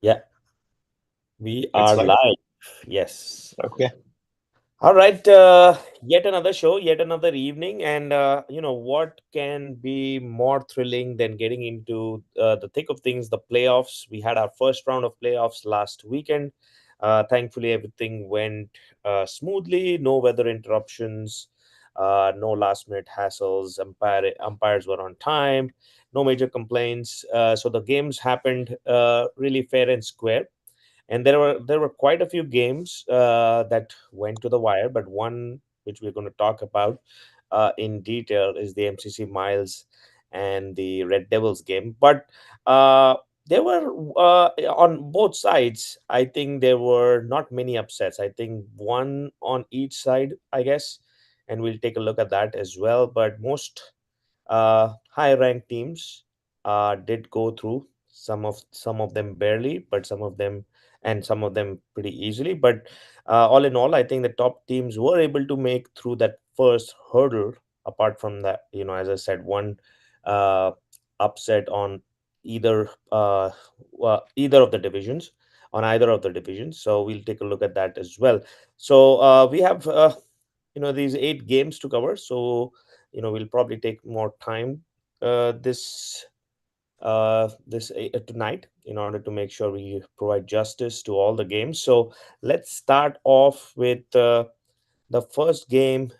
Yeah, we It's are like, live. Yes. okay, All right. Yet another show, yet another evening. And, what can be more thrilling than getting into the thick of things, the playoffs? We had our first round of playoffs last weekend. Thankfully, everything went smoothly, no weather interruptions, no last minute hassles. Umpires were on time, no major complaints. So the games happened really fair and square, and there were quite a few games that went to the wire, but one which we're going to talk about in detail is the MCC Miles and the Red Devils game. But there were on both sides. I think there were not many upsets. I think one on each side, I guess, and we'll take a look at that as well. But most high ranked teams did go through, some of them barely, but some of them pretty easily. But all in all, I think the top teams were able to make through that first hurdle. Apart from that, as I said, one uh, upset on either either of the divisions on either of the divisions. So we'll take a look at that as well. So we have these 8 games to cover. So we'll probably take more time this tonight in order to make sure we provide justice to all the games. So let's start off with the first game,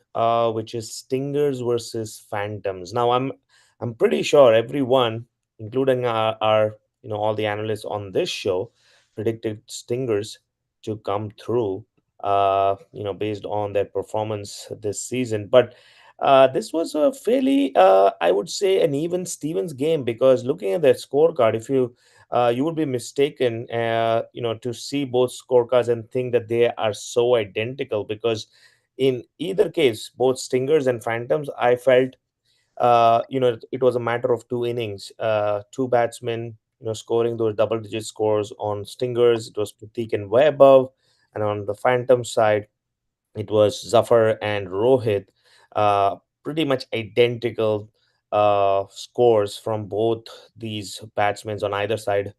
which is Stingers versus Phantoms. Now, I'm pretty sure everyone, including our all the analysts on this show, predicted Stingers to come through. Based on their performance this season, but this was a fairly, I would say, an even Stevens game, because looking at their scorecard, if you would be mistaken, to see both scorecards and think that they are so identical, because in either case, both Stingers and Phantoms, I felt, it was a matter of 2 innings, two batsmen, scoring those double-digit scores. On Stingers, it was Pratik and Vaibhav, and on the Phantom side, it was Zafar and Rohit. Pretty much identical scores from both these batsmen on either side.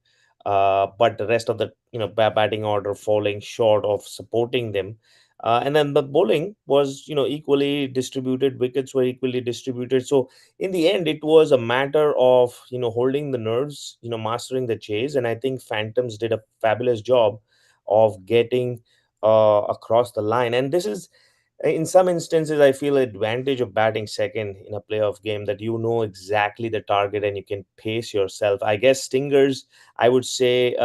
But the rest of the batting order falling short of supporting them. And then the bowling was equally distributed. Wickets were equally distributed. So in the end, it was a matter of holding the nerves, mastering the chase. And I think Phantoms did a fabulous job of getting across the line. And this is, in some instances, I feel advantage of batting second in a playoff game, that exactly the target and you can pace yourself. I guess Stingers, I would say,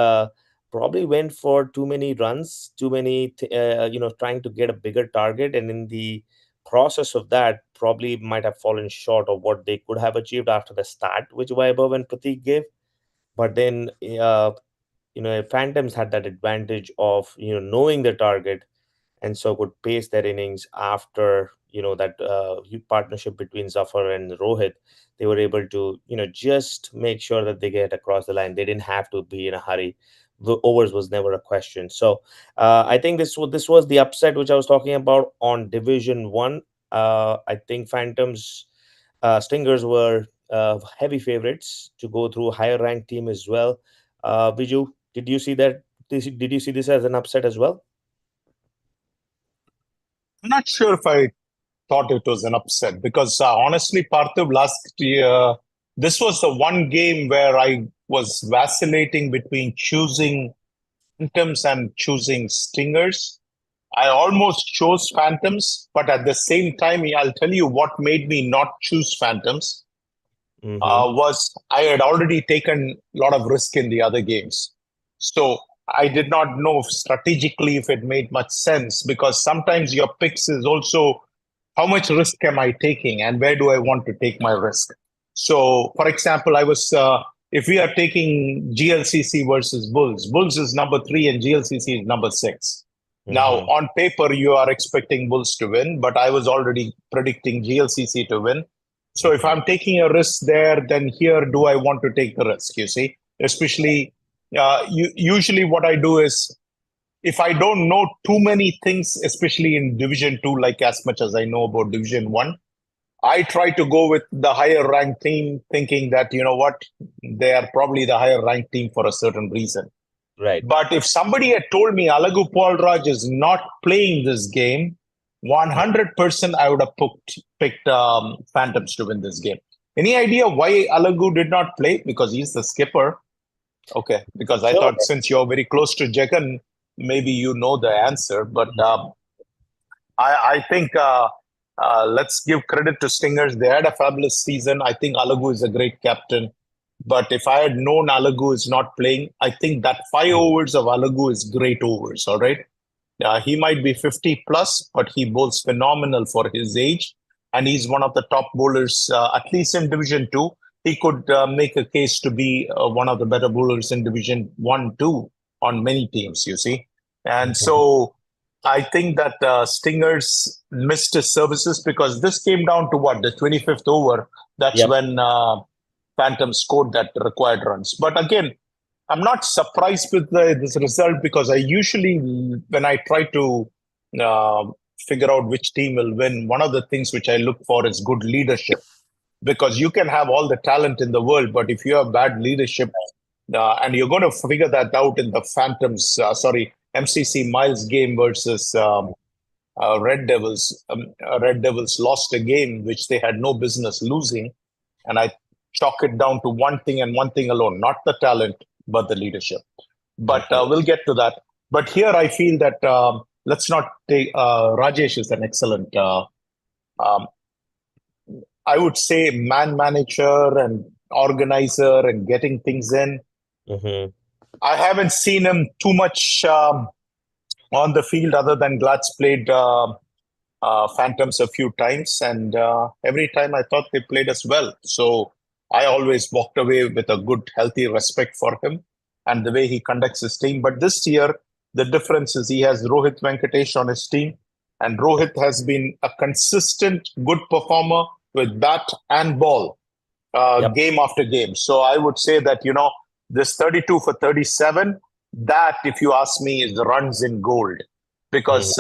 probably went for too many runs, too many, trying to get a bigger target, and in the process of that, probably might have fallen short of what they could have achieved after the start, which Vaibhav and Pratik gave. But then, Phantoms had that advantage of knowing the target, and so could pace their innings after that partnership between Zafar and Rohit. They were able to just make sure that they get across the line. They didn't have to be in a hurry. The overs was never a question. So I think this was the upset which I was talking about on Division One. I think Phantoms, Stingers were heavy favorites to go through, higher ranked team as well. Viju, did you see that? Did you see this as an upset as well? I'm not sure if I thought it was an upset because honestly, Parthiv, last year, this was the one game where I was vacillating between choosing Phantoms and choosing Stingers. I almost chose Phantoms, but at the same time, I'll tell you what made me not choose Phantoms Mm-hmm. was I had already taken a lot of risk in the other games. So I did not know strategically if it made much sense because sometimes your picks is also how much risk am I taking and where do I want to take my risk. So, for example, if we are taking GLCC versus Bulls, Bulls is number 3 and GLCC is number 6. Now, Mm-hmm. on paper, you are expecting Bulls to win, but I was already predicting GLCC to win. So if Mm-hmm. I'm taking a risk there, then here do I want to take the risk? You see, especially usually what I do is if I don't know too many things, especially in Division Two, like as much as I know about Division One, I try to go with the higher ranked team, thinking that you know what they are probably the higher ranked team for a certain reason. Right. But if somebody had told me Alagu Paulraj is not playing this game, Yeah. 100% I would have picked Phantoms to win this game. Any idea why Alagu did not play? Because he's the skipper. Okay, because I Sure. thought since you're very close to Jagan, maybe you know the answer. But I think let's give credit to Stingers. They had a fabulous season. I think Alagu is a great captain. But if I had known Alagu is not playing, I think that five Mhm. overs of Alagu is great overs. All right. He might be 50 plus, but he bowls phenomenal for his age. And he's one of the top bowlers, at least in Division 2. He could make a case to be one of the better bowlers in Division 1, 2 on many teams, you see. And Mhm. so I think that Stingers missed his services because this came down to what, the 25th over. That's Yep. when Phantom scored that required runs. But again, I'm not surprised with this result because I usually, when I try to uh, figure out which team will win, one of the things which I look for is good leadership. Because you can have all the talent in the world, but if you have bad leadership, and you're going to figure that out in the MCC Miles game versus Red Devils. Red Devils lost a game which they had no business losing, and I chalk it down to one thing and one thing alone, not the talent, but the leadership. But Okay. we'll get to that. But here I feel that let's not take Rajesh is an excellent, um, I would say, man manager and organizer and getting things in. Hmm. I haven't seen him too much on the field other than Glad's played Phantoms a few times, and every time I thought they played us well. So I always walked away with a good, healthy respect for him and the way he conducts his team. But this year, the difference is he has Rohit Venkatesh on his team, and Rohit has been a consistent, good performer with bat and ball Yep. game after game. So I would say that, this 32 for 37, that, if you ask me, is runs in gold. Mhm. Because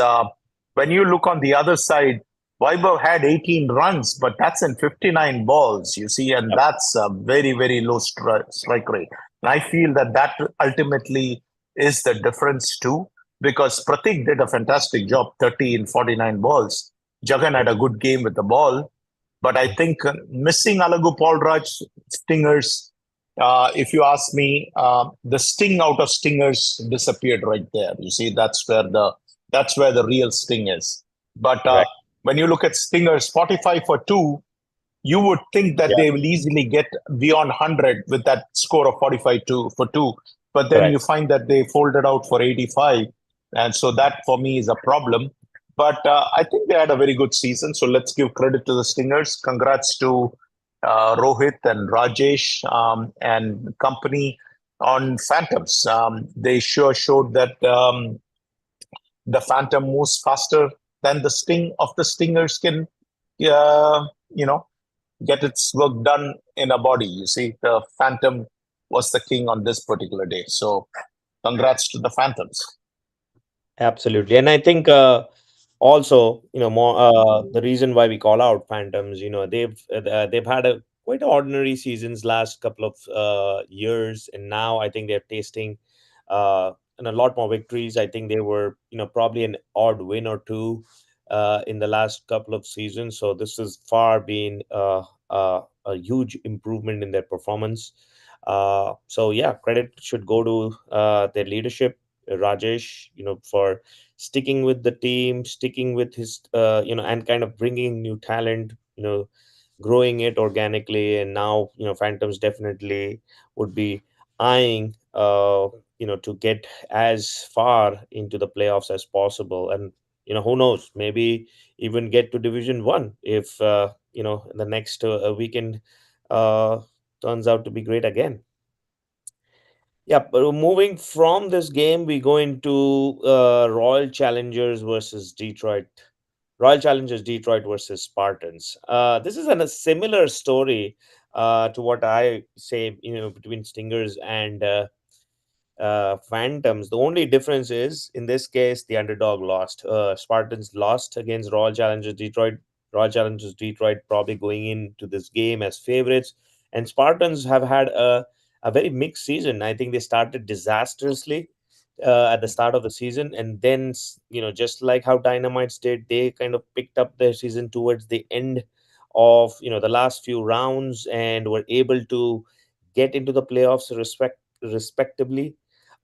when you look on the other side, Vaibhav had 18 runs, but that's in 59 balls, you see, and Yep. that's a very, very low strike rate. And I feel that that ultimately is the difference too, because Pratik did a fantastic job, 30 in 49 balls. Jagan had a good game with the ball, but I think missing Alagu Paulraj, Stingers, if you ask me, the sting out of Stingers disappeared right there. You see, that's where the real sting is. But Right. when you look at Stingers, 45 for two, you would think that Yeah. they will easily get beyond 100 with that score of 45 for two. But then you Correct. find that they folded out for 85. And so that for me is a problem. But I think they had a very good season. So let's give credit to the Stingers. Congrats to Rohit and Rajesh and company on Phantoms. They sure showed that the Phantom moves faster than the sting of the Stingers can, uh, you know, get its work done in a body. You see, the Phantom was the king on this particular day. So, congrats to the Phantoms. Absolutely. And I think also, more the reason why we call out Phantoms, they've had a quite ordinary seasons last couple of years, and now I think they're tasting and a lot more victories. I think they were, probably an odd win or two in the last couple of seasons. So this has far been a huge improvement in their performance. So yeah, credit should go to their leadership, Rajesh, for sticking with the team, sticking with his, and kind of bringing new talent, growing it organically. And now, Phantoms definitely would be eyeing, to get as far into the playoffs as possible. And, who knows, maybe even get to Division One if, the next weekend uh, turns out to be great again. Yeah, but moving from this game, we go into Royal Challengers Detroit versus Spartans. This is a similar story to what I say, between Stingers and Phantoms. The only difference is, in this case, the underdog lost. Spartans lost against Royal Challengers Detroit. Royal Challengers Detroit probably going into this game as favorites, and Spartans have had a very mixed season. I think they started disastrously at the start of the season, and then just like how Dynamites did, they kind of picked up their season towards the end of the last few rounds and were able to get into the playoffs respectively.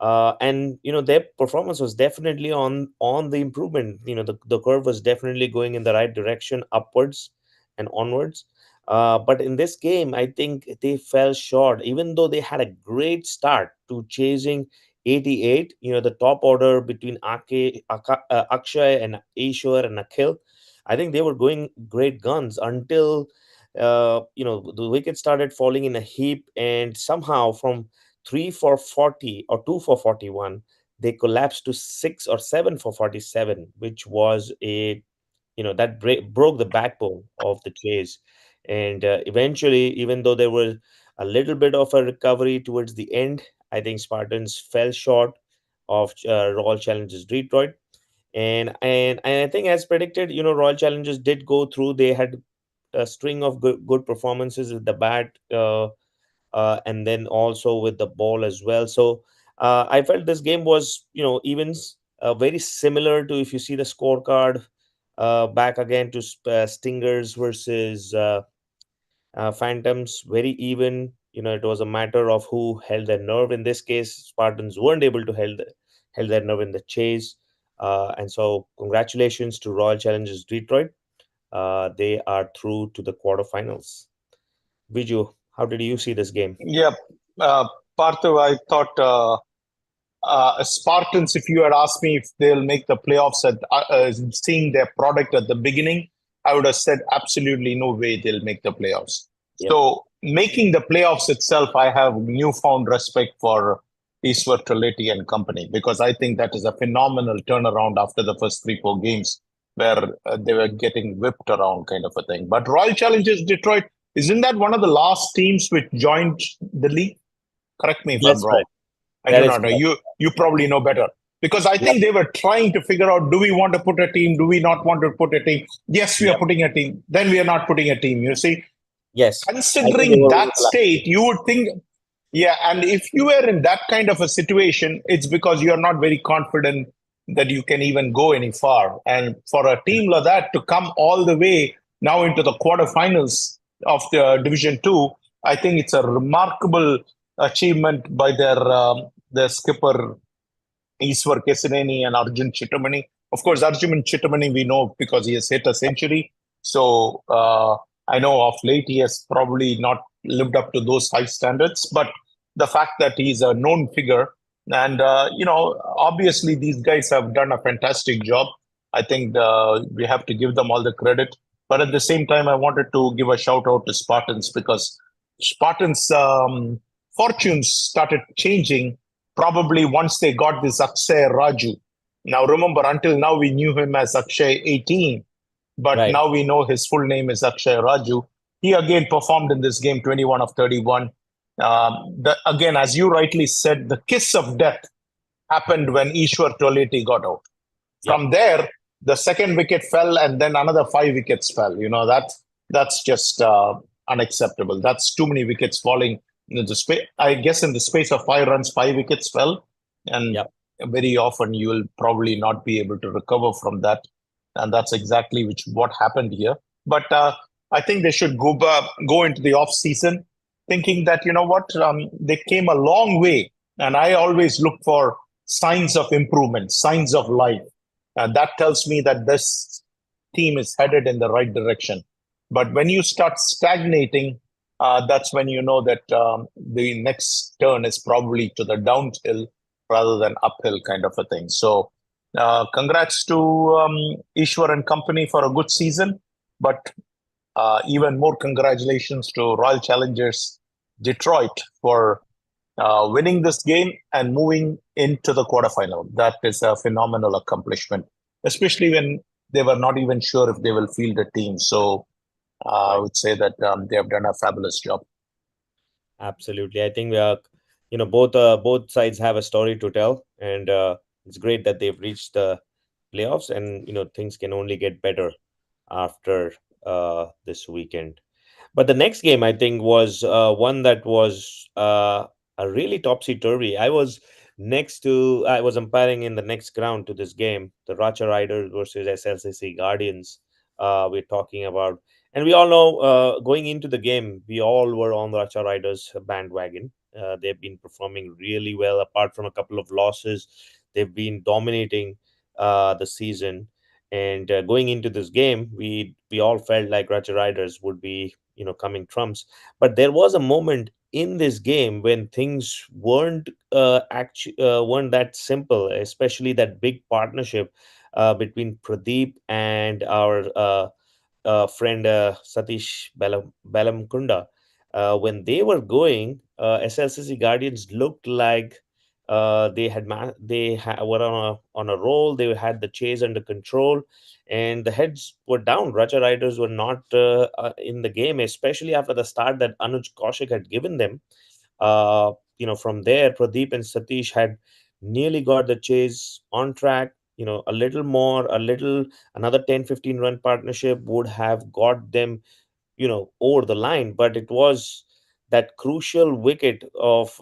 And their performance was definitely on the improvement. The curve was definitely going in the right direction, upwards and onwards. But in this game, I think they fell short, even though they had a great start to chasing 88. The top order between Akshay and Ishwar and Akhil. I think they were going great guns until the wickets started falling in a heap, and somehow from 3 for 40 or 2 for 41, they collapsed to 6 or 7 for 47, which was a that broke the backbone of the chase. And eventually, even though there was a little bit of a recovery towards the end, I think Spartans fell short of Royal Challengers Detroit. And I think, as predicted, Royal Challengers did go through. They had a string of good performances with the bat, and then also with the ball as well. So I felt this game was, even very similar to, if you see the scorecard, back again to Stingers versus Phantoms, very even. It was a matter of who held their nerve. In this case, Spartans weren't able to held their nerve in the chase. And so, congratulations to Royal Challengers Detroit. They are through to the quarterfinals. Viju, how did you see this game? Yeah, uh, Partha, I thought Spartans, if you had asked me if they'll make the playoffs at seeing their product at the beginning, I would have said absolutely no way they'll make the playoffs. Yep. So making the playoffs itself, I have newfound respect for Eastward Trileti and company because I think that is a phenomenal turnaround after the first 3 4 games where they were getting whipped around kind of a thing. But Royal Challengers Detroit, isn't that one of the last teams which joined the league? Correct me if I'm That's wrong. right. I That do is not know. correct. You probably know better because I Yep. think they were trying to figure out: do we want to put a team? Do we not want to put a team? Yes, we are Yep. putting a team. Then we are not putting a team. You see, Yes. I think they considering were one of that the last state, teams. you would think, yeah. And if you were in that kind of a situation, it's because you are not very confident that you can even go any far. And for a team like that to come all the way now into the quarterfinals of the Division Two, I think it's a remarkable achievement by their skipper Iswar Kesineni and Arjun Chittamani. Of course, Arjun Chittamani we know because he has hit a century. So I know of late he has probably not lived up to those high standards, but the fact that he's a known figure and obviously these guys have done a fantastic job. I think we have to give them all the credit. But at the same time, I wanted to give a shout out to Spartans because Spartans' fortunes started changing probably once they got this Akshay Raju. Now, remember, until now we knew him as Akshay 18, but Right. now we know his full name is Akshay Raju. He again performed in this game 21 of 31. Again, as you rightly said, the kiss of death happened when Ishwar Toleti got out. Yep. From there, the second wicket fell, and then another 5 wickets fell. That's just unacceptable. That's too many wickets falling in the space. I guess in the space of 5 runs, 5 wickets fell, and Yep. very often you will probably not be able to recover from that. And that's exactly what happened here. But I think they should go into the off season thinking that what they came a long way, and I always look for signs of improvement, signs of life. That tells me that this team is headed in the right direction. But when you start stagnating, that's when you know that the next turn is probably to the downhill rather than uphill kind of a thing. So, congrats to Ishwar and company for a good season. But even more congratulations to Royal Challengers Detroit for winning this game and moving into the quarterfinal. That is a phenomenal accomplishment, especially when they were not even sure if they will field a team. So I Right. would say that they have done a fabulous job. Absolutely. I think both sides have a story to tell, and it's great that they've reached the playoffs, and things can only get better after this weekend. But the next game, I think, was one that was really topsy turvy. I was umpiring in the next ground to this game, the Racha Riders versus SLCC Guardians. We're talking about, and we all know going into the game, we all were on the Racha Riders bandwagon. They've been performing really well, apart from a couple of losses. They've been dominating the season. And going into this game, we all felt like Racha Riders would be, coming trumps. But there was a moment in this game when things weren't that simple, especially that big partnership between Pradeep and our friend Satish Balamkunda. When they were going, SLCC Guardians looked like were on a roll. They had the chase under control, and the heads were down. Raja Riders were not in the game, especially after the start that Anuj Kaushik had given them. From there, Pradeep and Satish had nearly got the chase on track. A little more, another 10-15 run partnership would have got them, over the line. But it was that crucial wicket of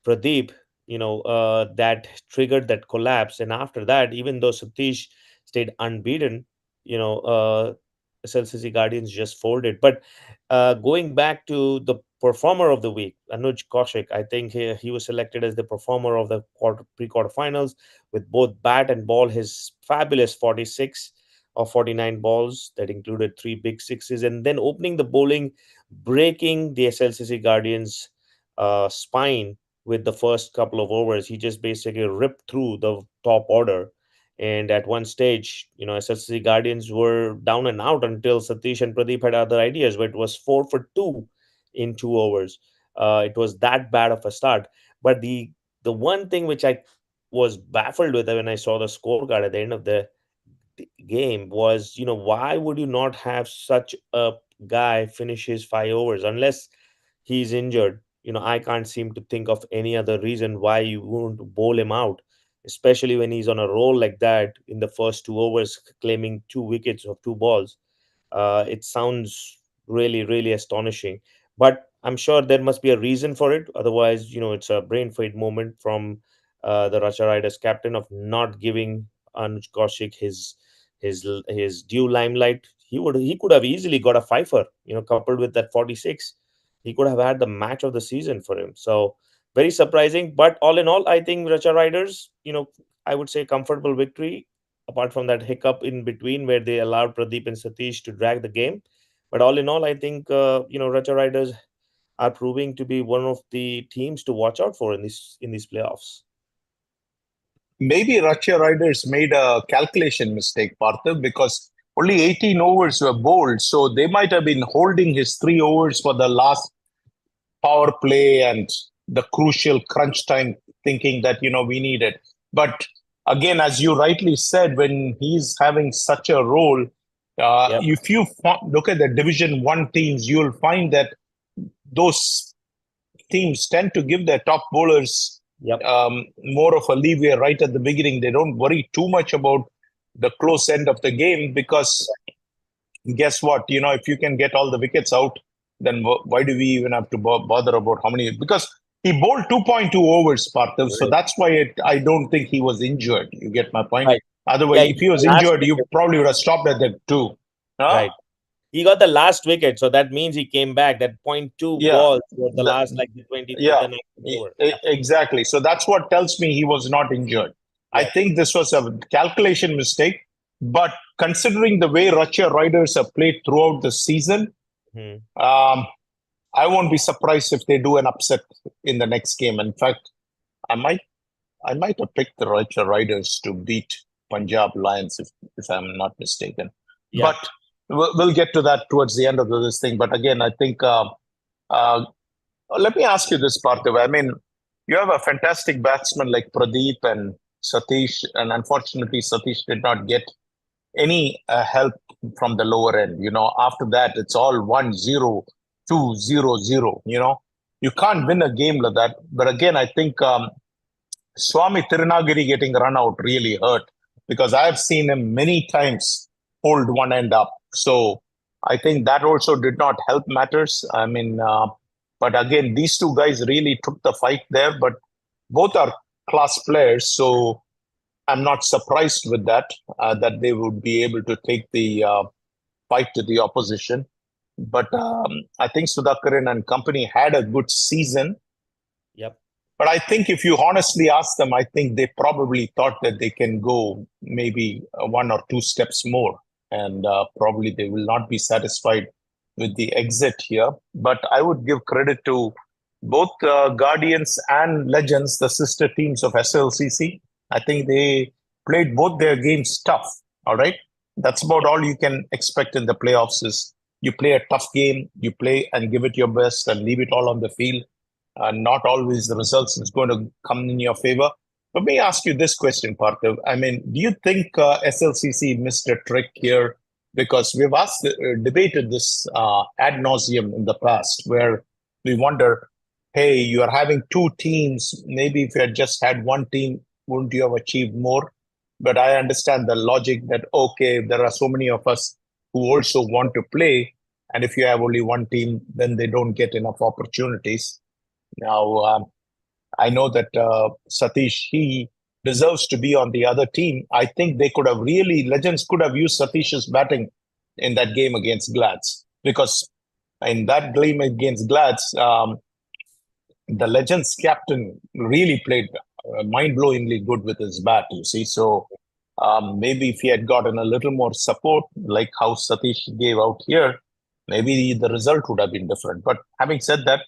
Pradeep, that triggered that collapse. And after that, even though Satish stayed unbeaten, SLCC Guardians just folded. But going back to the performer of the week, Anuj Kaushik, I think he was selected as the performer of the pre-quarterfinals with both bat and ball. His fabulous 46 of 49 balls that included three big sixes, and then opening the bowling, breaking the SLCC Guardians' spine with the first couple of overs. He just basically ripped through the top order. And at one stage, SLCC Guardians were down and out until Satish and Pradeep had other ideas, but it was 4 for 2 in 2 overs. It was that bad of a start. But the one thing which I was baffled with when I saw the scorecard at the end of the game was, why would you not have such a guy finish his 5 overs unless he's injured? I can't seem to think of any other reason why you wouldn't bowl him out, especially when he's on a roll like that in the first 2 overs, claiming 2 wickets of 2 balls. It sounds really, really astonishing. But I'm sure there must be a reason for it. Otherwise, it's a brain fade moment from the Racha Riders captain of not giving Anuj Kaushik his due limelight. He could have easily got a fifer, coupled with that 46. He could have had the match of the season for him. So very surprising. But all in all, I think Racha Riders, I would say comfortable victory, apart from that hiccup in between where they allowed Pradeep and Satish to drag the game. But all in all, I think Racha Riders are proving to be one of the teams to watch out for in these playoffs. Maybe Russia Riders made a calculation mistake, Partha, because only 18 overs were bowled. So they might have been holding his 3 overs for the last power play and the crucial crunch time, thinking that, we need it. But again, as you rightly said, when he's having such a role, Yep. if you look at the Division 1 teams, you'll find that those teams tend to give their top bowlers Yep. more of a leeway right at the beginning. They don't worry too much about the close end of the game because guess what? If you can get all the wickets out, then why do we even have to bother about how many? Because he bowled 2.2 overs, Parthiv. So Right. that's why I don't think he was injured. You get my point? Right. Otherwise, Yeah. if he was The last injured, you wicket. probably would have stopped at that two. Huh? Right. He got the last wicket, so that means he came back. That point two Yeah. balls was the The, last, like the 20th, yeah, the 19th over. Yeah. exactly. So that's what tells me he was not injured. I Yep. think this was a calculation mistake. But considering the way Russia Riders have played throughout the season, Hmm. um, I won't be surprised if they do an upset in the next game. In fact, I might I might have picked the Russia Riders to beat Punjab Lions if I'm not mistaken. Yep. But we'll get to that towards the end of this thing. But again, I think uh, let me ask you this, Parthiv. I mean, you have a fantastic batsman like Pradeep and Satish, and unfortunately, Satish did not get any help from the lower end. After that, it's all 1-0, 2-0-0. You can't win a game like that. But again, I think Swami Tirunagiri getting run out really hurt because I've seen him many times hold one end up. So I think that also did not help matters. I mean, But again, these two guys really took the fight there. But both are class players, so I'm not surprised with that. That they would be able to take the fight to the opposition. But I think Sudhakaran and company had a good season. Yep. But I think if you honestly ask them, I think they probably thought that they can go maybe one or two steps more. And probably they will not be satisfied with the exit here. But I would give credit to both Guardians and Legends, the sister teams of SLCC. I think they played both their games tough. All right. That's about all you can expect in the playoffs is you play a tough game, you play and give it your best and leave it all on the field. Not always the results is going to come in your favor. Let me ask you this question, Parthiv. I mean, do you think SLCC missed a trick here? Because we've debated this ad nauseum in the past, where we wonder, hey, you are having two teams. Maybe if you had just had one team, wouldn't you have achieved more? But I understand the logic that, okay, there are so many of us who also want to play. And if you have only one team, then they don't get enough opportunities. Now, I know that Satish, he deserves to be on the other team. I think they could have really, Legends could have used Satish's batting in that game against Glads because in that game against Glads, the Legends captain really played mind-blowingly good with his bat, you see. So maybe if he had gotten a little more support, like how Satish gave out here, maybe the result would have been different. But having said that,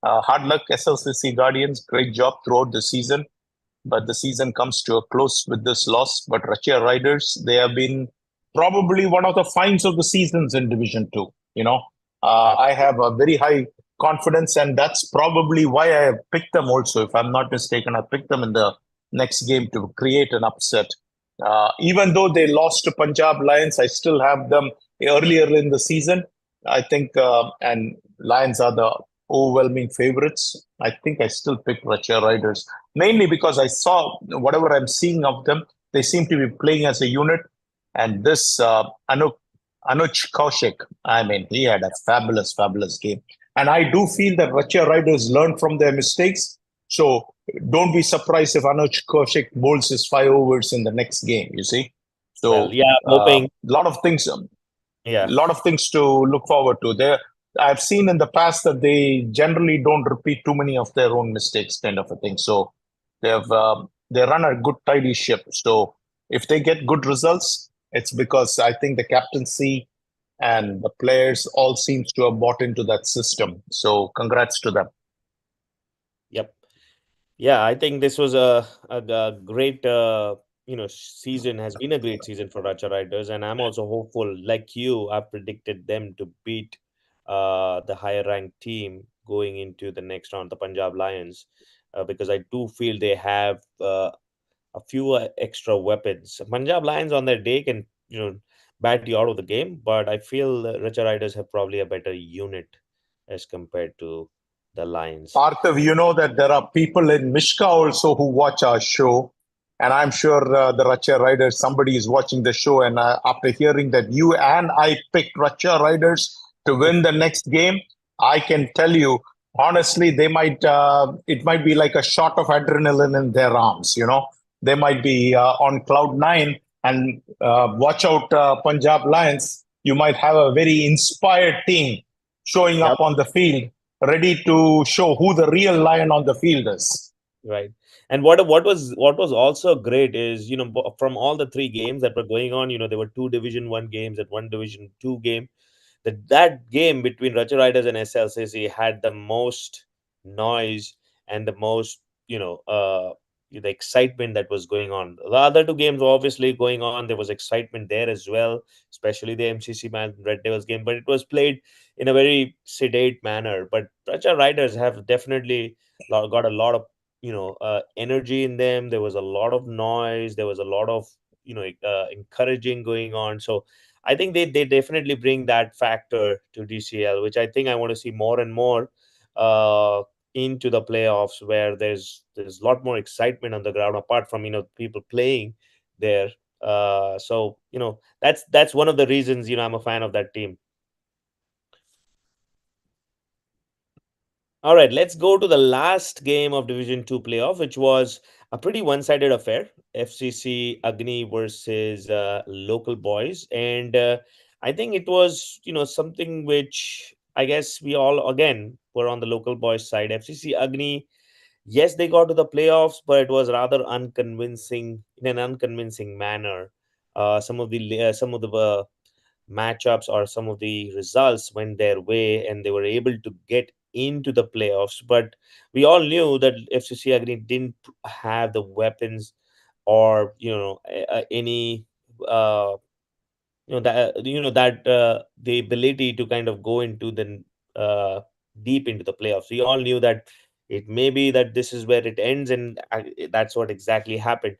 hard luck, SLCC Guardians. Great job throughout the season. But the season comes to a close with this loss. But Russia Riders, they have been probably one of the finds of the seasons in Division 2. You know, I have a very high confidence, and that's probably why I have picked them also. If I'm not mistaken, I picked them in the next game to create an upset. Even though they lost to Punjab Lions, I still have them earlier in the season. I think, and Lions are the overwhelming favorites. I think I still pick Russia Riders, mainly because I saw whatever I'm seeing of them, they seem to be playing as a unit. And this Anuj Kaushik, I mean, he had a fabulous, fabulous game. And I do feel that Russia Riders learn from their mistakes. So don't be surprised if Anuj Kaushik bowls his 5 overs in the next game, you see. Well, So yeah, I'm hoping. a Yeah. lot of things to look forward to. There, I've seen in the past that they generally don't repeat too many of their own mistakes, kind of a thing. So they run a good tidy ship. So if they get good results, it's because I think the captaincy and the players all seems to have bought into that system. So congrats to them. Yep. Yeah, I think this was a great season, has been a great season for Racha Riders, and I'm also hopeful, like you, I've predicted them to beat the higher ranked team going into the next round, the Punjab Lions, because I do feel they have a few extra weapons. Punjab Lions on their day can bat you out of the game, but I feel Racha Riders have probably a better unit as compared to the Lions. Parthav, you know that there are people in Mishka also who watch our show. And I'm sure the Racha Riders, somebody is watching the show. And after hearing that you and I picked Racha Riders to win the next game, I can tell you, honestly, it might be like a shot of adrenaline in their arms, you know. They might be on cloud nine and watch out, Punjab Lions. You might have a very inspired team showing Yep. up on the field ready to show who the real lion on the field is. Right. And what was also great is, from all the three games that were going on, there were two Division 1 games and one Division 2 game. That game between Racha Riders and SLCC had the most noise and the most, the excitement that was going on. The other two games were obviously going on. There was excitement there as well, especially the MCC Man Red Devils game, but it was played in a very sedate manner. But Racha Riders have definitely got a lot of energy in them. There was a lot of noise. There was a lot of encouraging going on. So I think they definitely bring that factor to DCL, which I think I want to see more and more uh, into the playoffs, where there's a lot more excitement on the ground apart from people playing there. So that's one of the reasons I'm a fan of that team. All right, let's go to the last game of Division 2 playoff, which was a pretty one-sided affair. FCC Agni versus local boys. And I think it was, something which I guess we all, again, were on the local boys side. FCC Agni, yes, they got to the playoffs, but it was rather unconvincing, in an unconvincing manner. Some of the matchups or some of the results went their way and they were able to get into the playoffs. But we all knew that FCC Agni didn't have the weapons or any uh, that the ability to kind of go into the deep into the playoffs. We all knew that it may be that this is where it ends, and that's what exactly happened.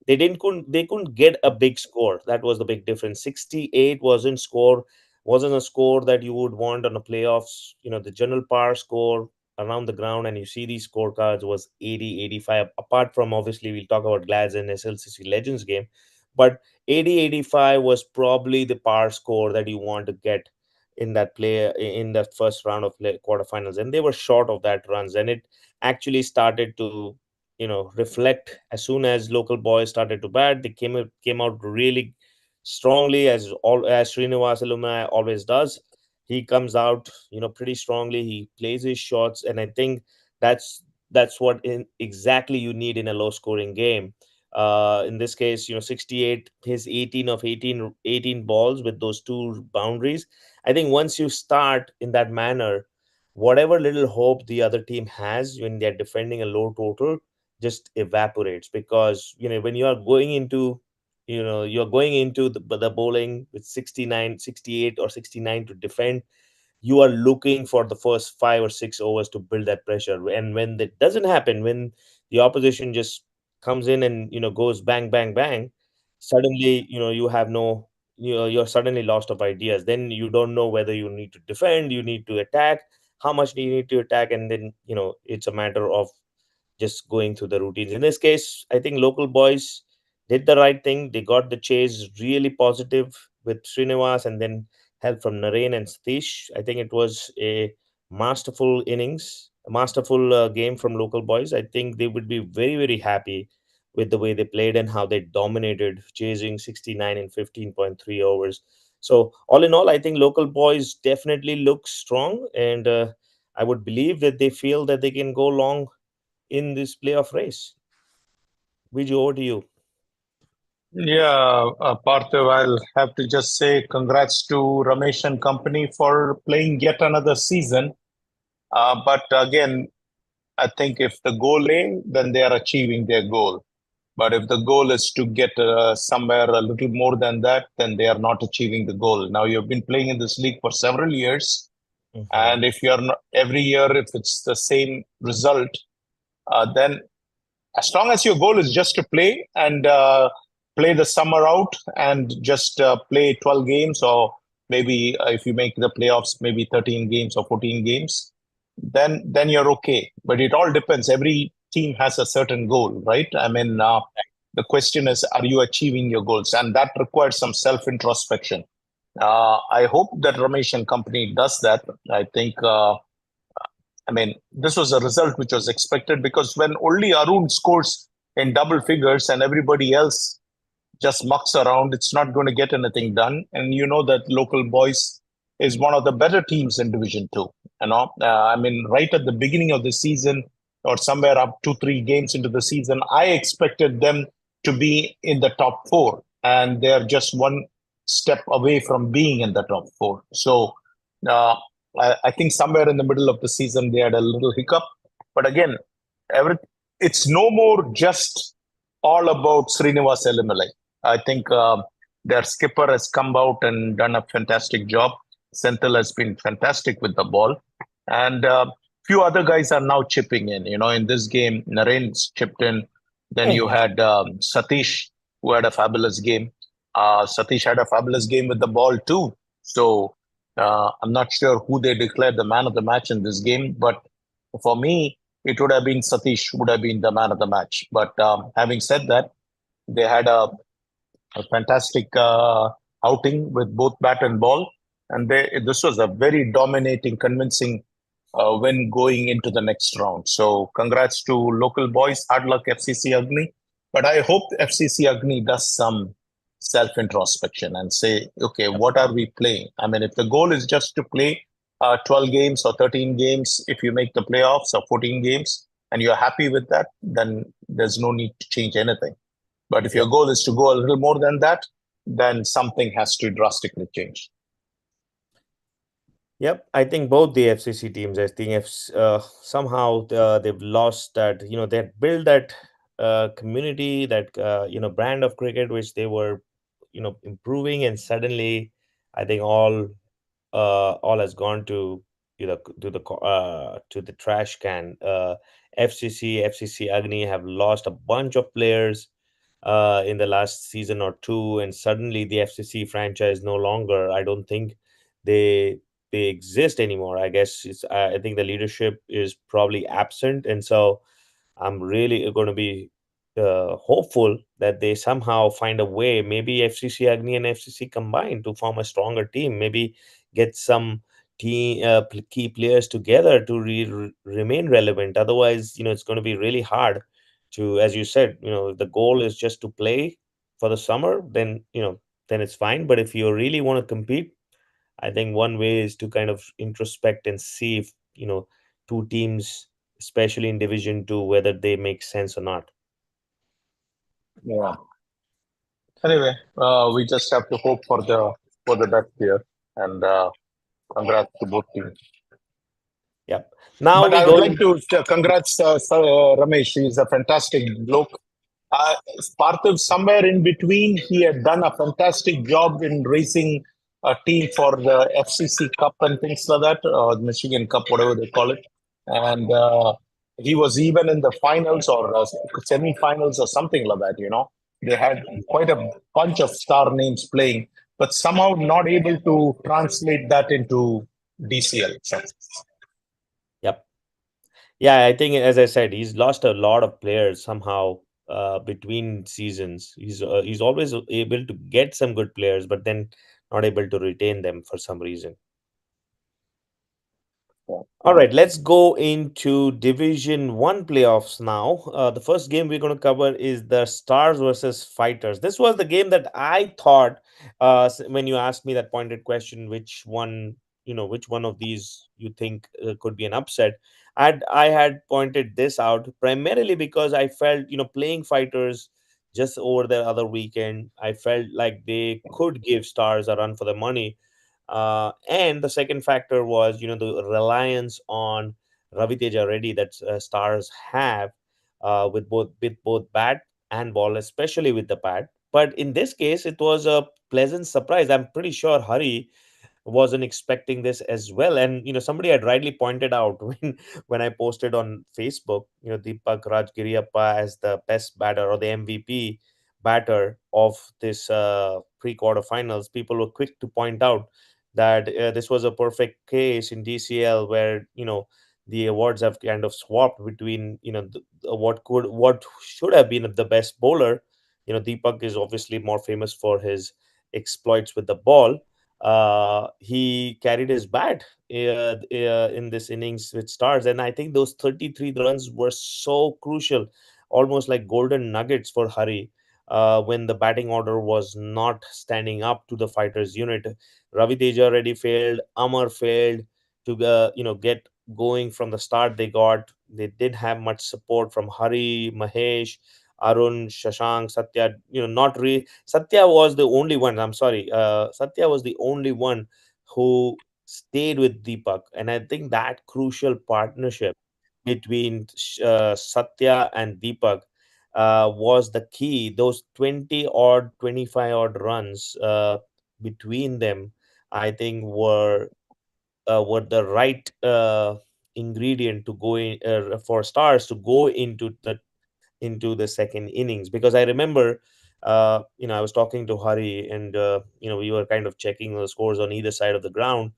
They couldn't get a big score. That was the big difference. 68 wasn't a score that you would want on a playoffs. The general par score around the ground, and you see these scorecards, was 80, 85. Apart from, obviously, we'll talk about Glads and SLCC Legends game, but 80, 85 was probably the par score that you want to get in that play in the first round of quarterfinals, and they were short of that runs. And it actually started to reflect as soon as local boys started to bat. They came out really strongly, as Srinivas alumni always does. He comes out pretty strongly. He plays his shots, and I think that's what exactly you need in a low scoring game. In this case, 68, his 18 of 18 balls with those two boundaries. I think once you start in that manner, whatever little hope the other team has when they're defending a low total just evaporates, because when you're going into the bowling with 69, 68, or 69 to defend. You are looking for the first 5 or 6 overs to build that pressure. And when that doesn't happen, when the opposition just comes in and goes bang, bang, bang, suddenly you have no you're suddenly lost of ideas. Then you don't know whether you need to defend, you need to attack, how much do you need to attack, and then it's a matter of just going through the routines. In this case, I think local boys did the right thing. They got the chase really positive with Srinivas, and then help from Naren and Satish. I think it was a masterful innings, a masterful game from local boys. I think they would be very, very happy with the way they played and how they dominated, chasing 69 in 15.3 overs. So, all in all, I think local boys definitely look strong, and I would believe that they feel that they can go long in this playoff race. Viju, over to you. Yeah, Parthiv, I'll have to just say congrats to Ramesh and company for playing yet another season. But again, I think if the goal A, then they are achieving their goal. But if the goal is to get somewhere a little more than that, then they are not achieving the goal. Now, you've been playing in this league for several years. Mhm. And if you're not every year, if it's the same result, then as long as your goal is just to play and play the summer out and just play 12 games, or maybe if you make the playoffs, maybe 13 games or 14 games, then you're okay. But it all depends. Every team has a certain goal, right? I mean, the question is, are you achieving your goals? And that requires some self introspection. I hope that Ramesh and company does that. I think I mean, this was a result which was expected, because when only Arun scores in double figures and everybody else just mucks around, it's not going to get anything done. And you know that local boys is one of the better teams in Division Two. I mean, right at the beginning of the season, or somewhere up 2, 3 games into the season, I expected them to be in the top four, and they're just one step away from being in the top four. So uh, I think somewhere in the middle of the season they had a little hiccup. But again, every, it's no more just all about Srinivas Elimelai. I think their skipper has come out and done a fantastic job. Senthil has been fantastic with the ball. And few other guys are now chipping in. In this game, Naren's chipped in. Then you Mhm. had Satish, who had a fabulous game. Satish had a fabulous game with the ball too. So I'm not sure who they declared the man of the match in this game, but for me, it would have been Satish would have been the man of the match. But having said that, they had a fantastic outing with both bat and ball, and this was a very dominating, convincing win going into the next round. So congrats to local boys. Hard luck, FCC Agni. But I hope FCC Agni does some self introspection and say, okay, Yep. what are we playing? I mean, if the goal is just to play 12 games or 13 games, if you make the playoffs or 14 games and you're happy with that, then there's no need to change anything. But if your Yep. goal is to go a little more than that, then something has to drastically change. Yep, I think both the FCC teams, I think if somehow they've lost that, they had built that community, that brand of cricket which they were, improving, and suddenly, I think all has gone to to the trash can. FCC Agni have lost a bunch of players in the last season or two, and suddenly the FCC franchise no longer. I don't think they they exist anymore. I guess I think the leadership is probably absent, and so I'm really going to be hopeful that they somehow find a way. Maybe FCC Agni and FCC combine to form a stronger team. Maybe get some key players together to remain relevant. Otherwise, it's going to be really hard to, as you said, if the goal is just to play for the summer, then then it's fine. But if you really want to compete, I think one way is to kind of introspect and see if, two teams, especially in Division Two, whether they make sense or not. Yeah. Anyway, we just have to hope for the best here, and congrats to both teams. Yep. Now But we I would go like in. to congrats Ramesh. He's a fantastic bloke. Uh, Parthiv, somewhere in between, he had done a fantastic job in raising a team for the FCC Cup and things like that, Michigan Cup, whatever they call it. And he was even in the finals or semi-finals or something like that. They had quite a bunch of star names playing, but somehow not able to translate that into DCL. Yep. Yeah, I think, as I said, he's lost a lot of players somehow between seasons. He's always able to get some good players, but then not able to retain them for some reason. Yeah. All right, let's go into Division 1 playoffs now. The first game we're going to cover is the Stars versus Fighters. This was the game that I thought, when you asked me that pointed question, which one of these you think could be an upset. I had pointed this out primarily because I felt, playing Fighters just over the other weekend, I felt like they could give Stars a run for the money. And the second factor was, the reliance on Raviteja Reddy that Stars have with both bat and ball, especially with the bat. But in this case, it was a pleasant surprise. I'm pretty sure Hari wasn't expecting this as well. And somebody had rightly pointed out when I posted on Facebook, Deepak Rajgiriappa as the best batter or the MVP batter of this pre-quarterfinals. People were quick to point out that this was a perfect case in DCL where the awards have kind of swapped between what should have been the best bowler. Deepak is obviously more famous for his exploits with the ball. He carried his bat in this innings with Stars, and I think those 33 runs were so crucial, almost like golden nuggets for Hari. When the batting order was not standing up to the fighters unit, Ravi Teja already failed, Amar failed to get going from the start. They didn't have much support from Hari, Mahesh, Arun, Shashank, Satya. Not really. Satya was the only one. I'm sorry. Satya was the only one who stayed with Deepak, and I think that crucial partnership between Satya and Deepak was the key. Those 20 odd, 25 odd runs between them, I think, were the right ingredient to go in for Stars to go into the second innings. Because I remember, I was talking to Hari, and we were kind of checking the scores on either side of the ground,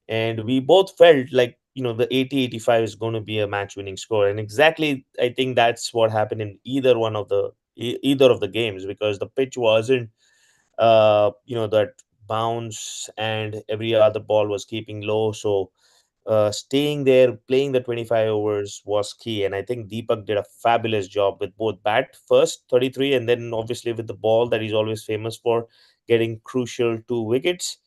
and we both felt like the 80-85 is going to be a match winning score, and exactly I think that's what happened in either of the games, because the pitch wasn't that bounce, and every other ball was keeping low. So staying there, playing the 25 overs was key. And I think Deepak did a fabulous job with both bat first, 33, and then obviously with the ball that he's always famous for, getting crucial 2 wickets.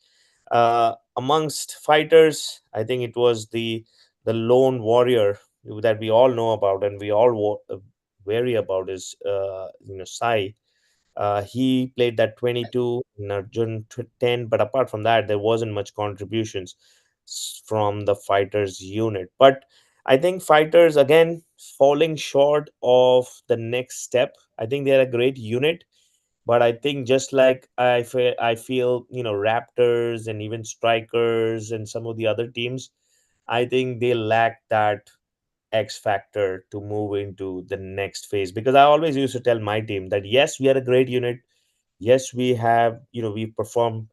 Amongst fighters, I think it was the lone warrior that we all know about and we all wary about is Sai. He played that 22 in Arjun 10, but apart from that, there wasn't much contributions from the fighters unit. But I think fighters again falling short of the next step. I think they're a great unit, but I think just like I feel Raptors and even Strikers and some of the other teams, I think they lack that X factor to move into the next phase. Because I always used to tell my team that yes, we are a great unit. Yes, we have, we perform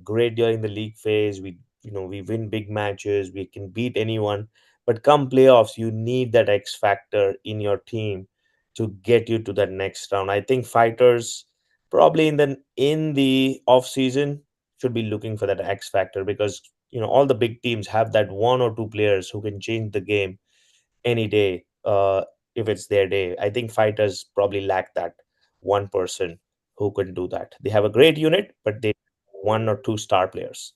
great during the league phase. We win big matches. We can beat anyone. But come playoffs, you need that X factor in your team to get you to that next round. I think fighters probably in the off season should be looking for that X factor because all the big teams have that one or two players who can change the game any day if it's their day. I think fighters probably lack that one person who can do that. They have a great unit, but they one or two star players.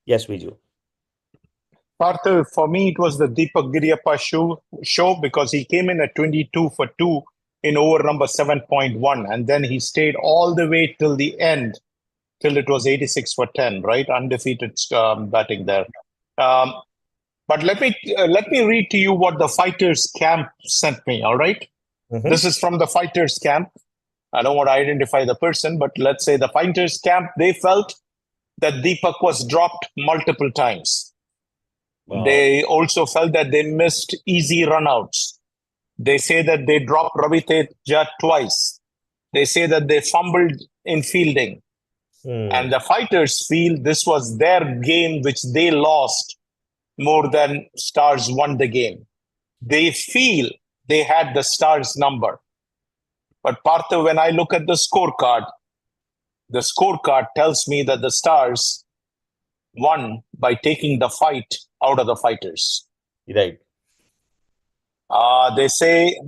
Yes, we do. Partha, for me, it was the Deepak Giriyappa show because he came in at 22 for 2 in over number 7.1. And then he stayed all the way till the end, till it was 86 for 10, right? Undefeated batting there. Um, but let me read to you what the fighters camp sent me, all right? Mm-hmm. This is from the fighters camp. I don't want to identify the person, but let's say the fighters camp, they felt that Deepak was dropped multiple times. Wow. They also felt that they missed easy runouts. They say that they dropped Ravi Teja twice. They say that they fumbled in fielding. Hmm. And the fighters feel this was their game, which they lost more than Stars won the game. They feel they had the Stars number. But Partha, when I look at the scorecard tells me that the Stars won by taking the fight out of the fighters. Right. They say,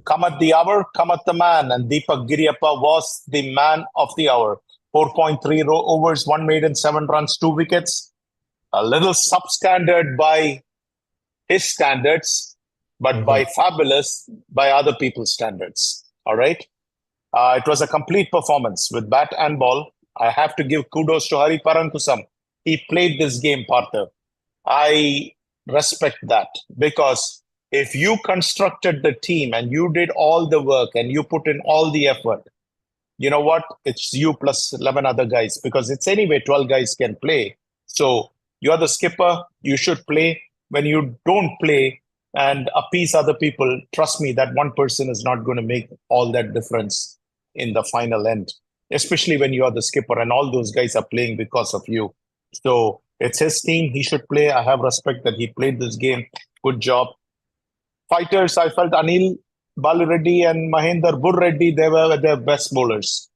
come at the hour, come at the man. And Deepak Giriyappa was the man of the hour. 4.3 overs, one maiden, 7 runs, 2 wickets. A little substandard by his standards, but Mm-hmm. by fabulous by other people's standards. All right. It was a complete performance with bat and ball. I have to give kudos to Hari Parankusam. He played this game, Partha. I respect that because if you constructed the team and you did all the work and you put in all the effort, you know what? It's you plus 11 other guys because it's anyway 12 guys can play. So you're the skipper. You should play. When you don't play and appease other people, trust me, that one person is not going to make all that difference in the final end, especially when you are the skipper and all those guys are playing because of you. So it's his team. He should play. I have respect that he played this game. Good job. Fighters, I felt Anil Balireddy and Mahendra Burreddy, they were their best bowlers.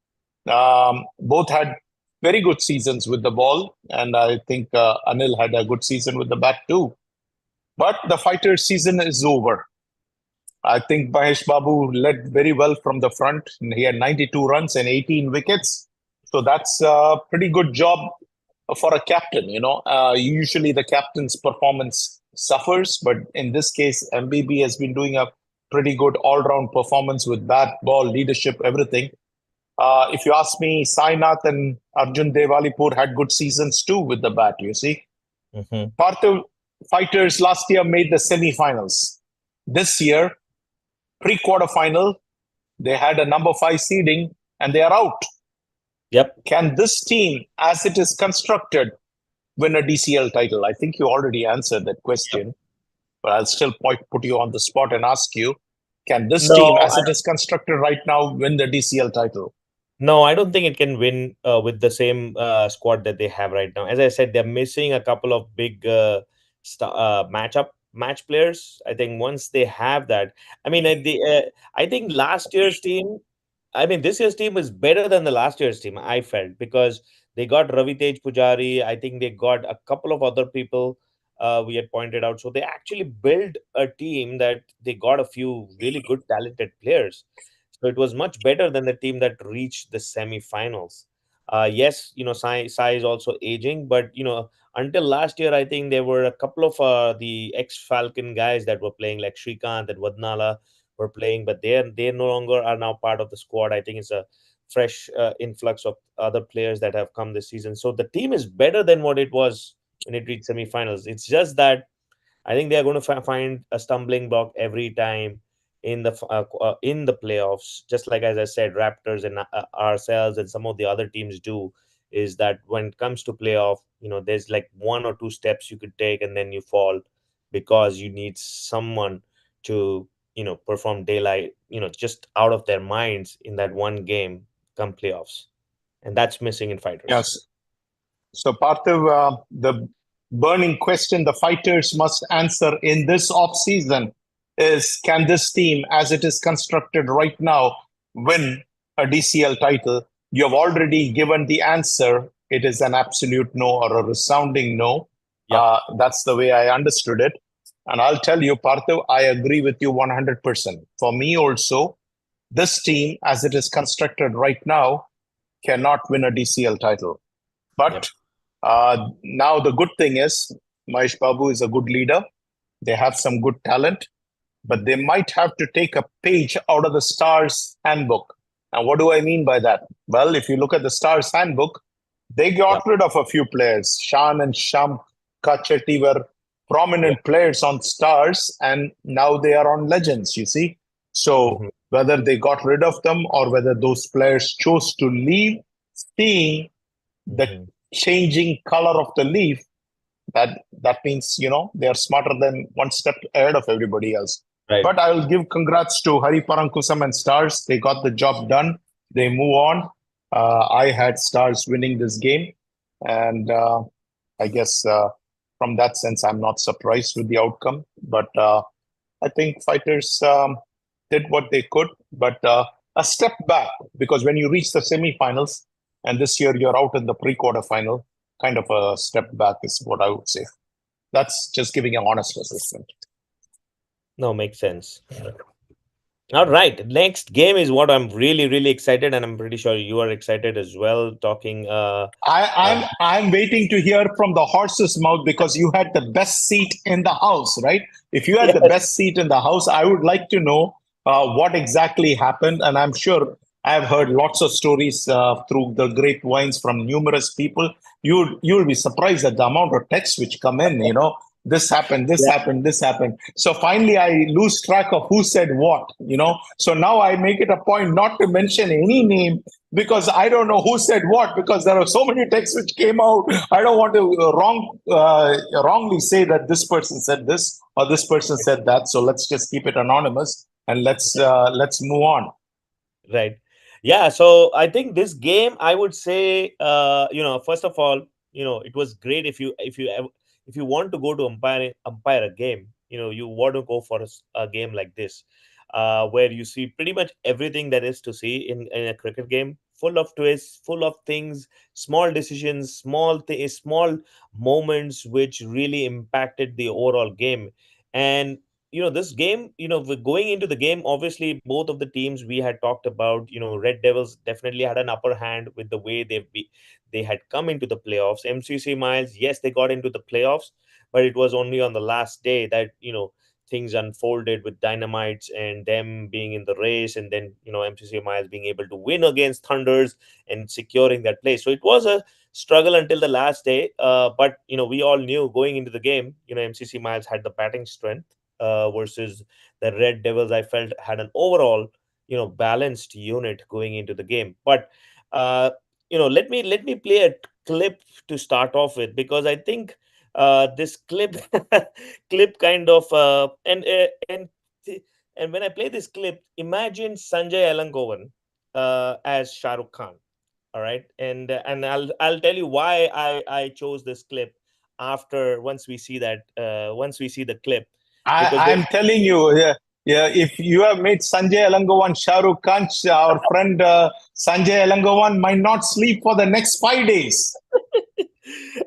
Both had very good seasons with the ball, and I think Anil had a good season with the bat too. But the fighters' season is over. I think Mahesh Babu led very well from the front. He had 92 runs and 18 wickets. So that's a pretty good job for a captain. Usually the captain's performance suffers, but in this case, MBB has been doing a pretty good all-round performance with bat, ball, leadership, everything. If you ask me, Sainath and Arjun Devalipur had good seasons too with the bat, you see. Mm-hmm. Partha fighters last year made the semi-finals. This year, pre-quarterfinal, they had a number 5 seeding and they are out. Yep. Can this team, as it is constructed, win a DCL title? I think you already answered that Yep. question, but I'll still put you on the spot and ask you, can this team, No, as it is constructed right now, win the DCL title? No, I don't think it can win with the same squad that they have right now. As I said, they're missing a couple of big match players. I think once they have that, I mean, I think last year's team. I mean, this year's team is better than the last year's team. I felt because They got Ravitej Pujari. I think they got a couple of other people we had pointed out. So they actually built a team that they got a few really good, talented players. So it was much better than the team that reached the semi-finals. Yes, Sai is also aging, but until last year, I think there were a couple of the ex-Falcon guys that were playing, like Shrikant and Vadnala were playing, but they no longer are now part of the squad. I think it's a fresh influx of other players that have come this season. So the team is better than what it was when it reached semifinals. It's just that I think they are going to find a stumbling block every time in the playoffs. Just like as I said, Raptors and ourselves and some of the other teams do. Is that when it comes to playoff, there's like one or two steps you could take and then you fall because you need someone to perform daylight, just out of their minds in that one game come playoffs, and that's missing in fighters. Yes. So, Parthiv, the burning question the fighters must answer in this off season is: can this team, as it is constructed right now, win a DCL title? You have already given the answer. It is an absolute no or a resounding no. Yep. That's the way I understood it. And I'll tell you, Parthiv, I agree with you 100%. For me also, this team, as it is constructed right now, cannot win a DCL title. Yep. But now the good thing is Mahesh Babu is a good leader. They have some good talent, but they might have to take a page out of the Stars handbook. Now, what do I mean by that? Well, if you look at the Stars handbook, they got Yep. rid of a few players. Shan and Sham Kachetti were Yep. prominent players on Stars, and now they are on Legends, you see. So Hmm. whether they got rid of them or whether those players chose to leave, seeing the Hmm. changing color of the leaf, that means they are smarter than one step ahead of everybody else. Right. But I will give congrats to Hari Parankusam and Stars. They got the job done. They move on. I had Stars winning this game, and I guess from that sense, I'm not surprised with the outcome. But I think fighters did what they could, but a step back, because when you reach the semifinals, and this year you're out in the pre-quarter final, kind of a step back is what I would say. That's just giving an honest assessment. No, makes sense. All right. Next game is what I'm really, really excited, and I'm pretty sure you are excited as well. Talking. I, Uh I'm I'm waiting to hear from the horse's mouth because you had the best seat in the house, right? If you had the yes. best seat in the house, I would like to know what exactly happened. And I'm sure I've heard lots of stories through the grapevines from numerous people. You'll be surprised at the amount of texts which come in. This happened, this Yeah. happened, this happened. So finally, I lose track of who said what. So now I make it a point not to mention any name because I don't know who said what, because there are so many texts which came out. I don't want to wrongly say that this person said this or this person said that. So let's just keep it anonymous and let's move on. Right. Yeah. So I think this game, I would say, first of all, it was great if you want to go to umpire a game, you want to go for a game like this, where you see pretty much everything that is to see in a cricket game, full of twists, full of things, small decisions, small moments which really impacted the overall game. And this game, with going into the game, obviously both of the teams we had talked about, Red Devils definitely had an upper hand with the way they had come into the playoffs. MCC Miles, yes, they got into the playoffs, but it was only on the last day that things unfolded with Dynamites and them being in the race, and then MCC Miles being able to win against Thunders and securing that place. So it was a struggle until the last day, but we all knew going into the game, MCC Miles had the batting strength versus the Red Devils. I felt had an overall, balanced unit going into the game. But let me play a clip to start off with, because I think this clip clip kind of and when I play this clip, imagine Sanjay Alangovan as Shah Rukh Khan. All right, and I'll tell you why I chose this clip after once we see the clip, because I'm telling you. Yeah, if you have made Sanjay Alangovan, Shah Rukh Khan, our friend Sanjay Alangovan might not sleep for the next 5 days.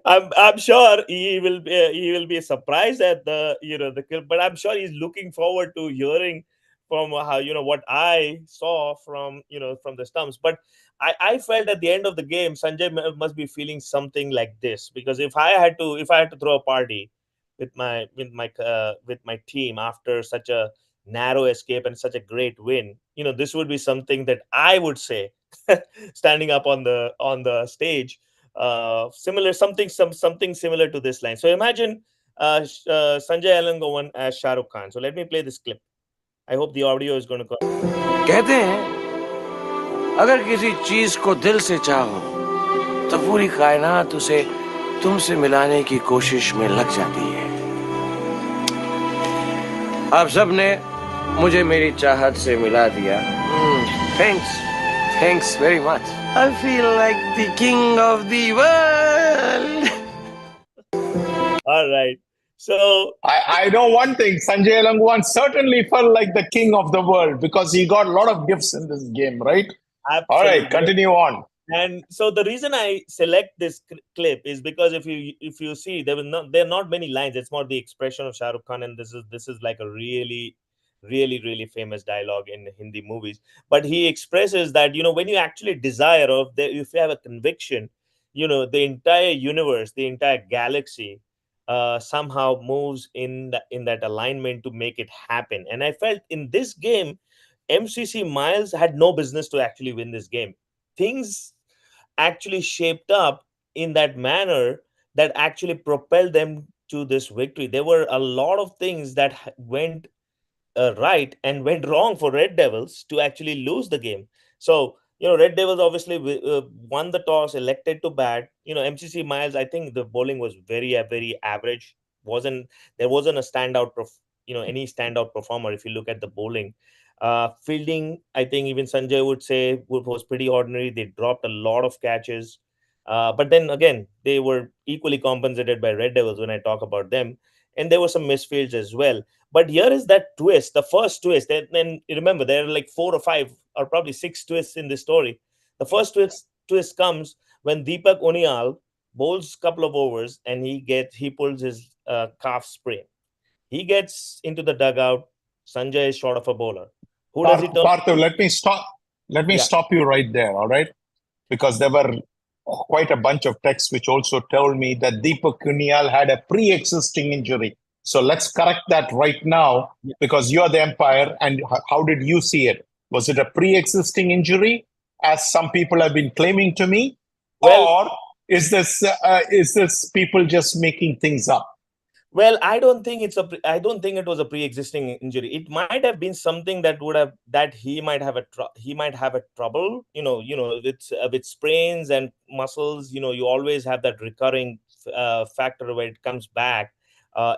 I'm sure he will be surprised at the the kill, but I'm sure he's looking forward to hearing from how what I saw from from the stumps. But I felt at the end of the game, Sanjay must be feeling something like this, because if I had to throw a party with my team after such a narrow escape and such a great win, this would be something that I would say standing up on the stage, similar something similar to this line. So imagine Sanjay Alangovan as Shah Rukh Khan. So let me play this clip. I hope the audio is going to. कहते हैं अगर किसी चीज को दिल से चाहो तो पूरी कायनात उसे तुमसे मिलाने की कोशिश में लग जाती है। आप सबने मुझे मेरी चाहत से मिला दिया। Thanks thanks very much. I feel like the king of the world. All right. So I know one thing. Sanjay Alangovan certainly felt like the king of the world because he got a lot of gifts in this game, right? All right, absolutely. continue on. And so the reason I select this clip is because if you see, there are not many lines. It's more the expression of Shah Rukh Khan, and this is like a really famous dialogue in Hindi movies. But he expresses that when you actually desire, if you have a conviction, the entire universe, the entire galaxy, somehow moves in that alignment to make it happen. And I felt in this game, MCC Miles had no business to actually win this game. Things actually shaped up in that manner that actually propelled them to this victory. There were a lot of things that went right and went wrong for Red Devils to actually lose the game. So, Red Devils obviously won the toss, elected to bat. MCC Miles, I think the bowling was very average. Wasn't There wasn't a standout, any standout performer if you look at the bowling. Fielding, I think even Sanjay would say was pretty ordinary. They dropped a lot of catches. But then again, they were equally compensated by Red Devils when I talk about them. And there were some misfields as well. But here is that twist, the first twist. And remember, there are like four or five or probably six twists in this story. The first twist comes when Deepak Unial bowls a couple of overs and he pulls his calf sprain. He gets into the dugout. Sanjay is short of a bowler. Who does he turn Parthu, to? let me stop. Let me Yeah. stop you right there. All right, because there were quite a bunch of texts which also told me that Deepak Kuniyal had a pre-existing injury. So let's correct that right now because you are the umpire. And how did you see it? Was it a pre-existing injury, as some people have been claiming to me, Well, or is this people just making things up? Well, I don't think it was a pre-existing injury. It might have been something that he might have he might have a trouble. With sprains and muscles. You always have that recurring factor where it comes back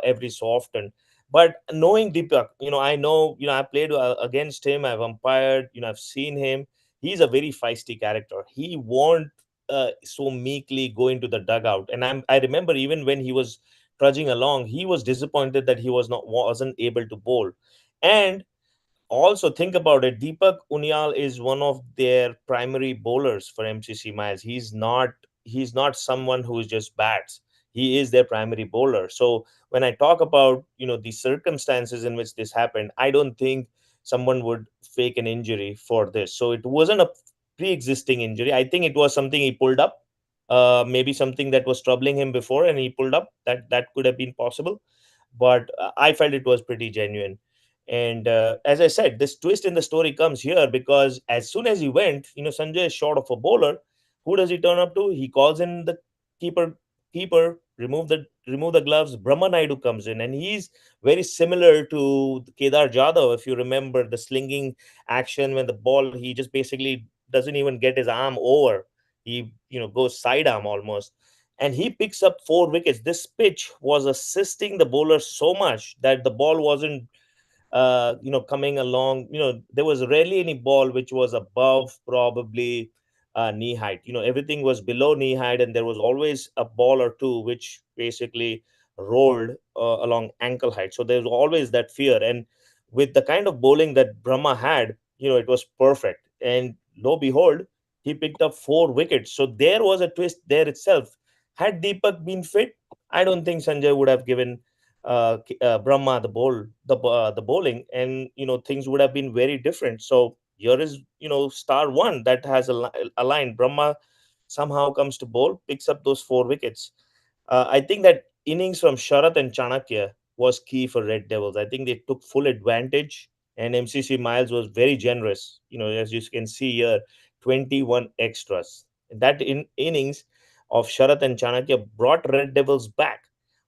every so often. But knowing Deepak, I know, I played against him. I've umpired. I've seen him. He's a very feisty character. He won't so meekly go into the dugout. And I remember even when he was trudging along, he was disappointed that he wasn't able to bowl. And also think about it, Deepak Unial is one of their primary bowlers for MCC Miles. He's not someone who just bats. He is their primary bowler. So when I talk about the circumstances in which this happened, I don't think someone would fake an injury for this. So it wasn't a pre-existing injury. I think it was something he pulled up, maybe something that was troubling him before and he pulled up. That could have been possible. But I felt it was pretty genuine. And as I said, this twist in the story comes here because as soon as he went, Sanjay is short of a bowler. Who does he turn up to? He calls in the keeper, remove the gloves. Brahma Naidu comes in, and he's very similar to Kedar Jadhav. If you remember the slinging action when the ball, he just basically doesn't even get his arm over. He goes sidearm almost, and he picks up 4 wickets. This pitch was assisting the bowler so much that the ball wasn't coming along. There was rarely any ball which was above probably knee height. Everything was below knee height, and there was always a ball or two which basically rolled along ankle height. So there's always that fear. And with the kind of bowling that Brahma had, it was perfect. And lo behold, he picked up 4 wickets. So there was a twist there itself. Had Deepak been fit, I don't think Sanjay would have given Brahma the bowling, and things would have been very different. So here is star one that has a line. Brahma somehow comes to bowl, picks up those 4 wickets. I think that innings from Sharat and Chanakya was key for Red Devils. I think they took full advantage, and MCC Miles was very generous. As you can see here, 21 extras. That innings of Sharat and Chanakya brought Red Devils back.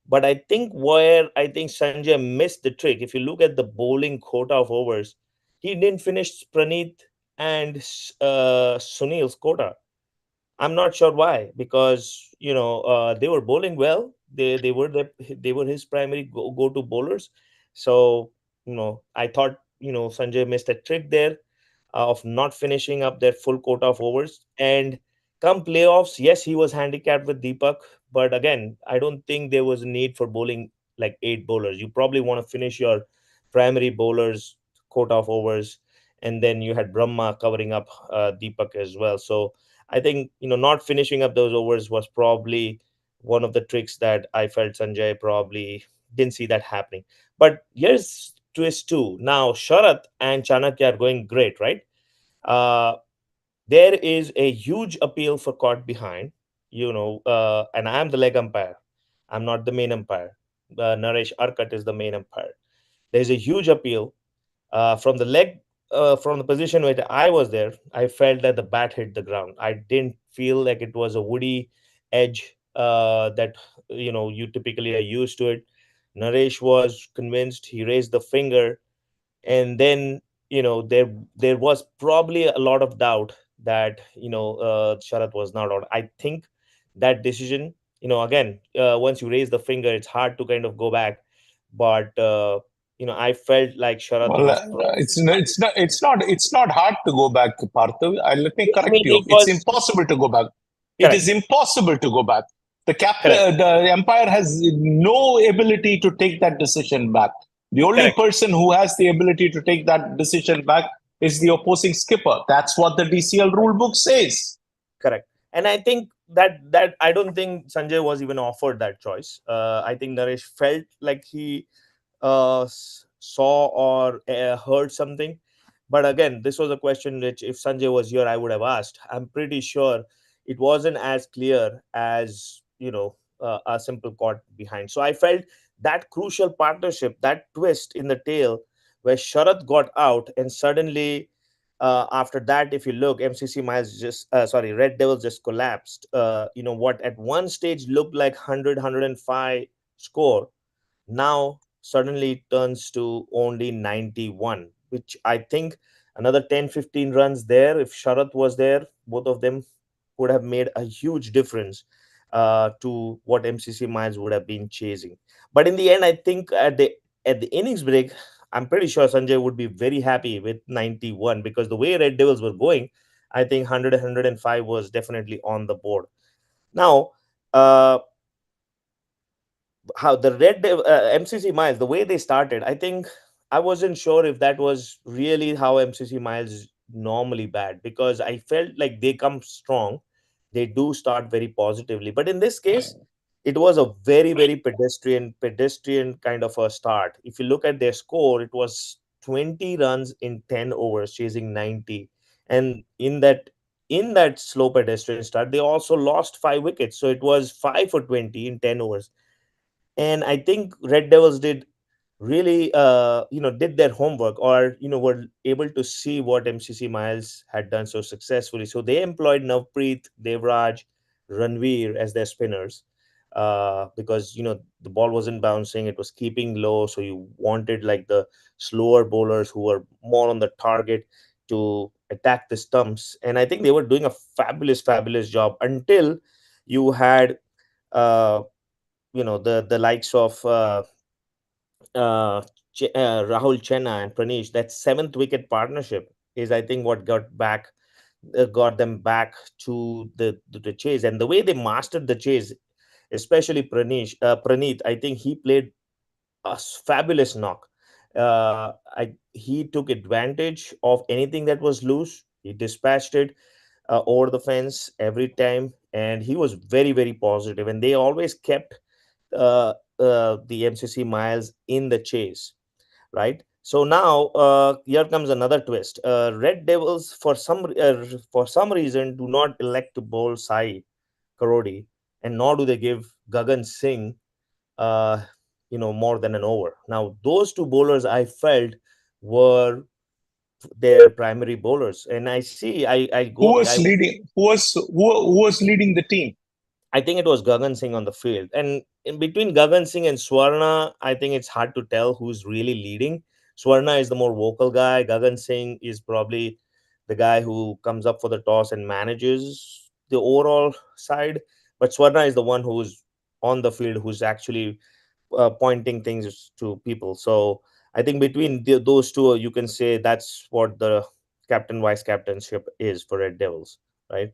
But I think Sanjay missed the trick. If you look at the bowling quota of overs, he didn't finish Praneeth and Sunil's quota. I'm not sure why, because they were bowling well. They were his primary go to bowlers. So I thought Sanjay missed a trick there of not finishing up their full quota of overs. And come playoffs, yes, he was handicapped with Deepak, but again, I don't think there was a need for bowling like 8 bowlers. You probably want to finish your primary bowlers quota of overs, and then you had Brahma covering up Deepak as well. So I think not finishing up those overs was probably one of the tricks that I felt Sanjay probably didn't see that happening. But here's twist two. Now Sharat and Chanakya are going great, right? Uh, there is a huge appeal for caught behind, and I'm the leg umpire. I'm not the main umpire. Naresh Arkat is the main umpire. There's a huge appeal from the leg, from the position where I was there. I felt that the bat hit the ground. I didn't feel like it was a woody edge that you typically are used to it. Naresh was convinced. He raised the finger, and then there was probably a lot of doubt that Sharat was not out. I think that decision, again, once you raise the finger, it's hard to kind of go back. But I felt like Sharat Well, was it's not hard to go back, Partha. Let me I correct mean, you. it It's was impossible to go back. It is correct. impossible to go back. The Correct. captain, the umpire has no ability to take that decision back. The only Correct. person who has the ability to take that decision back is the opposing skipper. That's what the DCL rule book says. Correct. And I think that I don't think Sanjay was even offered that choice. I think Naresh felt like he saw or heard something. But again, this was a question which, if Sanjay was here, I would have asked. I'm pretty sure it wasn't as clear as a simple caught behind. So I felt that crucial partnership, that twist in the tail, where Sharat got out, and suddenly after that, if you look, MCC Miles just sorry, Red Devils just collapsed. What at one stage looked like 100 score, now suddenly it turns to only 91, which I think another 10-15 runs there, if Sharat was there, both of them would have made a huge difference to what MCC Miles would have been chasing. But in the end, I think at the innings break, I'm pretty sure Sanjay would be very happy with 91, because the way Red Devils were going, I think 100 was definitely on the board. Now, uh, how the MCC Miles, the way they started, I think I wasn't sure if that was really how MCC Miles normally bat, because I felt like they come strong, they do start very positively. But in this case, it was a very, very pedestrian kind of a start. If you look at their score, it was 20 runs in 10 overs, chasing 90. And in that slow pedestrian start, they also lost 5 wickets. So it was 5 for 20 in 10 overs. And I think Red Devils did really did their homework, or were able to see what MCC Miles had done so successfully. So they employed Navpreet, Devraj, Ranveer as their spinners, because the ball wasn't bouncing, it was keeping low, so you wanted like the slower bowlers who were more on the target to attack the stumps. And I think they were doing a fabulous job until you had uh, the likes of Rahul Chenna and Pranesh. That seventh wicket partnership is, I think, what got them back to the chase, and the way they mastered the chase, especially Praneeth. I think he played a fabulous knock. He took advantage of anything that was loose. He dispatched it over the fence every time, and he was very, very positive. And they always kept the MCC Miles in the chase, right? So now here comes another twist. Red Devils, for some reason, do not elect to bowl Sai Karodi, and nor do they give Gagan Singh, uh, more than an over. Now, those two bowlers I felt were their primary bowlers, and Who was leading the team? I think it was Gagan Singh on the field. And in between Gagan Singh and Swarna, I think it's hard to tell who's really leading. Swarna is the more vocal guy. Gagan Singh is probably the guy who comes up for the toss and manages the overall side. But Swarna is the one who's on the field, who's actually pointing things to people. So I think between those two, you can say that's what the captain vice captainship is for Red Devils, right?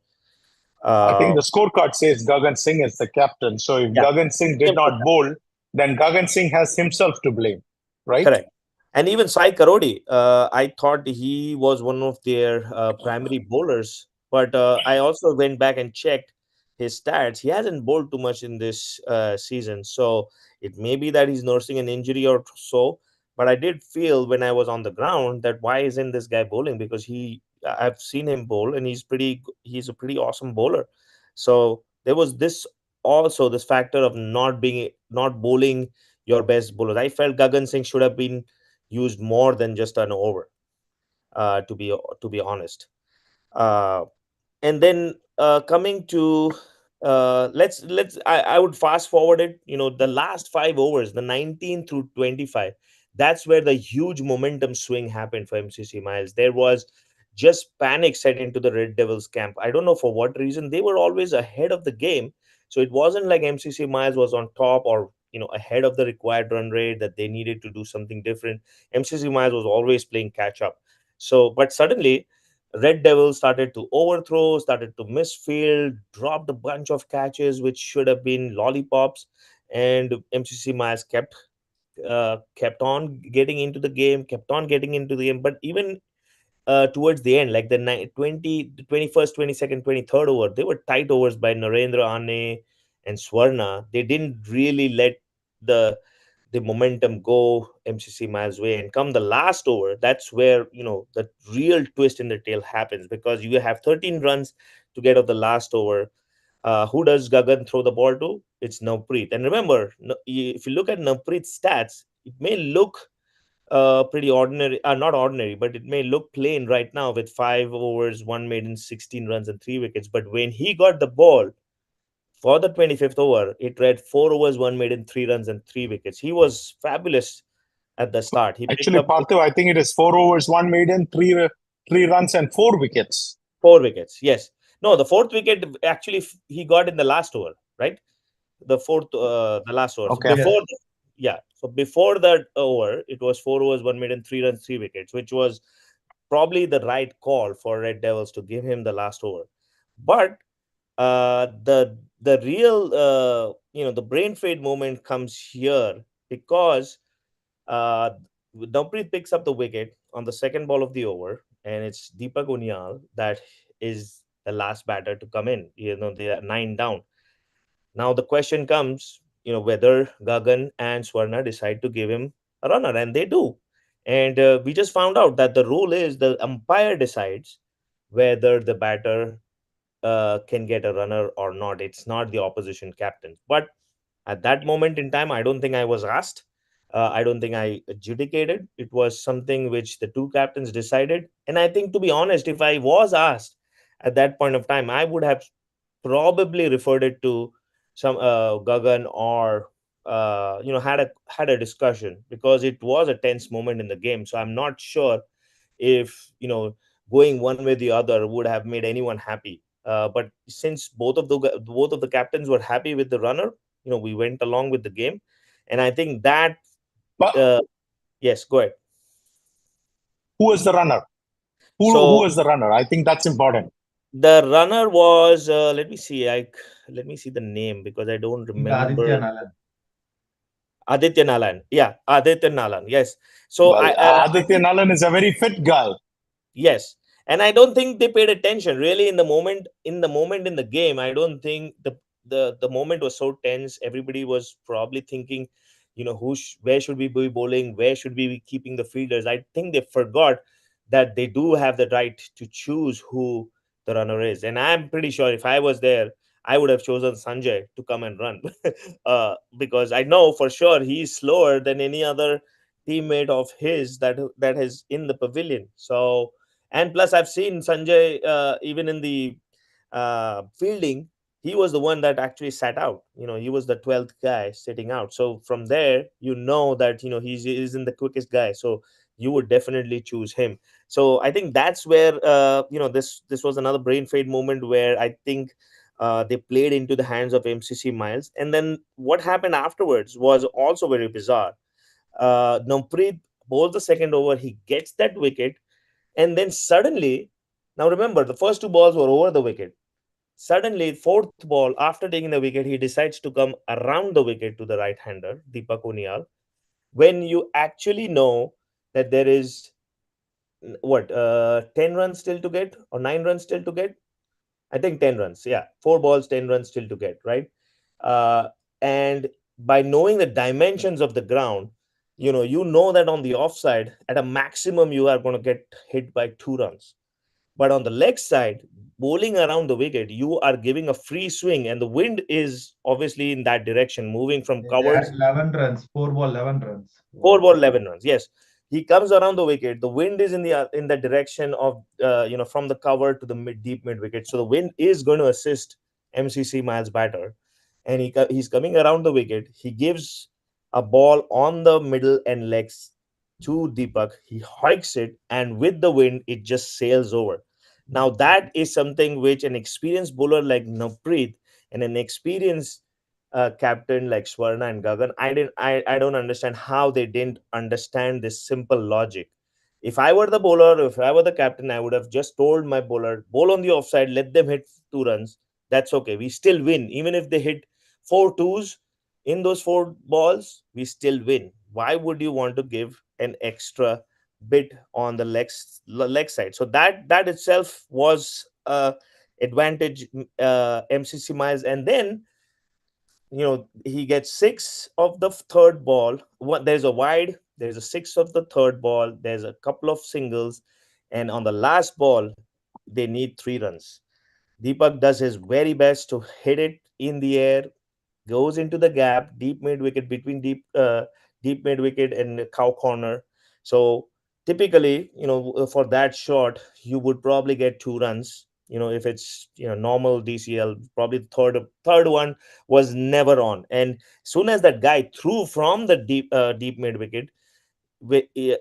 I think Uh, the scorecard says Gagan Singh is the captain. So if yeah. Gagan Singh did not bowl, then Gagan Singh has himself to blame, right? Correct. And even Sai Karodi, I thought he was one of their primary bowlers, but I also went back and checked his stats. He hasn't bowled too much in this season, so it may be that he's nursing an injury or so. But I did feel when I was on the ground that why isn't this guy bowling? Because I've seen him bowl, and he's a pretty awesome bowler. So there was this factor of not bowling your best bowlers. I felt Gagan Singh should have been used more than just an over. To be honest, uh, and then coming to I would fast forward it. The last 5 overs, the 19 through 25. That's where the huge momentum swing happened for MCC Miles. There was just panic set into the Red Devils camp. I don't know for what reason. They were always ahead of the game, so it wasn't like MCC Miles was on top or ahead of the required run rate that they needed to do something different. MCC Miles was always playing catch up. So, but suddenly Red Devils started to overthrow, started to misfield, dropped a bunch of catches which should have been lollipops, and MCC Miles kept on getting into the game, kept on getting into the game. But even towards the end, like the 21st, 22nd, 23rd over, they were tight overs by Narendra Ane and Swarna. They didn't really let the the momentum go MCC Miles way. And come the last over, that's where the real twist in the tail happens, because you have 13 runs to get off the last over. Who does Gagan throw the ball to? It's Navpreet. And remember, if you look at Navpreet's stats, it may look pretty ordinary, not ordinary, but it may look plain right now with 5 overs, one made in 16 runs and 3 wickets. But when he got the ball for the 25th over, it read 4 overs, one made in 3 runs and 3 wickets. He was fabulous at the start. He picked Actually, up Parthiv, I think it is 4 overs, one maiden, three runs, and 4 wickets. 4 wickets. Yes. No, the fourth wicket actually he got in the last over, right? The last over. So Okay. before, yeah. So before that over, it was 4 overs, one made in 3 runs, 3 wickets, which was probably the right call for Red Devils to give him the last over. But the real the brain fade moment comes here, because uh Dampreet picks up the wicket on the second ball of the over, and it's Deepak Unyal that is the last batter to come in. They are 9 down. Now the question comes, whether Gagan and Swarna decide to give him a runner, and they do. And we just found out that the rule is the umpire decides whether the batter can get a runner or not. It's not the opposition captain. But at that moment in time, I don't think I was asked. I don't think I adjudicated. It was something which the two captains decided. And I think, to be honest, if I was asked at that point of time, I would have probably referred it to some Gagan, or had a discussion, because it was a tense moment in the game. So I'm not sure if going one way or the other would have made anyone happy. But since both of the captains were happy with the runner, we went along with the game, and I think that But uh, yes, go ahead. who was the runner? Who So was the runner? I think that's important. the runner was let me see the name, because I don't Aditya remember. Nalan. Aditya Nalan. Yeah, Aditya Nalan. Yes. So Well, I Aditya think Nalan is a very fit guy. yes, and I don't think they paid attention really in the moment. In the moment in the game, I don't think the moment was so tense. Everybody was probably thinking, where should we be bowling? Where should we be keeping the fielders? I think they forgot that they do have the right to choose who the runner is. And I'm pretty sure if I was there, I would have chosen Sanjay to come and run, because I know for sure he's slower than any other teammate of his that is in the pavilion. So, and plus, I've seen Sanjay even in the fielding. He was the one that actually sat out. He was the 12th guy sitting out. So from there, that he isn't the quickest guy. So you would definitely choose him. So I think that's where this was another brain fade moment where I think they played into the hands of MCC Miles. And then what happened afterwards was also very bizarre. Nampreet bowls the second over. He gets that wicket, and then suddenly, now remember, the first two balls were over the wicket. Suddenly, fourth ball, after taking the wicket, he decides to come around the wicket to the right hander, Deepak Onial. When you actually know that there is 10 runs still to get or 9 runs still to get? I think 10 runs. Yeah, four balls, 10 runs still to get, right? Uh, and by knowing the dimensions of the ground, you know that on the offside, at a maximum, you are going to get hit by 2 runs. But on the leg side, bowling around the wicket, you are giving a free swing, and the wind is obviously in that direction, moving from They had covers. 11 runs, 4 ball, 11 runs. Four Wow. ball, 11 runs. Yes, he comes around the wicket. The wind is in the direction of from the cover to the deep mid wicket. So the wind is going to assist MCC Miles batter, and he's coming around the wicket. He gives a ball on the middle and legs to Deepak. He hikes it, and with the wind, it just sails over. Now that is something which an experienced bowler like Navpreet and an experienced captain like Swarna and Gagan, I don't understand how they didn't understand this simple logic. If I were the bowler, if I were the captain, I would have just told my bowler, bowl on the offside, let them hit 2 runs. That's okay. We still win. Even if they hit four twos in those four balls, we still win. Why would you want to give an extra bit on the leg side? So that itself was advantage MCC Miles. And then he gets six of the third ball. There's a wide, there's a six of the third ball, there's a couple of singles, and on the last ball they need 3 runs. Deepak does his very best to hit it in the air, goes into the gap, deep mid wicket, between deep mid wicket and cow corner. So typically, for that shot, you would probably get 2 runs. If it's normal DCL, probably the third one was never on. And soon as that guy threw from the deep mid wicket,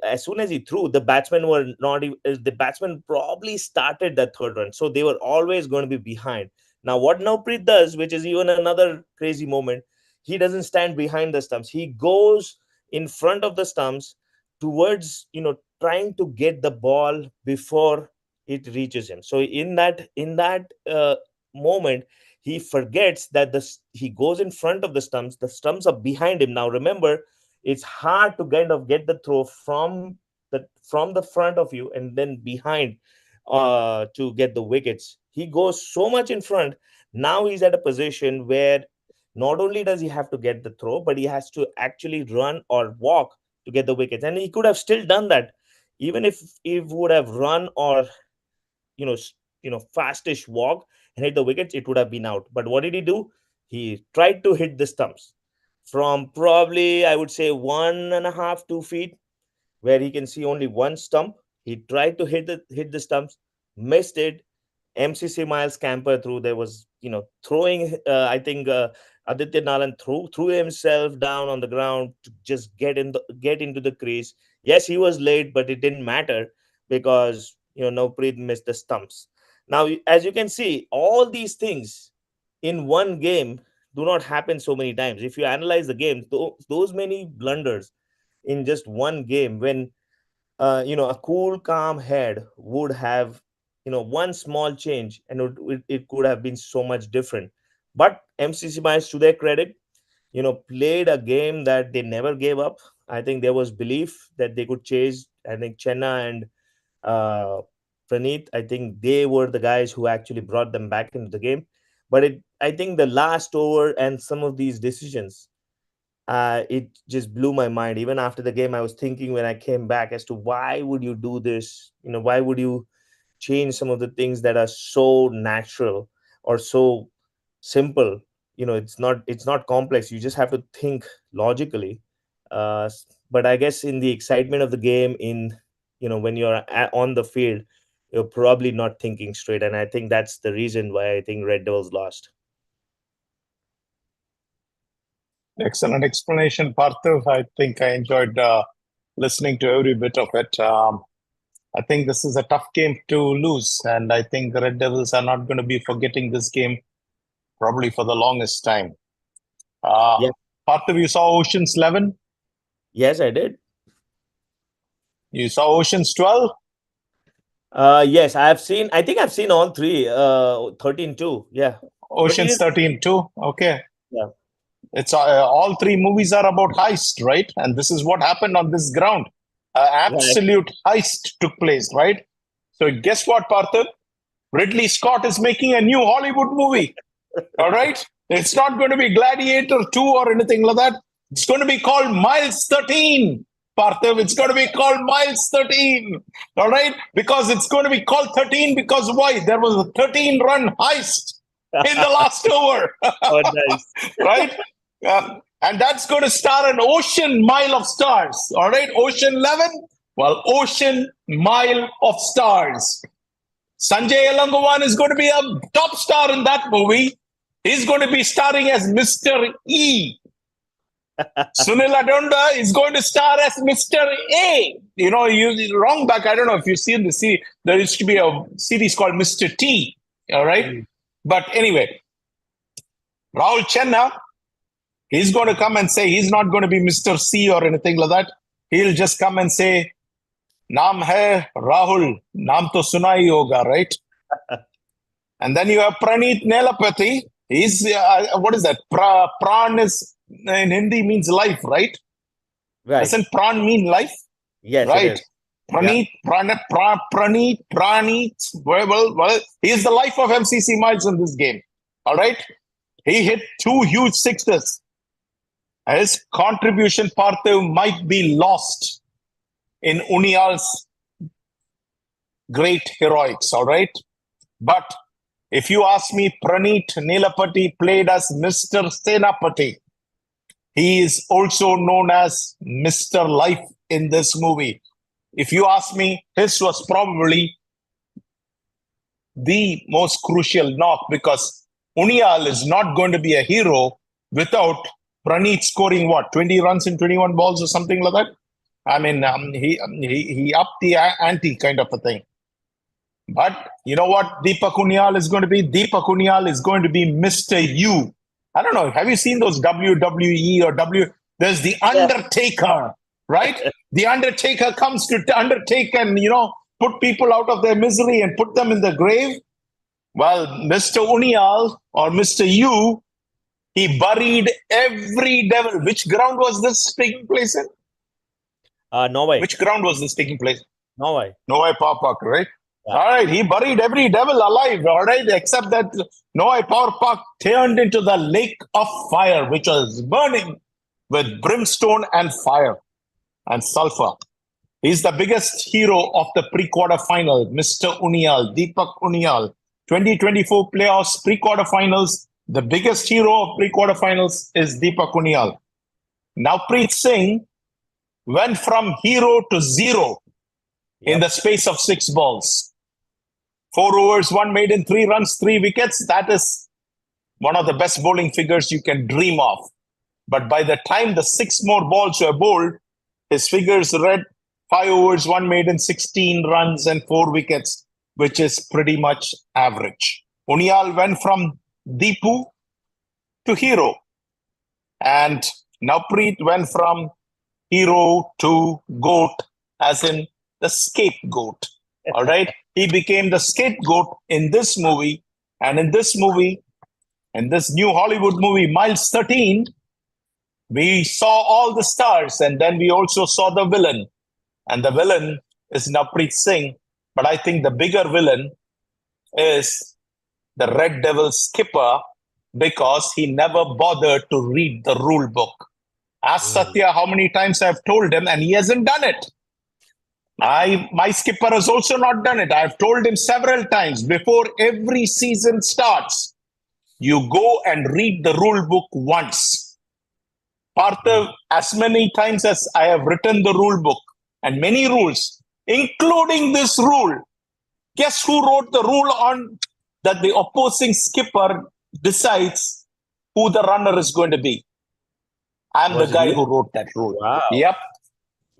as soon as he threw, the batsmen were not even, the batsman probably started that third run, so they were always going to be behind. Now what Navpreet does, which is even another crazy moment, he doesn't stand behind the stumps, he goes in front of the stumps, towards trying to get the ball before it reaches him. So in that moment, he forgets that he goes in front of the stumps are behind him. Now remember, it's hard to kind of get the throw from the front of you and then behind to get the wickets. He goes so much in front. Now he's at a position where not only does he have to get the throw, but he has to actually run or walk to get the wickets. And he could have still done that, even if he would have run or you know s- fastish walk and hit the wickets, it would have been out. But what did he do? He tried to hit the stumps from, probably, I would say, 1.5 2 feet, where he can see only one stump. He tried to hit the stumps, missed it. MCC Miles scamper through. There was, throwing. I think Aditya Nalan threw himself down on the ground to just get into the crease. Yes, he was late, but it didn't matter because Navpreet missed the stumps. Now, as you can see, all these things in one game do not happen so many times. If you analyze the game, those many blunders in just one game, when a cool, calm head would have, one small change, and it could have been so much different. But MCC Miles, to their credit, played a game that they never gave up. I think there was belief that they could chase. I think Chenna and uh, Praneeth, I think they were the guys who actually brought them back into the game. But I think the last over and some of these decisions, it just blew my mind. Even after the game, I was thinking when I came back as to why would you do this? Why would you change some of the things that are so natural or so simple? It's not complex. You just have to think logically. But I guess in the excitement of the game, when you're on the field, you're probably not thinking straight, and I think that's the reason why I think Red Devils lost. Excellent explanation, Parthiv. I think I enjoyed listening to every bit of it. I think this is a tough game to lose, and I think the Red Devils are not going to be forgetting this game probably for the longest time. Yeah. Parthiv, you saw Ocean's 11? Yes, I did. You saw Ocean's 12? Yes, I think I've seen all three. 13 too. Yeah. Ocean's 13 too? Okay. Yeah. It's all three movies are about heist, right? And this is what happened on this ground. Absolute heist took place, right? So guess what, Parthiv? Ridley Scott is making a new Hollywood movie. All right? It's not going to be Gladiator 2 or anything like that. It's going to be called Miles 13, Parthiv. It's going to be called Miles 13. All right? Because it's going to be called 13 because why? There was a 13-run heist in the last over. Oh, nice. Right? And that's going to star an Ocean Mile of Stars. All right? Ocean 11? Well, Ocean Mile of Stars. Sanjay Elangovan is going to be a top star in that movie. He's going to be starring as Mr. E. Sunil Adonda is going to star as Mr. A. You wrong back. I don't know if you've seen the series. There used to be a series called Mr. T. All right? But anyway, Rahul Chenna, he's going to come and say he's not going to be Mr. C or anything like that. He'll just come and say, Naam hai Rahul, naam to suna hi hoga, right? And then you have Praneeth Nelapathy. He's, what is that? Pran is, in Hindi means life, right? Right. Doesn't Pran mean life? Yes, right. it is. Praneeth, Praneeth. Well, he is the life of MCC Miles in this game. All right? He hit 2 huge sixes. His contribution, Parthiv, might be lost in Unial's great heroics, all right? But if you ask me, Praneeth Nelapathy played as Mr. Senapati. He is also known as Mr. Life in this movie. If you ask me, his was probably the most crucial knock because Unial is not going to be a hero without Praneeth scoring 20 runs in 21 balls or something like that. I mean, he upped the ante kind of a thing. But you know what Deepak Unial is going to be? Deepak Unial is going to be Mr. U. I don't know. Have you seen those WWE or W? There's the Undertaker, right? The Undertaker comes to undertake and, put people out of their misery and put them in the grave. Well, Mr. Unial or Mr. U, he buried every devil. Which ground was this taking place in? Norway. Which ground was this taking place? Norway. Norway Power Park, right? Yeah. All right. He buried every devil alive, all right, except that Norway Power Park turned into the lake of fire, which was burning with brimstone and fire and sulfur. He's the biggest hero of the pre-quarter final, Mr. Unial, Deepak Unial. 2024 playoffs, pre-quarter finals. The biggest hero of pre-quarter finals is Deepak Unial. Now, Preet Singh went from hero to zero in the space of 6 balls. 4 overs, 1 maiden, 3 runs, 3 wickets. That is one of the best bowling figures you can dream of. But by the time the 6 more balls were bowled, his figures read 5 overs, 1 maiden, 16 runs and 4 wickets, which is pretty much average. Unial went from Deepu to hero. And Navpreet went from hero to goat, as in the scapegoat. All right? He became the scapegoat in this movie. And in this movie, in this new Hollywood movie, Miles 13, We saw all the stars, and then we also saw the villain. And the villain is Naprit Singh. But I think the bigger villain is the Red Devil skipper, because he never bothered to read the rule book. Ask Satya how many times I've told him, and he hasn't done it. My skipper has also not done it. I've told him several times, before every season starts, you go and read the rule book once. Parthav, as many times as I have written the rule book, and many rules, including this rule, guess who wrote the rule on that the opposing skipper decides who the runner is going to be? I'm the guy who wrote that rule. Wow. Yep.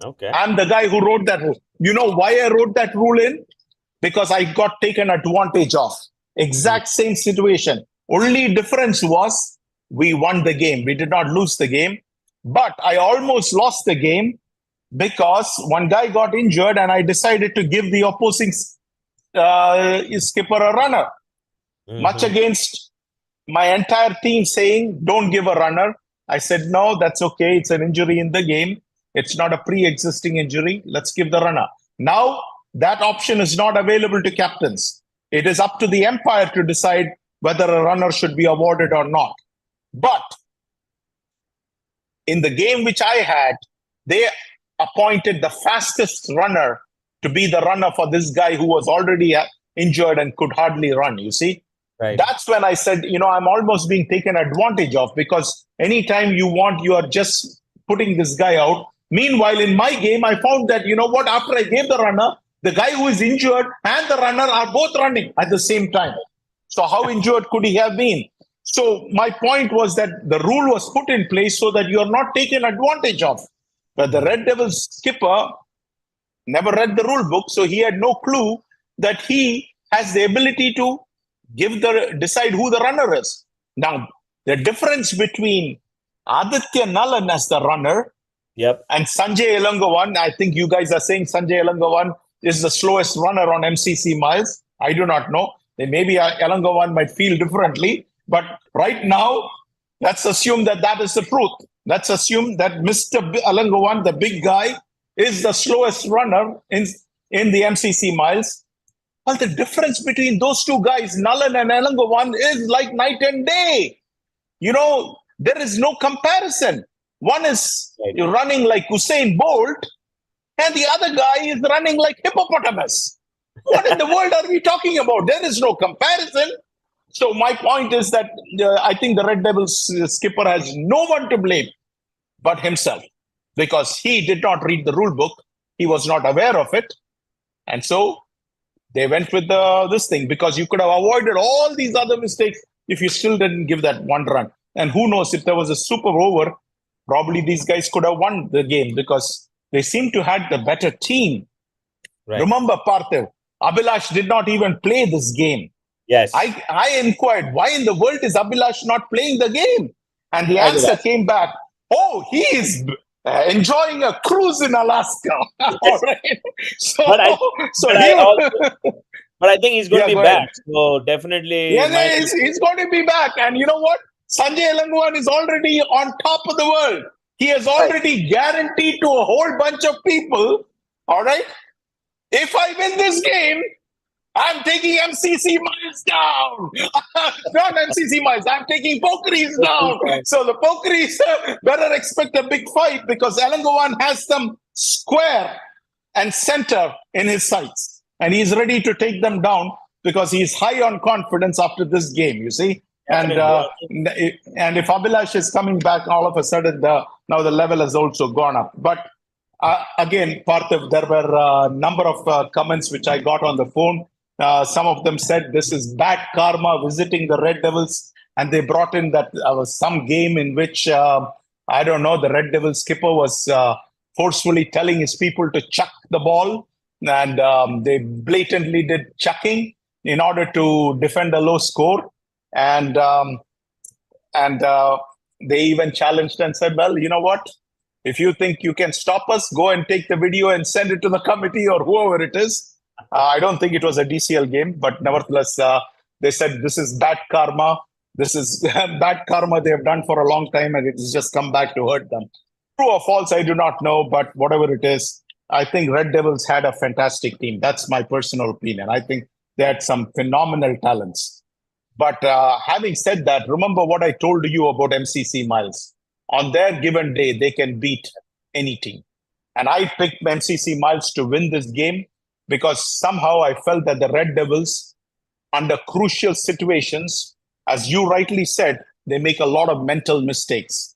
Okay. I'm the guy who wrote that rule. You know why I wrote that rule in? Because I got taken advantage of. Exact same situation. Only difference was we won the game. We did not lose the game. But I almost lost the game because one guy got injured and I decided to give the opposing skipper a runner. Much against my entire team saying, don't give a runner. I said, no, that's okay. It's an injury in the game. It's not a pre-existing injury. Let's give the runner. Now, that option is not available to captains. It is up to the umpire to decide whether a runner should be awarded or not. But in the game which I had, they appointed the fastest runner to be the runner for this guy who was already injured and could hardly run, you see? Right. That's when I said, I'm almost being taken advantage of, because anytime you want, you are just putting this guy out. Meanwhile, in my game, I found that, after I gave the runner, the guy who is injured and the runner are both running at the same time. So how injured could he have been? So my point was that the rule was put in place so that you are not taken advantage of. But the Red Devils skipper never read the rule book, so he had no clue that he has the ability to decide who the runner is. Now, the difference between Aditya Nalan as the runner and Sanjay Elangovan, I think you guys are saying Sanjay Elangovan is the slowest runner on MCC Miles. I do not know. Maybe Elangovan might feel differently. But right now, let's assume that is the truth. Let's assume that Mr. Elangovan, the big guy, is the slowest runner in the MCC Miles. Well, the difference between those two guys, Nalan and Elangovan, is like night and day. There is no comparison. One is running like Usain Bolt, and the other guy is running like hippopotamus. What in the world are we talking about? There is no comparison. So my point is that I think the Red Devils skipper has no one to blame but himself, because he did not read the rule book. He was not aware of it. And so they went with this thing, because you could have avoided all these other mistakes if you still didn't give that one run. And who knows, if there was a super over, probably these guys could have won the game, because they seem to have the better team. Right. Remember, Parthav, Abhilash did not even play this game. Yes. I inquired, why in the world is Abhilash not playing the game? And the answer came back, he is enjoying a cruise in Alaska. All right. But I think he's going to be back. So definitely. Yeah, he's going to be back. And you know what? Sanjay Elangovan is already on top of the world. He has already guaranteed to a whole bunch of people, all right, if I win this game, I'm taking MCC Miles down. Not MCC Miles, I'm taking Pokeries down. So the Pokeries better expect a big fight, because Elangovan has them square and center in his sights. And he's ready to take them down, because he's high on confidence after this game, you see. And if Abhilash is coming back, all of a sudden now the level has also gone up. But again, Parthav, there were a number of comments which I got on the phone. Some of them said this is bad karma visiting the Red Devils, and they brought in that was some game in which I don't know, the Red Devil skipper was forcefully telling his people to chuck the ball, and they blatantly did chucking in order to defend a low score. And they even challenged and said, well, you know what? If you think you can stop us, go and take the video and send it to the committee or whoever it is. I don't think it was a DCL game, but nevertheless, they said this is bad karma. This is bad karma they have done for a long time, and it has just come back to hurt them. True or false, I do not know, but whatever it is, I think Red Devils had a fantastic team. That's my personal opinion. I think they had some phenomenal talents. But having said that, remember what I told you about MCC Miles. On their given day, they can beat any team. And I picked MCC Miles to win this game because somehow I felt that the Red Devils, under crucial situations, as you rightly said, they make a lot of mental mistakes.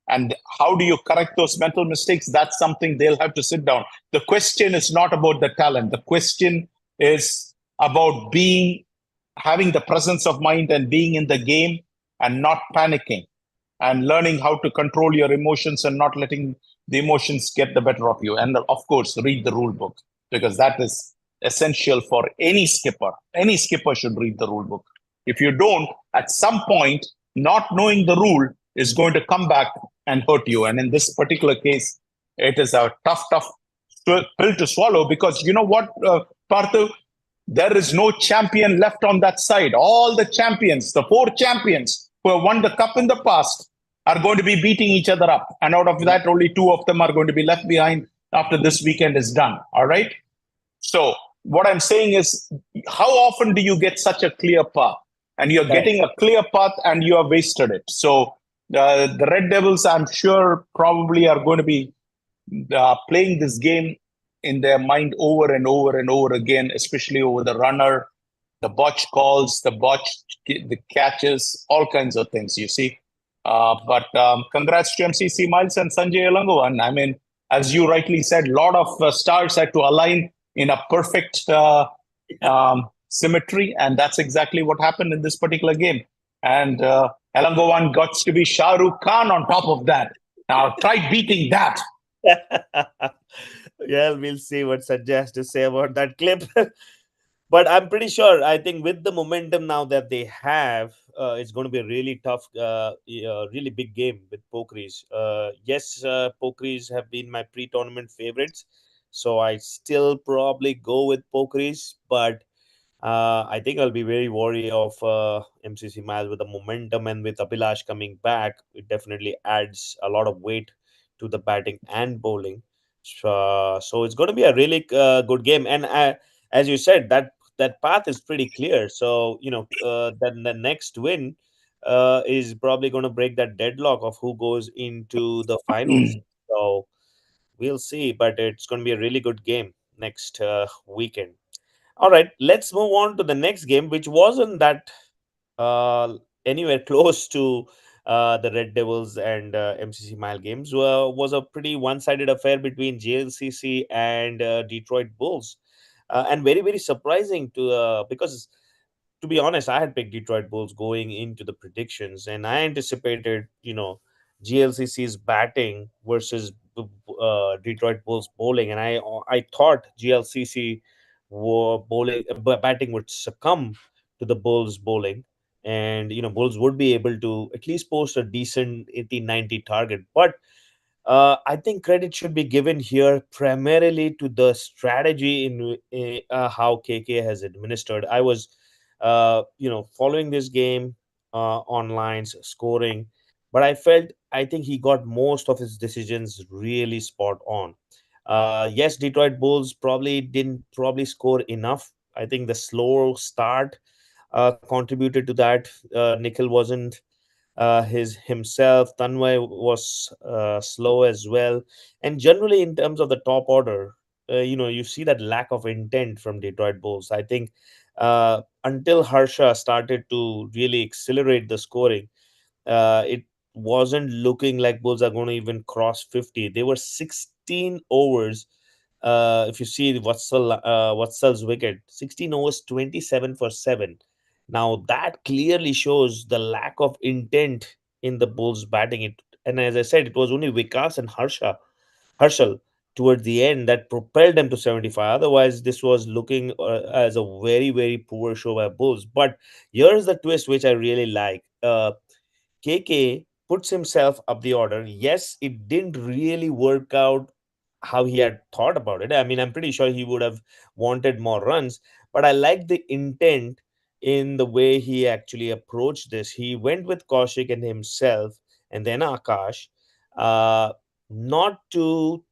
And how do you correct those mental mistakes? That's something they'll have to sit down. The question is not about the talent. The question is about having the presence of mind and being in the game and not panicking and learning how to control your emotions and not letting the emotions get the better of you. And of course, read the rule book, because that is essential for any skipper. Any skipper should read the rule book. If you don't, at some point, not knowing the rule is going to come back and hurt you. And in this particular case, it is a tough pill to swallow, because you know what, Parthu? There is no champion left on that side. All the champions, the four champions who have won the cup in the past, are going to be beating each other up. And out of that, only two of them are going to be left behind after this weekend is done. All right. So what I'm saying is, how often do you get such a clear path? And you're getting a clear path and you have wasted it. So the Red Devils, I'm sure, probably are going to be playing this game in their mind over and over and over again, especially over the runner, the botch calls, the catches, all kinds of things, you see. But congrats to MCC Miles and Sanjay Elangovan. I mean, as you rightly said, a lot of stars had to align in a perfect symmetry, and that's exactly what happened in this particular game. And Elangovan got to be Shah Rukh Khan on top of that. Now, try beating that. Yeah, we'll see what Sanjay has to say about that clip. But I'm pretty sure, I think with the momentum now that they have, it's going to be a really tough, really big game with Pokeries. Yes, Pokeries have been my pre-tournament favorites, so I still probably go with Pokeries, but I think I'll be very wary of MCC Miles with the momentum, and with Abhilash coming back, it definitely adds a lot of weight to the batting and bowling. So it's going to be a really good game. And as you said, that path is pretty clear. So then the next win is probably going to break that deadlock of who goes into the finals. So we'll see, but it's going to be a really good game next weekend. All right, let's move on to the next game, which wasn't that anywhere close to the Red Devils and MCC Mile games. Was a pretty one-sided affair between GLCC and Detroit Bulls, and very very surprising because, to be honest, I had picked Detroit Bulls going into the predictions, and I anticipated, GLCC's batting versus Detroit Bulls bowling, and I thought GLCC batting would succumb to the Bulls bowling, and Bulls would be able to at least post a decent 80-90 target. But I think credit should be given here primarily to the strategy in how KK has administered. I was, following this game online, scoring, but I think he got most of his decisions really spot on. Yes, Detroit Bulls probably score enough. I think the slow start contributed to that. Nikhil wasn't his himself. Tanway was slow as well, and generally in terms of the top order, you see that lack of intent from Detroit Bulls. I think until Harsha started to really accelerate the scoring, it wasn't looking like Bulls are going to even cross 50. They were 16 overs. If you see Vatsal's wicket, 16 overs, 27 for 7. Now that clearly shows the lack of intent in the Bulls batting. And as I said, it was only Vikas and Harshal toward the end that propelled them to 75. Otherwise, this was looking as a very, very poor show by Bulls. But here's the twist, which I really like. KK puts himself up the order. Yes, it didn't really work out how he had thought about it. I mean, I'm pretty sure he would have wanted more runs, but I like the intent in the way he actually approached this. He went with Kaushik and himself, and then Akash, uh, not to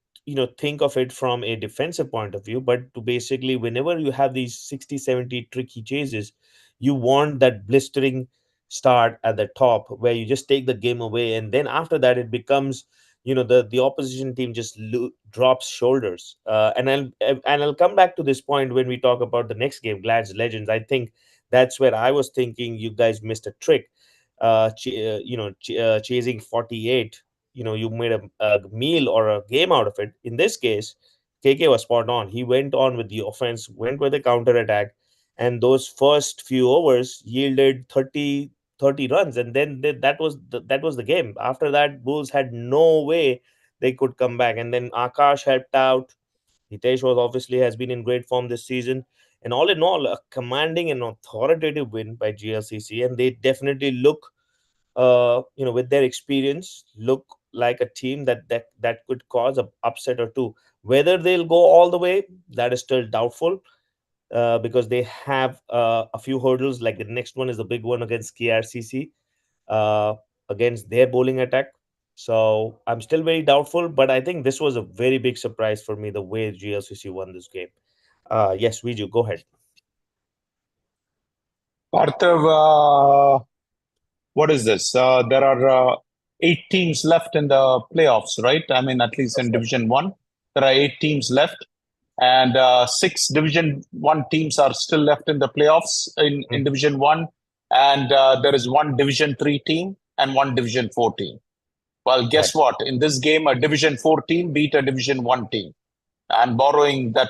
think of it from a defensive point of view, but to basically, whenever you have these 60, 70 tricky chases, you want that blistering start at the top where you just take the game away, and then after that it becomes, the opposition team just drops shoulders. And I'll come back to this point when we talk about the next game, Glad's Legends. I think that's where I was thinking you guys missed a trick. Chasing 48, you made a meal or a game out of it. In this case, KK was spot on. He went on with the offense, went with the counter attack, and those first few overs yielded 30 runs, and then that was the game. After that, Bulls had no way they could come back, and then Akash helped out. Hitesh was obviously has been in great form this season. And all in all, a commanding and authoritative win by GLCC, and they definitely look, with their experience, look like a team that could cause a upset or two. Whether they'll go all the way, that is still doubtful, because they have a few hurdles. Like the next one is the big one against KRCC, uh, against their bowling attack. So I'm still very doubtful, but I think this was a very big surprise for me the way GLCC won this game. Yes, Viju, go ahead. Parthav, what is this? There are 8 teams left in the playoffs, right? I mean, at least in Division 1, there are 8 teams left. And 6 Division 1 teams are still left in the playoffs in Division 1. And there is one Division 3 team and one Division 4 team. Well, guess what? In this game, a Division 4 team beat a Division 1 team. I'm borrowing that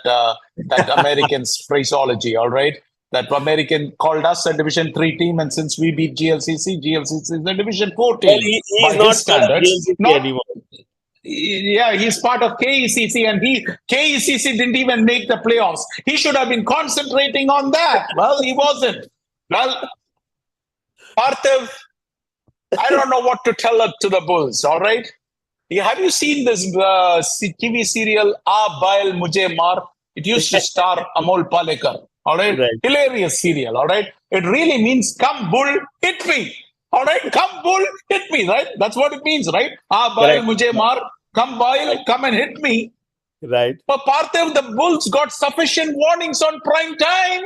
American's phraseology, all right? That American called us a Division 3 team, and since we beat GLCC, GLCC is a Division 4 team. Well, he's not standards anymore. Yeah, he's part of KECC, and KECC didn't even make the playoffs. He should have been concentrating on that. Well, he wasn't. Well, Parthav, I don't know what to tell to the Bulls, all right? Have you seen this TV serial, Aa Bail Mujhe Maar? It used to star Amol Palekar, all right? Hilarious serial, all right? It really means, come bull, hit me, all right? Come bull, hit me, right? That's what it means, right? Aa Bail Mujhe Maar, come Bail, come and hit me. Right. But Parthav, the Bulls got sufficient warnings on prime time.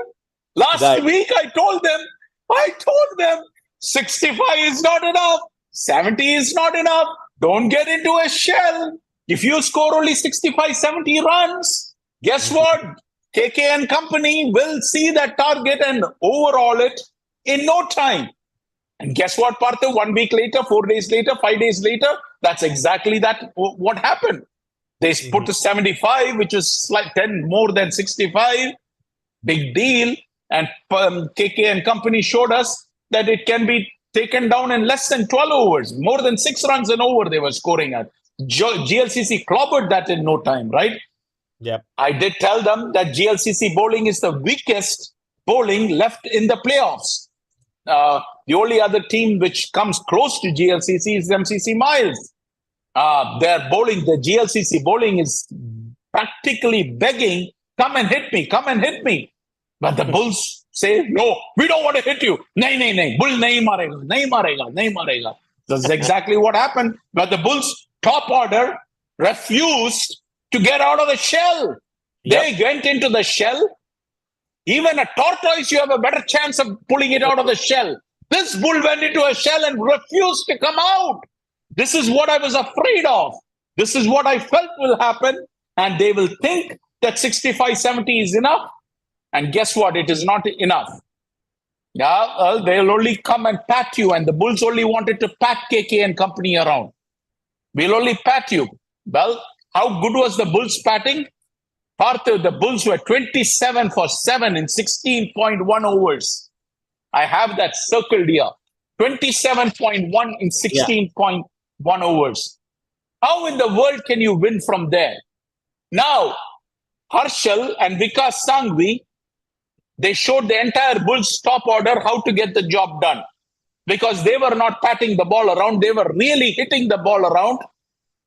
Last week, I told them, 65 is not enough. 70 is not enough. Don't get into a shell. If you score only 65, 70 runs, guess what? KK and company will see that target and overhaul it in no time. And guess what, Parthav? 1 week later, 4 days later, 5 days later, that's exactly what happened. They put to 75, which is like 10 more than 65. Big deal. And KK and company showed us that it can be taken down in less than 12 overs. More than 6 runs an over they were scoring at. GLCC clobbered that in no time, right? Yep. I did tell them that GLCC bowling is the weakest bowling left in the playoffs. The only other team which comes close to GLCC is MCC Miles. Their bowling, the GLCC bowling is practically begging, come and hit me, come and hit me. But the Bulls say, no, we don't want to hit you. Nahi. Bull nahi marega. That's exactly what happened. But the Bulls' top order refused to get out of the shell. They went into the shell. Even a tortoise, you have a better chance of pulling it out of the shell. This bull went into a shell and refused to come out. This is what I was afraid of. This is what I felt will happen. And they will think that 65, 70 is enough. And guess what? It is not enough. They'll only come and pat you. And the Bulls only wanted to pat KK and company around. We'll only pat you. Well, how good was the Bulls patting? Parthav, the Bulls were 27 for 7 in 16.1 overs. I have that circled here. 27.1 in 16.1 overs. How in the world can you win from there? Now, Harshal and Vikas Sanghvi, they showed the entire Bulls top order how to get the job done. Because they were not patting the ball around. They were really hitting the ball around,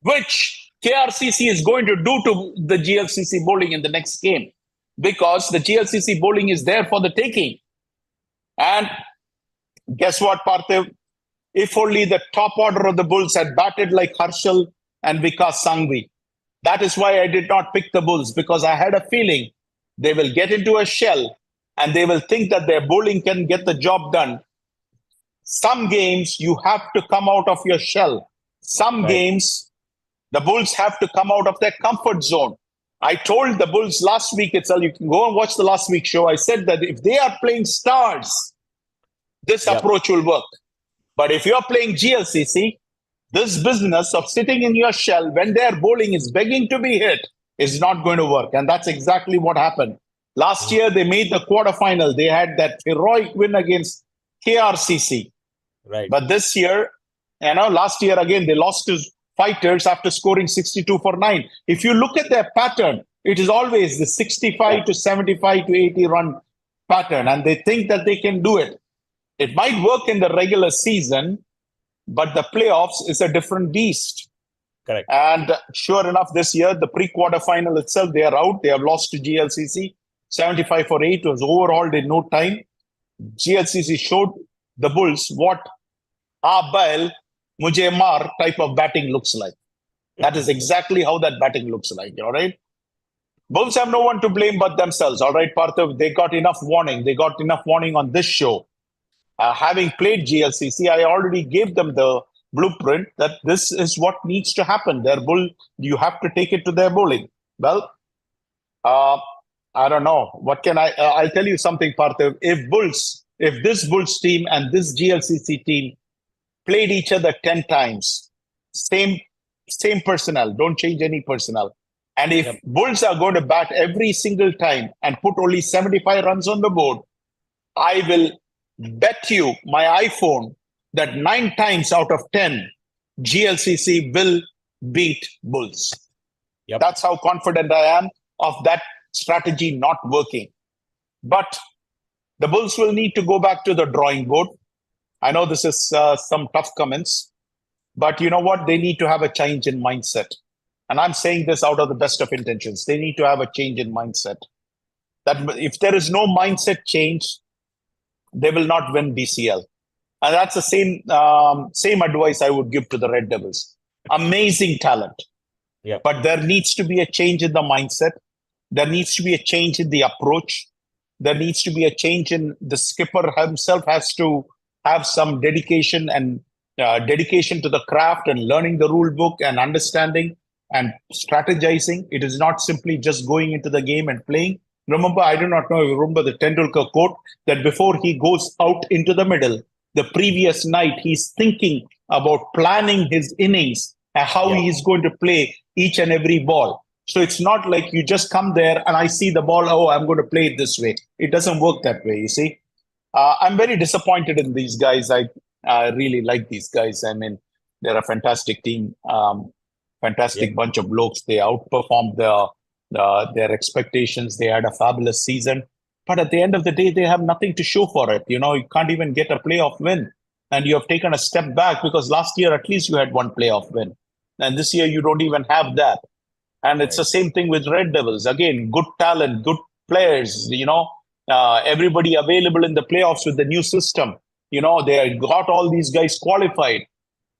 which KRCC is going to do to the GLCC bowling in the next game. Because the GLCC bowling is there for the taking. And guess what, Parthiv? If only the top order of the Bulls had batted like Harshal and Vikas Sangvi. That is why I did not pick the Bulls, because I had a feeling they will get into a shell and they will think that their bowling can get the job done. Some games you have to come out of your shell. Some games the Bulls have to come out of their comfort zone. I told the Bulls last week itself, you can go and watch the last week show. I said that if they are playing stars, this approach will work. But if you're playing GLCC, this business of sitting in your shell when their bowling is begging to be hit is not going to work. And that's exactly what happened. Last year, they made the quarterfinal. They had that heroic win against KRCC. Right. But this year, last year again, they lost to Fighters after scoring 62 for 9. If you look at their pattern, it is always the 65 to 75 to 80 run pattern. And they think that they can do it. It might work in the regular season, but the playoffs is a different beast. Correct. And sure enough, this year, the pre-quarter final itself, they are out. They have lost to GLCC. 75 for 8 was overhauled in no time. GLCC showed the Bulls what Abel Mujhe Maar type of batting looks like. That is exactly how that batting looks like, all right? Bulls have no one to blame but themselves, all right, Parthav? They got enough warning. They got enough warning on this show. Having played GLCC, I already gave them the blueprint that this is what needs to happen. Their bull, you have to take it to their bowling. Well, I don't know. What can I'll tell you something, Parthav. If this Bulls team and this GLCC team played each other 10 times, same personnel, don't change any personnel. And if Bulls are going to bat every single time and put only 75 runs on the board, I will bet you my iPhone that 9 times out of 10, GLCC will beat Bulls. Yep. That's how confident I am of that strategy not working. But the Bulls will need to go back to the drawing board. I know this is some tough comments, but you know what? They need to have a change in mindset. And I'm saying this out of the best of intentions. They need to have a change in mindset. That if there is no mindset change, they will not win DCL. And that's the same advice I would give to the Red Devils. Amazing talent. Yeah. But there needs to be a change in the mindset. There needs to be a change in the approach. There needs to be a change in the skipper himself has to have some dedication and dedication to the craft and learning the rule book and understanding and strategizing. It is not simply just going into the game and playing. Remember, I do not know if you remember the Tendulkar quote that before he goes out into the middle, the previous night, he's thinking about planning his innings and how he's going to play each and every ball. So it's not like you just come there and I see the ball, oh, I'm going to play it this way. It doesn't work that way, you see. I'm very disappointed in these guys. I really like these guys. I mean, they're a fantastic team, fantastic bunch of blokes. They outperformed their expectations. They had a fabulous season. But at the end of the day, they have nothing to show for it. You know, you can't even get a playoff win. And you have taken a step back because last year, at least you had one playoff win. And this year, you don't even have that. And it's the same thing with Red Devils. Again, good talent, good players, you know, everybody available in the playoffs with the new system. You know, they got all these guys qualified.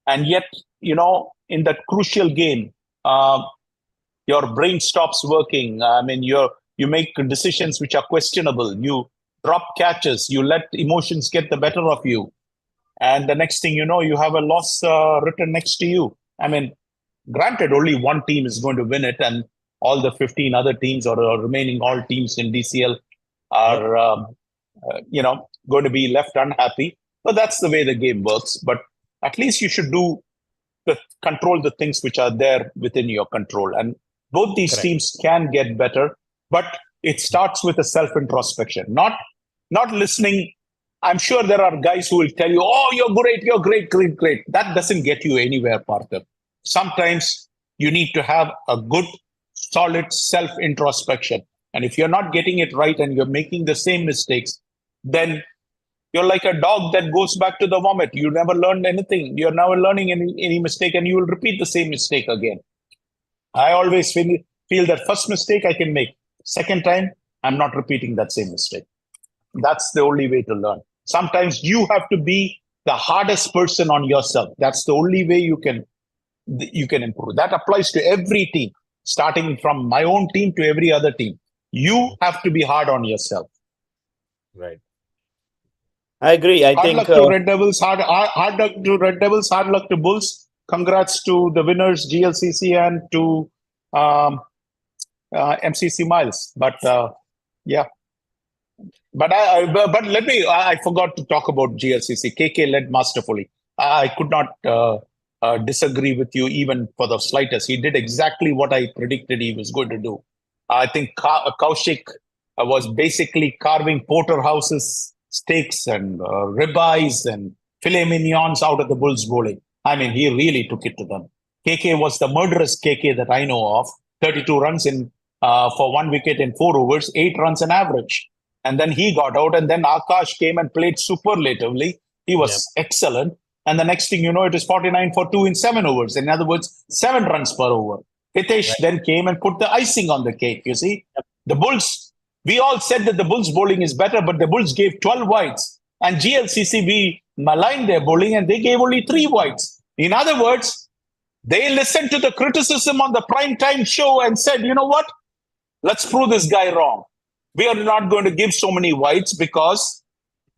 And yet, you know, in that crucial game, your brain stops working. I mean, you make decisions which are questionable. You drop catches. You let emotions get the better of you. And the next thing you know, you have a loss written next to you. I mean, granted, only one team is going to win it, and all the 15 other teams or remaining all teams in DCL are, going to be left unhappy. But that's the way the game works. But at least you should control the things which are there within your control. And both these teams can get better, but it starts with a self-introspection, not listening. I'm sure there are guys who will tell you, oh, you're great. That doesn't get you anywhere, Partha. Sometimes you need to have a good, solid self-introspection. And if you're not getting it right and you're making the same mistakes, then you're like a dog that goes back to the vomit. You never learned anything. You're never learning any mistake, and you will repeat the same mistake again. I always feel that first mistake I can make. Second time, I'm not repeating that same mistake. That's the only way to learn. Sometimes you have to be the hardest person on yourself. That's the only way you can improve. That applies to every team, starting from my own team to every other team. You have to be hard on yourself. Right. I agree. I Hard think luck to Red Devils. Hard luck to Red Devils. Hard luck to Bulls. Congrats to the winners, GLCC, and to um, MCC Miles. But yeah, but let me. I forgot to talk about GLCC. KK led masterfully. I could not disagree with you even for the slightest. He did exactly what I predicted he was going to do. I think Kaushik was basically carving porterhouses, steaks, and ribeyes and filet mignons out of the Bulls bowling. I mean, he really took it to them. KK was the murderous KK that I know of. 32 runs in for 1 wicket in 4 overs, 8 runs an average. And then he got out, and then Akash came and played superlatively. He yeah, was excellent. And the next thing you know, it is 49 for 2 in 7 overs. In other words, 7 runs per over. Hitesh right. then came and put the icing on the cake. You see, the Bulls, we all said that the Bulls bowling is better, but the Bulls gave 12 wides. And GLCC, we maligned their bowling and they gave only 3 wides. In other words, they listened to the criticism on the primetime show and said, you know what? Let's prove this guy wrong. We are not going to give so many wides because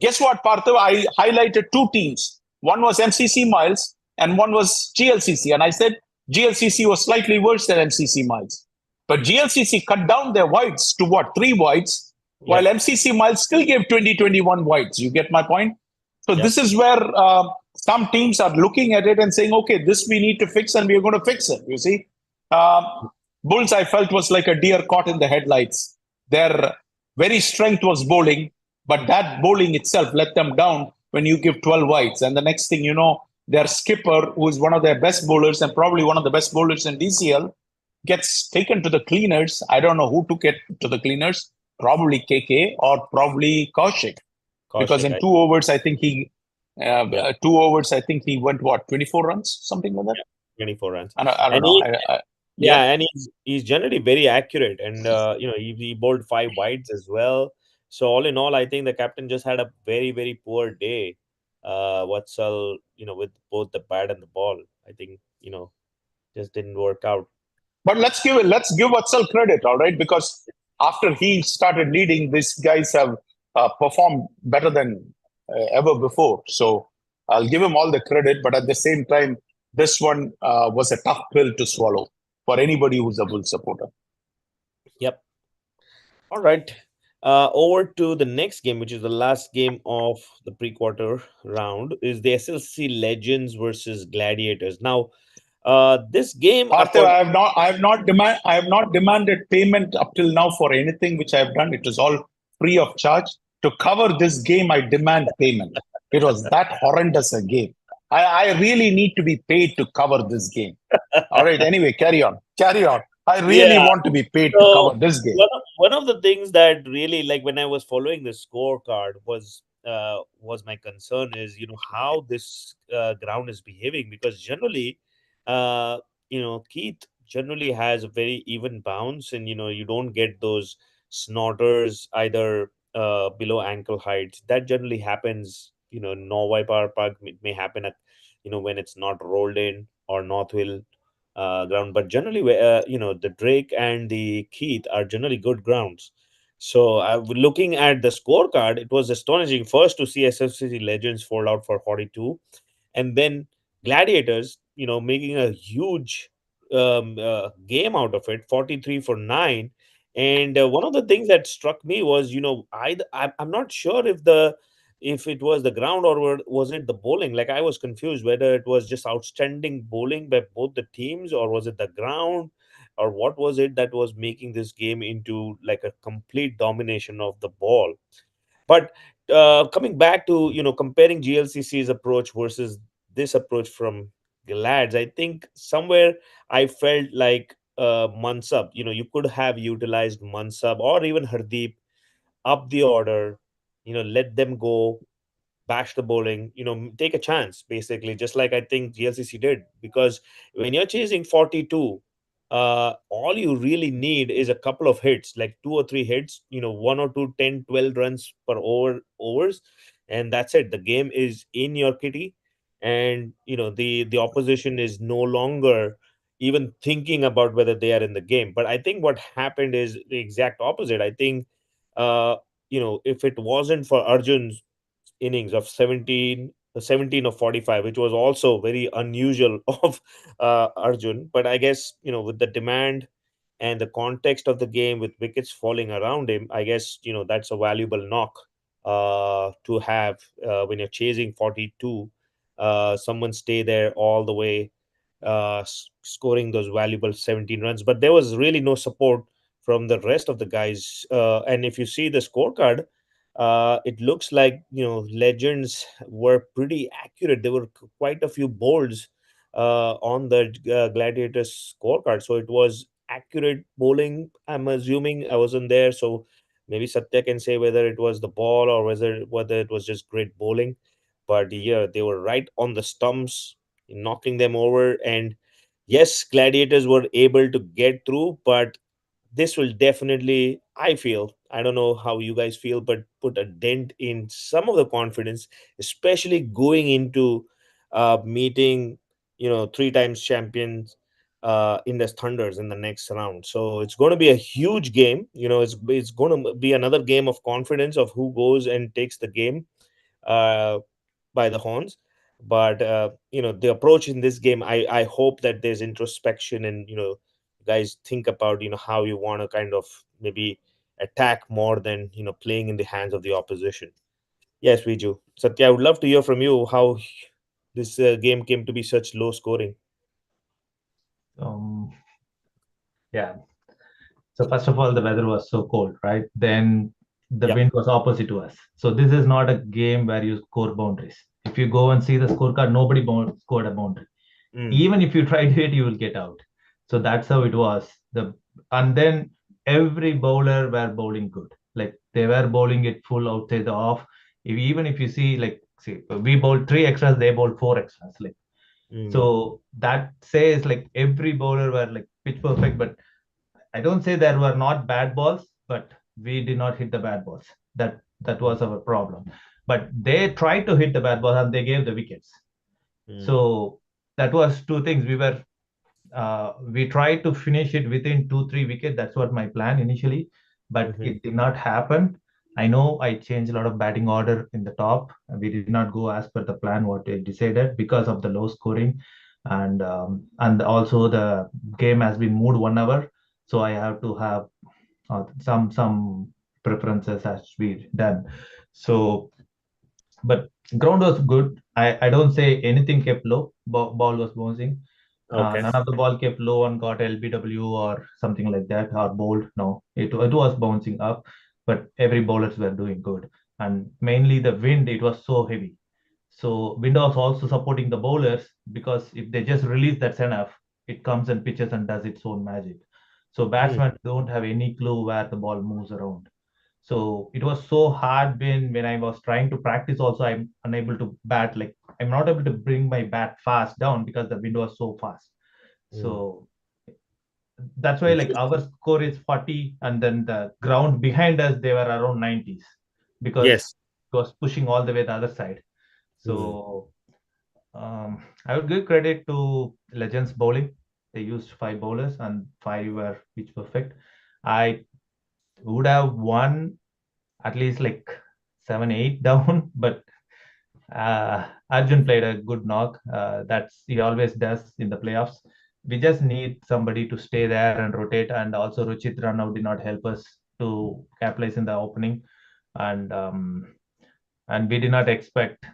guess what, Parthav? I highlighted 2 teams. One was MCC Miles and one was GLCC. And I said GLCC was slightly worse than MCC Miles. But GLCC cut down their wides to what? 3 wides, Yeah, while MCC Miles still gave 20, 21 wides. You get my point? So yeah, this is where some teams are looking at it and saying, okay, this we need to fix and we're going to fix it. You see? Bulls, I felt, was like a deer caught in the headlights. Their very strength was bowling, but that bowling itself let them down when you give 12 wides. And the next thing you know, their skipper, who is one of their best bowlers and probably one of the best bowlers in DCL, gets taken to the cleaners. I don't know who took it to the cleaners, probably KK or probably Kaushik. Because Kaushik. in 2 overs, I think Yeah, 2 overs, I think he went what, 24 runs, something like that. yeah, 24 runs. I don't And know. Yeah, yeah, and he's generally very accurate, and he bowled 5 wides as well. So all in all, I think the captain just had a very very poor day. Watsal, with both the bat and the ball, I think just didn't work out. but let's give Vatsal credit, all right, because after he started leading, these guys have performed better than ever before. So I'll give him all the credit, but at the same time, this one was a tough pill to swallow for anybody who's a Bull supporter. Yep. All right. Over to the next game, which is the last game of the pre-quarter round, is the SLC Legends versus Gladiators. Now, this game, Parthiv, according I have not demanded payment up till now for anything which I have done. It is all free of charge. To cover this game, I demand payment. It was that horrendous a game. I really need to be paid to cover this game. All right. Anyway, carry on. Carry on. I really yeah. want to be paid to So cover this game. one of the things that really, like, when I was following the scorecard, was my concern is how this ground is behaving, because generally, uh Keith generally has a very even bounce, and you don't get those snorters either below ankle heights. That generally happens. Norway Power Park may happen at when it's not rolled in, or North Hill ground, but generally, the Drake and the Keith are generally good grounds. So, looking at the scorecard, it was astonishing first to see SFCC Legends fall out for 42, and then Gladiators, making a huge game out of it, 43 for 9. And one of the things that struck me was, I'm not sure if it was the ground, or was it the bowling. Like, I was confused whether it was just outstanding bowling by both the teams, or was it the ground, or what was it that was making this game into like a complete domination of the ball. But coming back to comparing GLCC's approach versus this approach from Glads, I think somewhere I felt like Mansab. You could have utilized Mansab or even Hardeep up the order. Let them go, bash the bowling, take a chance, basically, just like I think GLCC did. Because when you're chasing 42, all you really need is a couple of hits, like 2 or 3 hits, 1 or 2, 10, 12 runs per overs. and that's it. The game is in your kitty, and the opposition is no longer even thinking about whether they are in the game. But I think what happened is the exact opposite. I think uh if it wasn't for Arjun's innings of 17 of 45, which was also very unusual of Arjun. But I guess, with the demand and the context of the game with wickets falling around him, I guess, that's a valuable knock to have when you're chasing 42. Someone stay there all the way, scoring those valuable 17 runs. But there was really no support from the rest of the guys. And if you see the scorecard, it looks like legends were pretty accurate. There were quite a few bolds on the Gladiators scorecard, so it was accurate bowling. I'm assuming I wasn't there, so maybe Satya can say whether it was the ball or whether it was just great bowling. But yeah, they were right on the stumps, knocking them over. And yes, Gladiators were able to get through, but this will definitely, I feel, I don't know how you guys feel, but put a dent in some of the confidence, especially going into meeting, three times champions Indus Thunders in the next round. So it's going to be a huge game. It's going to be another game of confidence of who goes and takes the game uh, by the horns. But the approach in this game, I hope that there's introspection, and you guys think about how you want to kind of maybe attack more than playing in the hands of the opposition. Yes, Viju. Satya, I would love to hear from you how this game came to be such low scoring. Um, yeah. So first of all, the weather was so cold, right? Then the Yep. wind was opposite to us. So this is not a game where you score boundaries. If you go and see the scorecard, nobody scored a boundary. Mm, Even if you try to hit, you will get out. So that's how it was. And then every bowler were bowling good. Like they were bowling it full outside the off. Even if you see, like, see, we bowled three extras, they bowled four extras. Like, mm, so that says like every bowler were like pitch perfect. But I don't say there were not bad balls, but we did not hit the bad balls. That mm, was our problem. But they tried to hit the bad balls and they gave the wickets. mm, So that was two things. We tried to finish it within 2-3 wickets. That's what my plan initially, but mhm, it did not happen. I know I changed a lot of batting order in the top. We did not go as per the plan what I decided because of the low scoring, and also the game has been moved 1 hour, so I have to have some preferences as we done. So, but ground was good. I don't say anything kept low. Ball was bouncing. okay. None of the ball kept low and got LBW or something like that or bowled. No, it was bouncing up, but every bowlers were doing good. And mainly the wind, it was so heavy. So wind was also supporting the bowlers because if they just release that's enough, it comes and pitches and does its own magic. So Mm, batsmen don't have any clue where the ball moves around. So it was so hard when I was trying to practice also, I'm unable to bat, like I'm not able to bring my bat fast down because the wind was so fast. mm. So that's why like our Interesting. score is 40 and then the ground behind us they were around 90s because Yes. it was pushing all the way the other side. Mm, So I would give credit to Legends bowling. They used five bowlers and five were pitch perfect. I would have won at least like 7-8 down, but Arjun played a good knock. That's he always does in the playoffs. We just need somebody to stay there and rotate, and also Ruchit Ranav did not help us to capitalize in the opening, and um, and we did not expect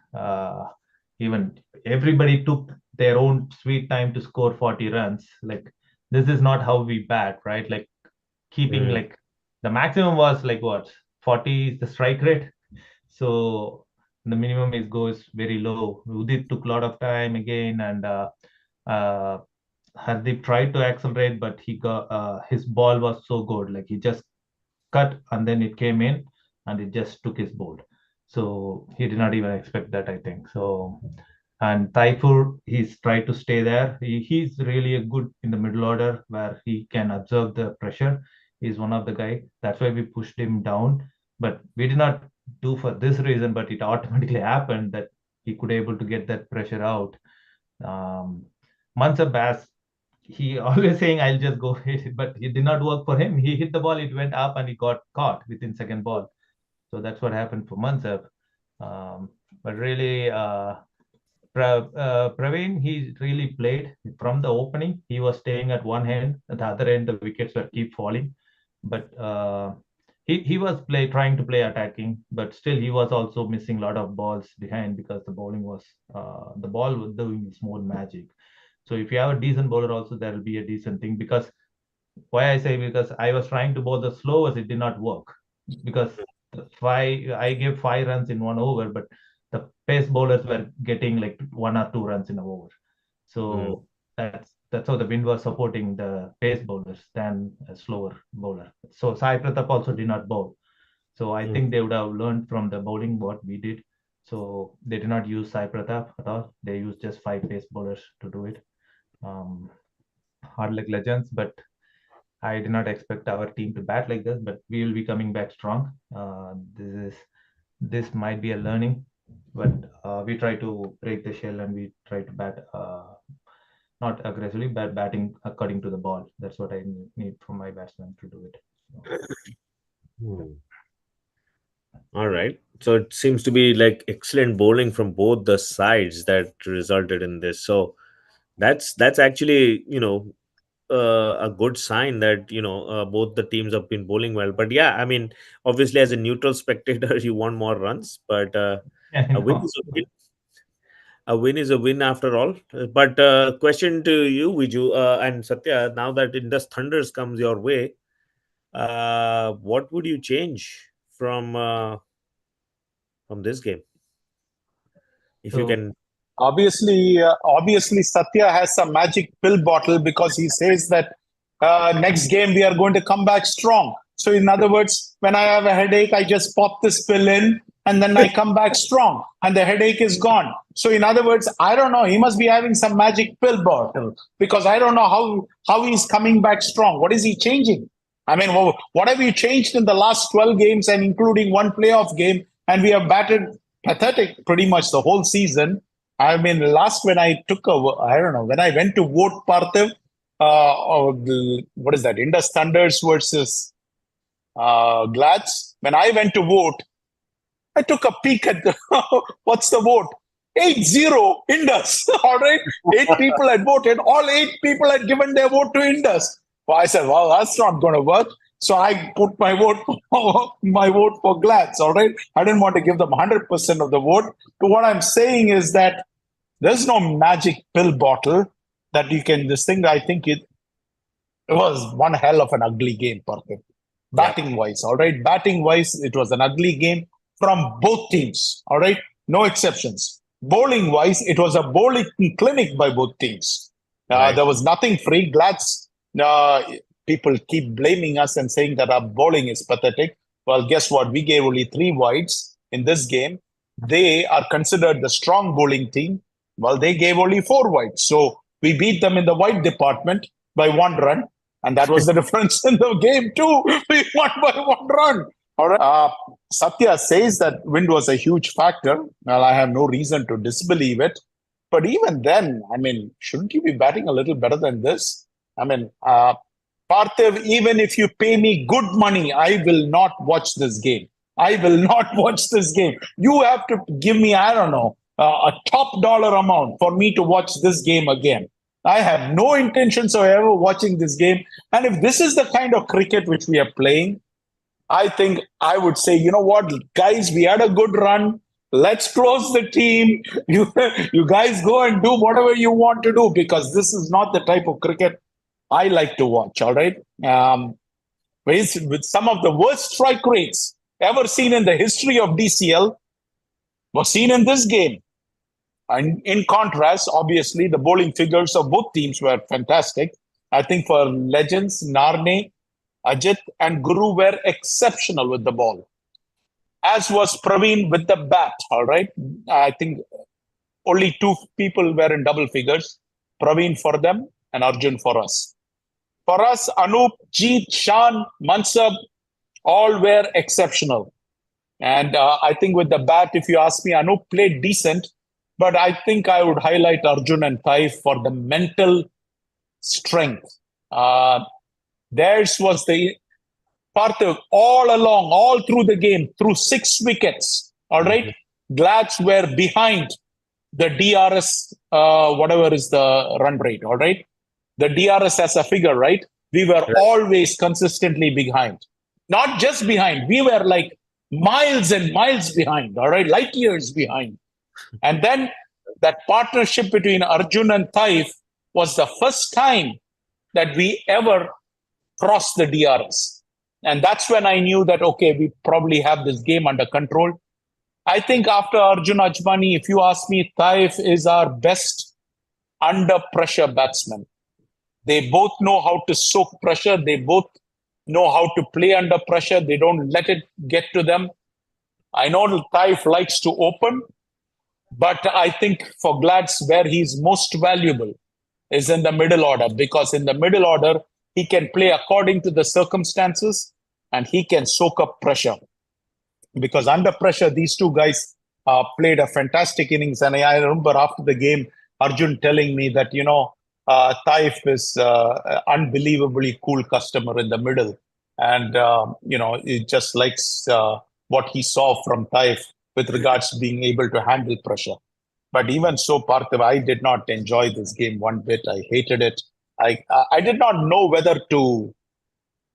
even everybody took their own sweet time to score 40 runs. Like this is not how we bat, right? Like keeping mm, like the maximum was like what 40 is the strike rate, so the minimum is goes very low. Udit took a lot of time again, and uh, Hardeep tried to accelerate, but he got his ball was so good. Like he just cut and then it came in and it just took his board. So he did not even expect that, I think. So and Taifur, he's tried to stay there. He's really a good in the middle order where he can absorb the pressure. He's one of the guy. That's why we pushed him down. But we did not do for this reason, but it automatically happened that he could able to get that pressure out. Mansab, as he always saying, I'll just go hit it, but it did not work for him. He hit the ball, it went up, and he got caught within second ball. So that's what happened for Mansab. But really, Praveen, he really played from the opening. He was staying at one end, at the other end, the wickets were keep falling. But he was trying to play attacking, but still he was also missing a lot of balls behind because the bowling was the ball was doing its more magic. So if you have a decent bowler, also there will be a decent thing. Because why I say, because I was trying to bowl the slowest, it did not work because I gave 5 runs in 1 over, but the pace bowlers were getting like 1 or 2 runs in an over. So that's how the wind was supporting the pace bowlers than a slower bowler. So Sai Pratap also did not bowl. So I think they would have learned from the bowling what we did. So they did not use Sai Pratap at all. They used just 5 pace bowlers to do it. Hard like legends, but I did not expect our team to bat like this, but we will be coming back strong. This might be a learning, but we try to break the shell and we try to bat not aggressively, but batting according to the ball. That's what I need from my batsman to do it. All right. So it seems to be like excellent bowling from both the sides that resulted in this. So that's actually a good sign that both the teams have been bowling well. But yeah, I mean, obviously as a neutral spectator, you want more runs, but a win is a win. A win is a win after all. But question to you, Viju and Satya, now that Indus Thunders comes your way, what would you change from this game, if you can? Obviously, Satya has some magic pill bottle because he says that next game we are going to come back strong. So, in other words, when I have a headache, I just pop this pill in and then I come back strong and the headache is gone. So, in other words, I don't know. He must be having some magic pill bottle because I don't know how he's coming back strong. What is he changing? I mean, what have you changed in the last 12 games and including one playoff game? And we have batted pathetic pretty much the whole season. I mean, when I went to vote Parthiv, what is that? Indus Thunders versus Glads. When I went to vote, I took a peek at what's the vote? 8-0 Indus. All right. 8 people had voted. All 8 people had given their vote to Indus. Well, I said, well, that's not going to work. So I put my vote for Glads. All right. I didn't want to give them 100% of the vote. But what I'm saying is that there's no magic pill bottle that you can, this thing, I think it was one hell of an ugly game, Parthiv. Batting wise, all right. Batting wise, it was an ugly game from both teams, all right. No exceptions. Bowling wise, it was a bowling clinic by both teams. There was nothing free. Glads, people keep blaming us and saying that our bowling is pathetic. Well, guess what? We gave only 3 wides in this game. They are considered the strong bowling team. Well, they gave only 4 wides. So we beat them in the wide department by 1 run. And that was the difference in the game too. We won by 1 run. All right. Satya says that wind was a huge factor. Well, I have no reason to disbelieve it. But even then, I mean, shouldn't you be batting a little better than this? I mean, Parthiv, even if you pay me good money, I will not watch this game. I will not watch this game. You have to give me, I don't know, a top dollar amount for me to watch this game again. I have no intentions of ever watching this game. And if this is the kind of cricket which we are playing, I think I would say, you know what, guys, we had a good run. Let's close the team. You guys go and do whatever you want to do because this is not the type of cricket I like to watch, all right? With some of the worst strike rates ever seen in the history of DCL was seen in this game. And in contrast, obviously, the bowling figures of both teams were fantastic. I think for legends, Narne, Ajit and Guru were exceptional with the ball. As was Praveen with the bat, all right? I think only 2 people were in double figures. Praveen for them and Arjun for us. For us, Anup, Jeet, Shan, Mansab, all were exceptional. And I think with the bat, if you ask me, Anup played decent, but I think I would highlight Arjun and Taif for the mental strength. Theirs was the Parthiv all along, all through the game, through 6 wickets. All right. Glads were behind the DRS, whatever is the run rate. All right. The DRS as a figure, right? We were always consistently behind. Not just behind, we were like miles and miles behind, all right, light years behind. And then that partnership between Arjun and Taif was the first time that we ever crossed the DRS. And that's when I knew that, okay, we probably have this game under control. I think after Arjun Ajmani, if you ask me, Taif is our best under pressure batsman. They both know how to soak pressure. They both know how to play under pressure. They don't let it get to them. I know Taif likes to open, but I think for Glads, where he's most valuable is in the middle order, because in the middle order, he can play according to the circumstances and he can soak up pressure. Because under pressure, these two guys played a fantastic innings. And I remember after the game, Arjun telling me that, Taif is unbelievably cool customer in the middle. And, he just likes what he saw from Taif with regards to being able to handle pressure. But even so, Parthiv, I did not enjoy this game one bit. I hated it. I did not know whether to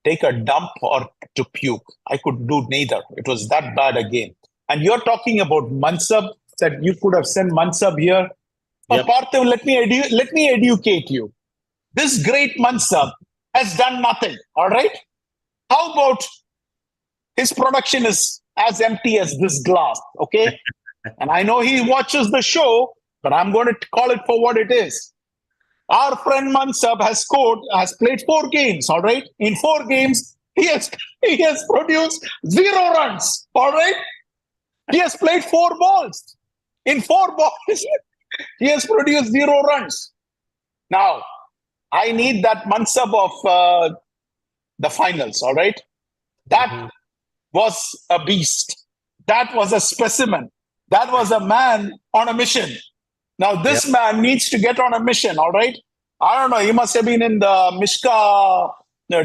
take a dump or to puke. I could do neither. It was that bad a game. And you're talking about Mansab, that you could have sent Mansab here. But Parthiv, let me educate you. This great Mansab has done nothing, all right? How about his production is as empty as this glass, okay? And I know he watches the show, but I'm going to call it for what it is. Our friend Mansab has played 4 games, all right? In 4 games, he has produced 0 runs, all right? He has played 4 balls. In 4 balls, he has produced 0 runs. Now, I need that Mansab of the finals, all right? That was a beast. That was a specimen. That was a man on a mission. Now, this man needs to get on a mission, all right? I don't know. He must have been in the Mishka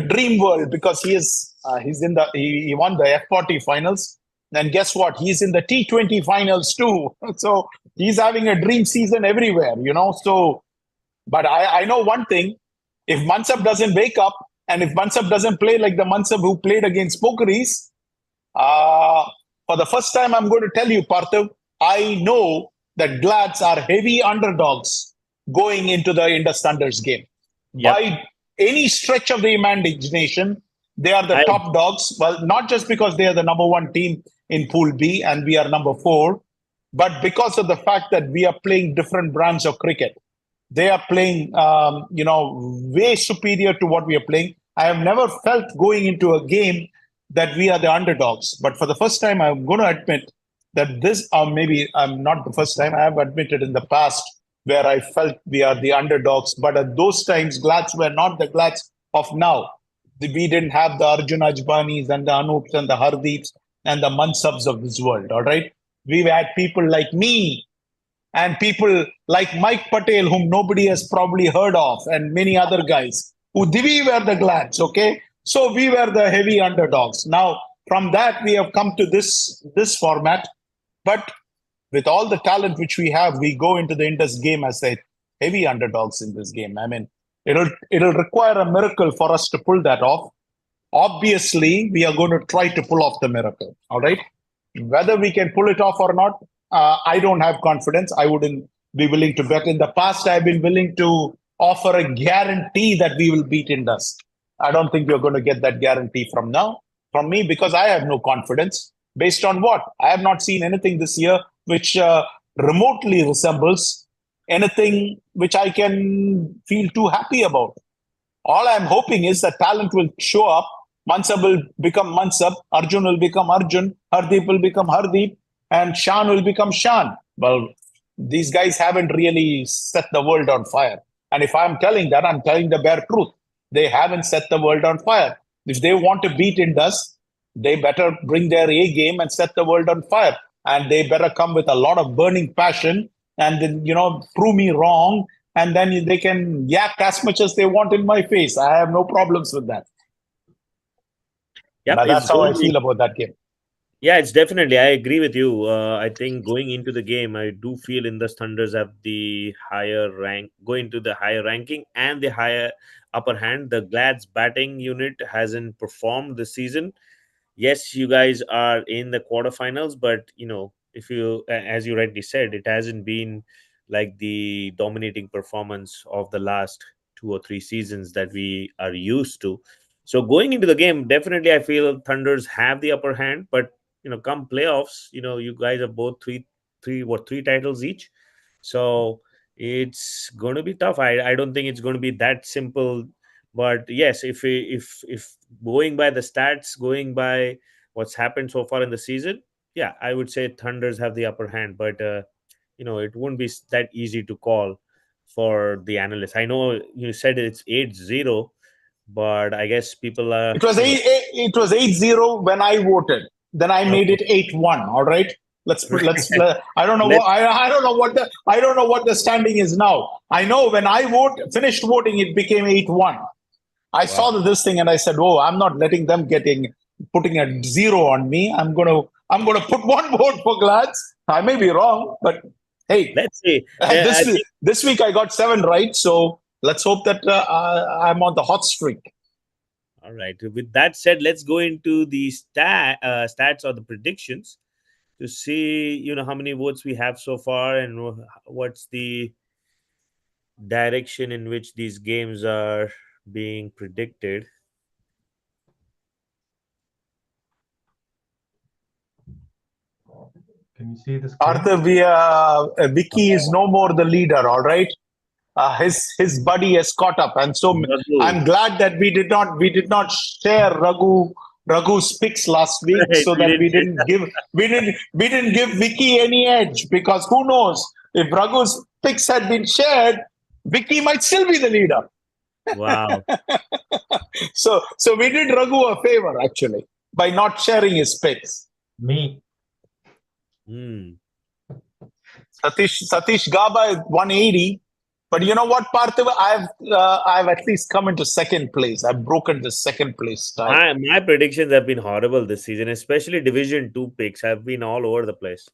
dream world, because he won the F40 finals. And guess what? He's in the T20 finals too. So he's having a dream season everywhere, So, but I know one thing. If Mansab doesn't wake up, and if Mansab doesn't play like the Mansab who played against Pokeries, for the first time, I'm going to tell you, Parthiv, I know that Glads are heavy underdogs going into the Indus Thunders game. By any stretch of the imagination, they are the top dogs. Well, not just because they are the number 1 team in Pool B and we are number 4, but because of the fact that we are playing different brands of cricket. They are playing, way superior to what we are playing. I have never felt going into a game that we are the underdogs. But for the first time, I'm going to admit that this, or maybe I'm not the first time, I have admitted in the past where I felt we are the underdogs. But at those times, Glads were not the Glads of now. We didn't have the Arjun Ajbanis and the Anups and the Hardeeps and the Mansabs of this world, all right? We had people like me and people like Mike Patel, whom nobody has probably heard of, and many other guys, we were the Glads, okay? So we were the heavy underdogs. Now, from that, we have come to this format. But with all the talent which we have, we go into the Indus game as the heavy underdogs in this game. I mean, it'll require a miracle for us to pull that off. Obviously, we are going to try to pull off the miracle, all right? Whether we can pull it off or not, I don't have confidence. I wouldn't be willing to bet. In the past, I've been willing to offer a guarantee that we will beat Indus. I don't think you're going to get that guarantee from me, because I have no confidence. Based on what? I have not seen anything this year which remotely resembles anything which I can feel too happy about. All I'm hoping is that talent will show up. Mansab will become Mansab, Arjun will become Arjun, Hardeep will become Hardeep, and Shan will become Shan. Well, these guys haven't really set the world on fire. And if I'm telling that, I'm telling the bare truth. They haven't set the world on fire. If they want to beat Indus, they better bring their A game and set the world on fire. And they better come with a lot of burning passion and then, prove me wrong. And then they can yak as much as they want in my face. I have no problems with that. Yep, But that's how I feel about that game. Yeah, it's definitely. I agree with you. I think going into the game, I do feel Indus Thunders have the higher rank, going to the higher ranking and the higher upper hand. The Glad's batting unit hasn't performed this season. Yes, you guys are in the quarterfinals, but if you, as you rightly said, it hasn't been like the dominating performance of the last 2 or 3 seasons that we are used to. So going into the game, definitely I feel Thunders have the upper hand, but come playoffs, you guys have both three titles each. So it's going to be tough. I don't think it's going to be that simple. But yes, if going by the stats, going by what's happened so far in the season, yeah, I would say Thunders have the upper hand. But it won't be that easy to call for the analysts. I know you said it's 8-0, but I guess people are. It was 8-0 when I voted. Then I made it 8-1. All right. I don't know I don't know what the standing is now. I know when I finished voting, it became 8-1. I saw this thing and I said, "Oh, I'm not letting them putting a 0 on me. I'm gonna put one vote for Glads. I may be wrong, but hey, let's see. This week I got 7 right, so let's hope that I'm on the hot streak." All right. With that said, let's go into the stats or the predictions to see how many votes we have so far and what's the direction in which these games are being predicted. Can you see the screen? Arthur, Vicky is no more the leader. All right, his buddy has caught up, and so I'm glad that we did not share Raghu's picks last week, so that we didn't give Vicky any edge, because who knows, if Raghu's picks had been shared, Vicky might still be the leader. Wow. So we did Raghu a favor actually by not sharing his picks. Me. Satish Gaba is 180. But you know what, Parthiv? I've at least come into second place. I've broken the second place tie. My predictions have been horrible this season, especially Division 2 picks have been all over the place.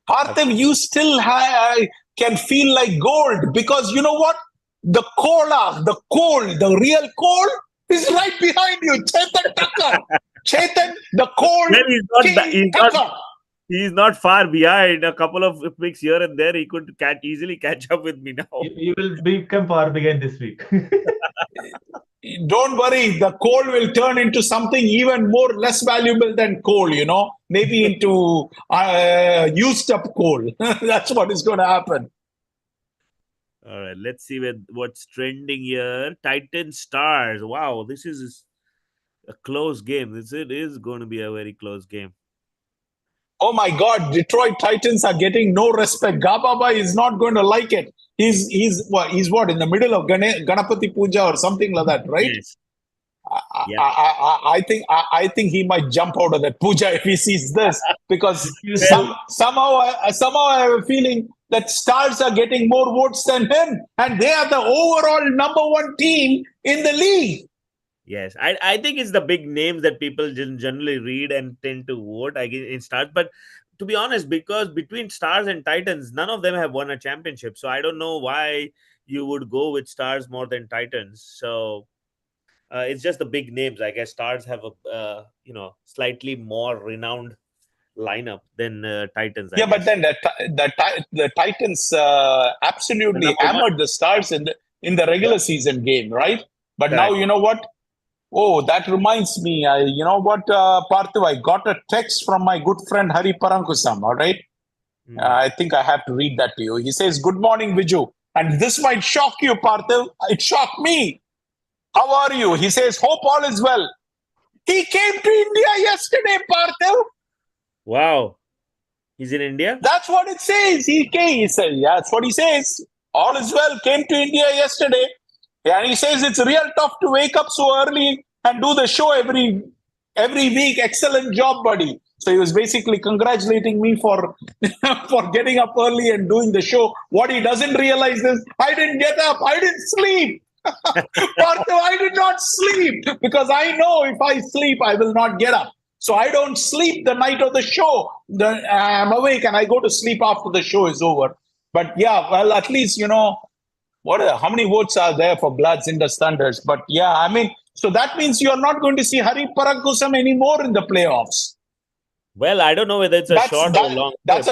Parthiv, you still can feel like gold, because you know what? The real coal is right behind you. Chetan Thakkar. Chetan, the coal. He's not far behind. A couple of picks here and there, he could easily catch up with me now. You will become far behind this week. Don't worry, the coal will turn into something even less valuable than coal, maybe into used up coal. That's what is going to happen. All right, let's see what's trending here. Titan Stars. Wow, this is a close game. It is going to be a very close game. Oh my God, Detroit Titans are getting no respect. Gababa is not going to like it. He's what, in the middle of Ganapati Puja or something like that, right? Yes. I think he might jump out of that puja if he sees this, because somehow I have a feeling that Stars are getting more votes than him, and they are the overall number 1 team in the league. Yes, I think it's the big names that people generally read and tend to vote in Stars. But to be honest, because between Stars and Titans, none of them have won a championship. So I don't know why you would go with Stars more than Titans. So it's just the big names. I guess Stars have a slightly more renowned lineup than Titans. But then the Titans absolutely hammered the Stars in the regular season game, right? But now, you know what? Oh, that reminds me. You know what, Parthiv? I got a text from my good friend Hari Parankusam. All right, I think I have to read that to you. He says, "Good morning, Viju," and this might shock you, Parthiv. It shocked me. How are you? He says, "Hope all is well." He came to India yesterday, Parthiv. Wow, he's in India. That's what it says. He said, "Yeah, that's what he says. All is well." Came to India yesterday. Yeah, and he says it's real tough to wake up so early and do the show every every week, excellent job, buddy. So he was basically congratulating me for for getting up early and doing the show. What he doesn't realize is I didn't get up, I didn't sleep. Partha, I did not sleep because I know if I sleep, I will not get up. So I don't sleep the night of the show. I'm awake and I go to sleep after the show is over. But yeah, well, at least, how many votes are there for Glad's Indus Thunders? But yeah, I mean, so that means you're not going to see Hari Parakusam anymore in the playoffs. Well, I don't know whether it's a short or long. That's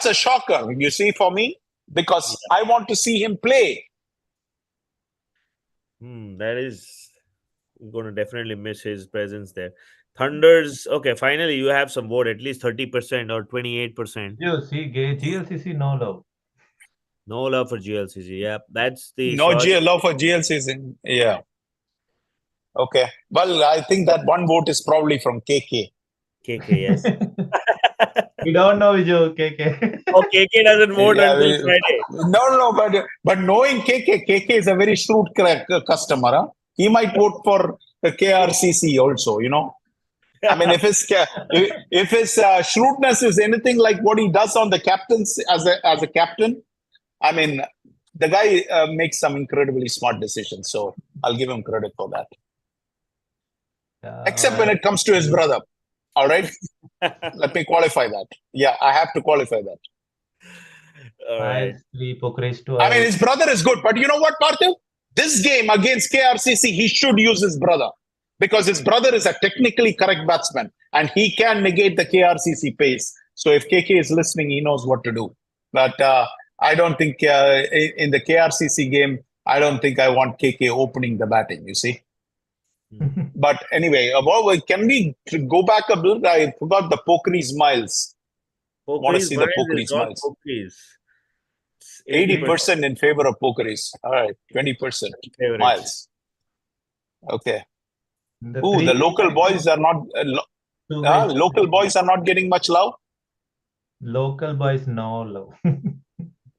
a shocker, you see, for me, because I want to see him play. That is going to definitely miss his presence there. Thunders, okay, finally you have some vote, at least 30% or 28%. You see, GLCC, no love. No love for GLCC. Yeah, that's the no love for GLCC. Yeah. Okay. Well, I think that one vote is probably from KK. KK, yes. We don't know Viju, KK. Oh, KK doesn't vote until Friday. No, but knowing KK is a very shrewd customer. Huh? He might vote for the KRCC also, I mean, if his shrewdness is anything like what he does on the captains as a captain, I mean, the guy makes some incredibly smart decisions. So I'll give him credit for that. Except when it comes to his brother. All right. Let me qualify that. Yeah, I have to qualify that. All right. I mean, his brother is good. But you know what, Parthiv? This game against KRCC, he should use his brother. Because his brother is a technically correct batsman. And he can negate the KRCC pace. So if KK is listening, he knows what to do. But I don't think in the KRCC game, I don't think I want KK opening the batting, you see. But anyway, can we go back a bit? I forgot the Pokhari's Miles. I want to see the Pokhari's Miles. 80% in favor of Pokhari's. All right, 20% Miles. Okay. The local boys are not. Local boys are not getting much love. Local boys, no love.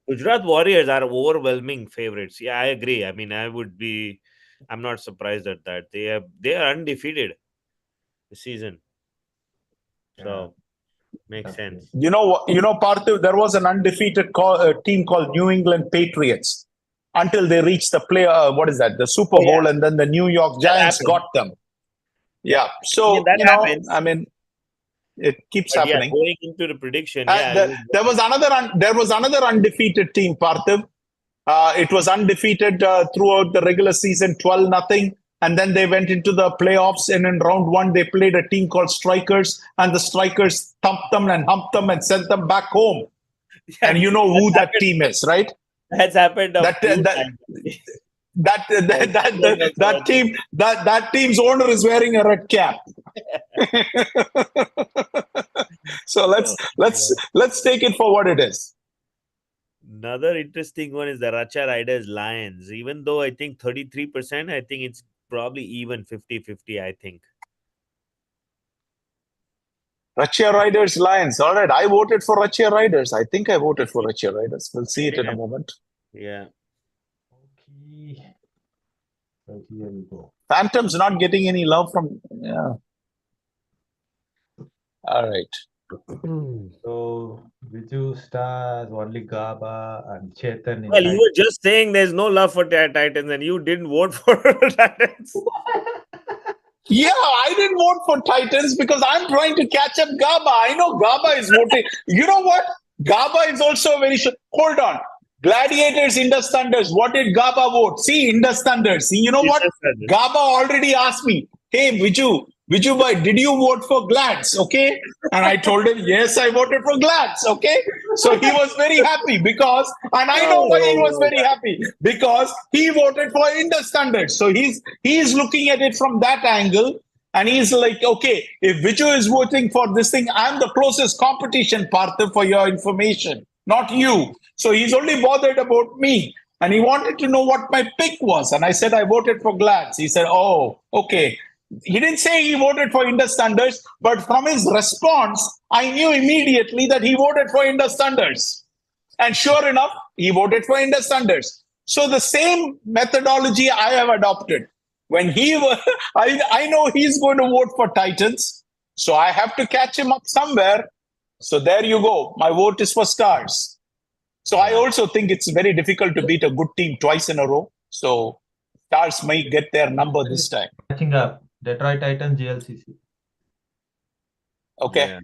Gujarat Warriors are overwhelming favorites. Yeah, I agree. I mean, I'm not surprised at that. They are undefeated this season. So makes sense. Parthiv, there was an undefeated team called New England Patriots until they reached the the Super Bowl, and then the New York Giants got them. Yeah. So happens. I mean, it keeps happening. Yeah, going into the prediction, there was another undefeated team, Parthiv. It was undefeated throughout the regular season, 12-0. And then they went into the playoffs. And in round one, they played a team called Strikers. And the Strikers thumped them and humped them and sent them back home. Yeah, and you know who that team is, right? That's happened. That team's owner is wearing a red cap. So let's take it for what it is. Another interesting one is the Racha Riders Lions. Even though I think 33%, I think it's probably even 50-50, I think. Racha Riders Lions. All right. I voted for Racha Riders. I think I voted for Racha Riders. We'll see it in a moment. Yeah. Okay. So here we go. Phantom's not getting any love from. Yeah. All right. So Viju stars only Gaba and Chetan. Well, you were just saying there's no love for Titans, and you didn't vote for Titans. Yeah, I didn't vote for Titans because I'm trying to catch up Gaba. I know Gaba is voting. You know what? Gaba is also very sure. Hold on. Gladiators, Indus Thunders. What did Gaba vote? See, Indus Thunders. See, you know what? Gaba already asked me, hey, Viju boy, did you vote for Glads? Okay. And I told him, yes, I voted for Glads. Okay. So he was very happy because, and I know why he was very happy, because he voted for Indus Thunders. So he's looking at it from that angle. And he's like, okay, if Viju is voting for this thing, I'm the closest competition partner for your information, not you. So he's only bothered about me. And he wanted to know what my pick was. And I said, I voted for Glads. He said, oh, okay. He didn't say he voted for Indus Thunders, but from his response, I knew immediately that he voted for Indus Thunders. And sure enough, he voted for Indus Thunders. So the same methodology I have adopted. when I know he's going to vote for Titans, so I have to catch him up somewhere. So there you go. My vote is for Stars. So I also think it's very difficult to beat a good team twice in a row. So Stars might get their number this time. Catching up. Detroit Titans, GLCC. Okay. Yeah.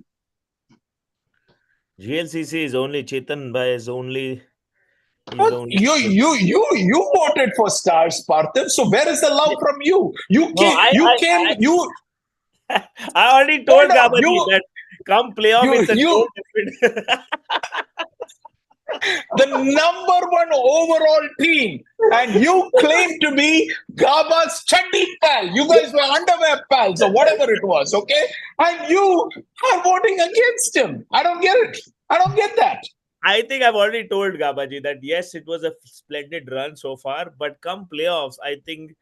GLCC is only Chetan Bhai is only. You voted for Stars, Parthiv. So where is the love from you? I already told Hold on, Gabaji that come playoff, it's a whole different. the number one overall team, and you claim to be Gaba's chuddy pal. You guys were underwear pals or whatever it was, okay? And you are voting against him. I don't get it. I don't get that. I think I've already told Gabaji that yes, it was a splendid run so far, but come playoffs, I think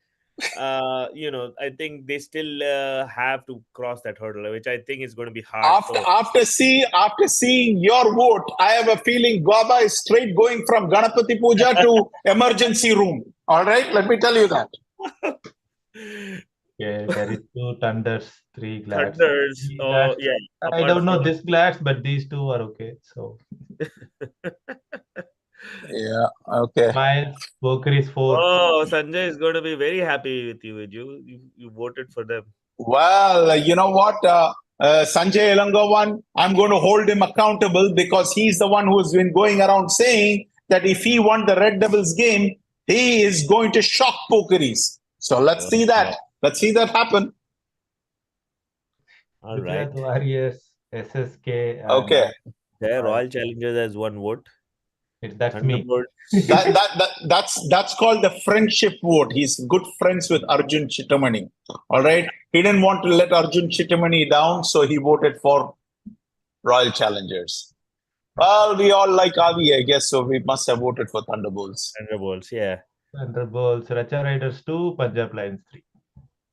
I think they still have to cross that hurdle, which I think is going to be hard. After seeing your vote, I have a feeling Gaba is straight going from Ganapati Puja to emergency room. All right, let me tell you that. Yeah, there is 2 Thunders, 3 Glads. Thunders. Oh, yeah. I don't know this Glads, but these 2 are okay. So. Yeah, okay. Miles, Poker is 4. Oh, Sanjay is going to be very happy with you. You voted for them. Well, you know what? Sanjay Elangovan, I'm going to hold him accountable because he's the one who's been going around saying that if he won the Red Devils game, he is going to shock Pokeries. So let's see that. Let's see that happen. All right. Warriors, SSK. Okay. There, Royal Challengers has 1 vote. That's me. That's called the friendship vote. He's good friends with Arjun Chittamani. All right. He didn't want to let Arjun Chittamani down, so he voted for Royal Challengers. Well, we all like Adi, I guess, so we must have voted for Thunderbolts. Thunderbolts, yeah. Thunderbolts, Racha Riders 2, Punjab Lions 3.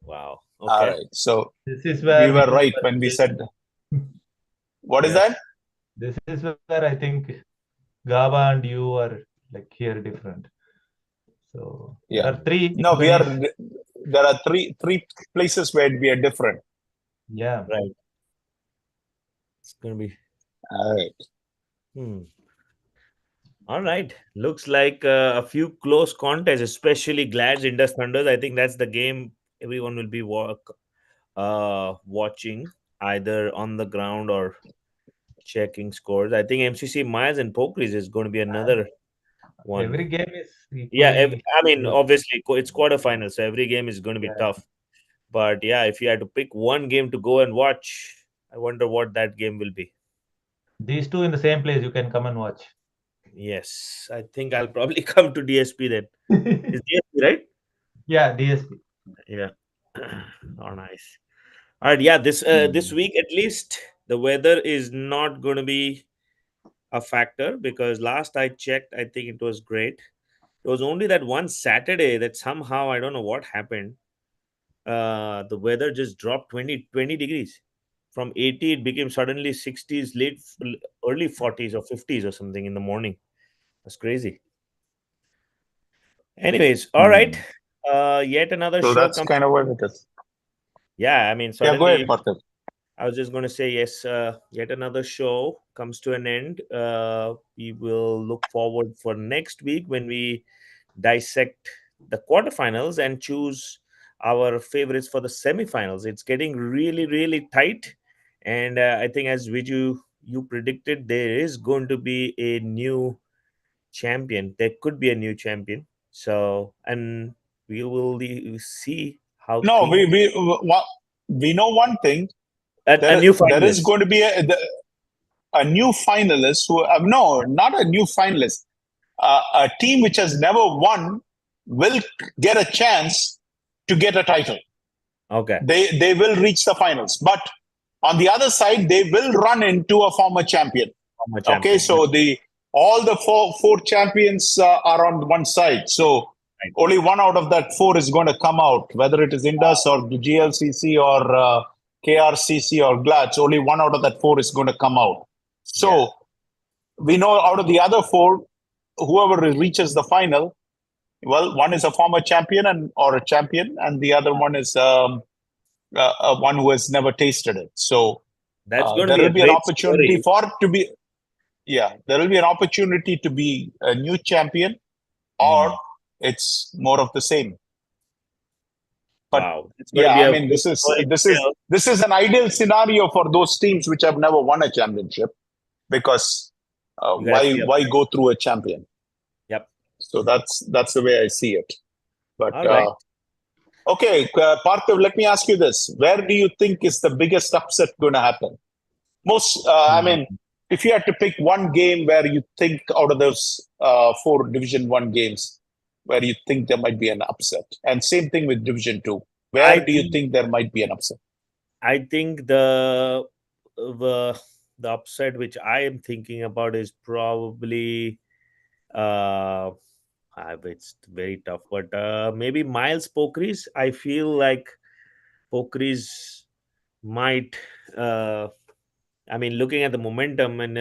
Wow. Okay. All right. So this is where we were right when we said. What is that? This is where I think Gaba and you are like here different. So yeah, there are 3. No, we are. There are three places where we are different. Yeah, right. It's gonna be all right. All right. Looks like a few close contests, especially Glads Indus Thunders. I think that's the game everyone will be watching either on the ground or checking scores. I think MCC Miles and Pokeries is going to be another one. Every game is obviously it's quarterfinals, so every game is going to be tough. But yeah, if you had to pick one game to go and watch, I wonder what that game will be. These 2 in the same place, you can come and watch. Yes, I think I'll probably come to DSP then. Is DSP right? Yeah, DSP. Yeah. Oh, nice. All right. Yeah, this week at least the weather is not going to be a factor because last I checked, I think it was great. It was only that one Saturday that somehow I don't know what happened. The weather just dropped 20 degrees. From 80, it became suddenly 60s, early 40s or 50s or something in the morning. That's crazy. Anyways, all right. Yet another show. That's kind of what it is. Yeah, I mean, suddenly, go ahead, Parthiv. I was just going to say, yes, yet another show comes to an end. We will look forward for next week when we dissect the quarterfinals and choose our favorites for the semifinals. It's getting really, really tight. And I think as Viju, you predicted, there is going to be a new champion. There could be a new champion. So, and we will see how. No, we know one thing. A new finalist. There is going to be a new finalist who no, not a new finalist. A team which has never won will get a chance to get a title. Okay. They will reach the finals, but on the other side, they will run into a former champion. Okay, so all the four champions are on one side. So only one out of that 4 is going to come out, whether it is Indus or the GLCC or KRCC or Glads. Only one out of that 4 is going to come out. So we know out of the other 4, whoever reaches the final Well, one is a former champion or a champion, and the other one is one who has never tasted it. So That's going to there be will a be an great opportunity story. there will be an opportunity to be a new champion, or it's more of the same. But Wow, it's going to yeah, be I a mean, great story still. this is an ideal scenario for those teams which have never won a championship, because You got to see why upside. go through a champion? Yep. So that's the way I see it. But All right. okay, Parthiv, let me ask you this: where do you think is the biggest upset going to happen? I mean, if you had to pick one game where you think out of those four Division One games, where you think there might be an upset, and same thing with Division Two, I where do you think think there might be an upset? I think the upset which I am thinking about is probably uh it's very tough, but maybe Miles Pokris. I feel like Pokris might I mean, looking at the momentum and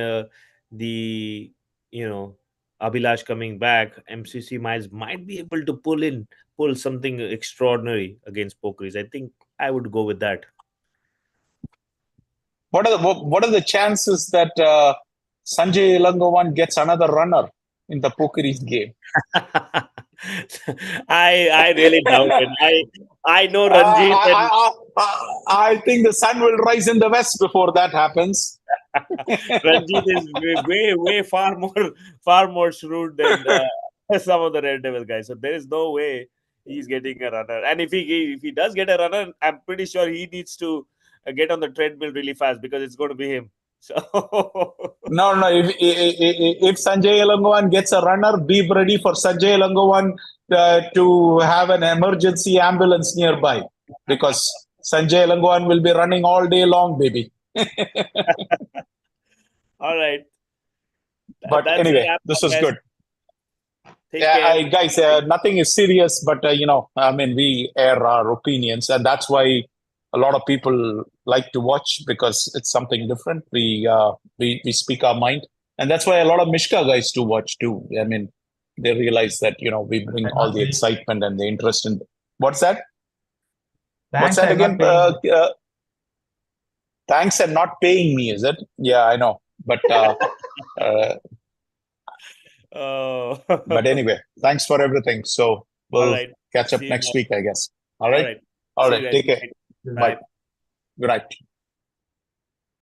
the you know Abhilash coming back, MCC Miles might be able to pull something extraordinary against Pokris. I think I would go with that. What are the chances that Sanjay Ilangovan gets another runner in the Pokeris game? I really doubt it. I know Ranjit and I think the sun will rise in the west before that happens. Ranjit is way far more shrewd than some of the Red Devil guys. So there is no way he's getting a runner. And if he does get a runner, I'm pretty sure he needs to get on the treadmill really fast because it's going to be him. So No. If Sanjay Ilangovan gets a runner, be ready for Sanjay Ilangovan to have an emergency ambulance nearby, because Sanjay Ilangovan will be running all day long, baby. all right, But that's a anyway, wrap this up, was guys. good. Take Yeah, care. guys, nothing is serious, but I mean, we air our opinions, and that's why a lot of people like to watch, because it's something different. We speak our mind, and that's why a lot of Mishka guys do watch too. I mean, they realize that we bring I'm all not the paying. excitement and the interest in. What's that? What's Thanks, that I'm not again? paying. Thanks and not paying me, is it? Yeah, I know, but uh, Oh, but anyway, thanks for everything. So all we'll right. catch up See you next guys. week, I guess. All All right. right. All See you right. guys. Take care. Bye. Bye. Good night.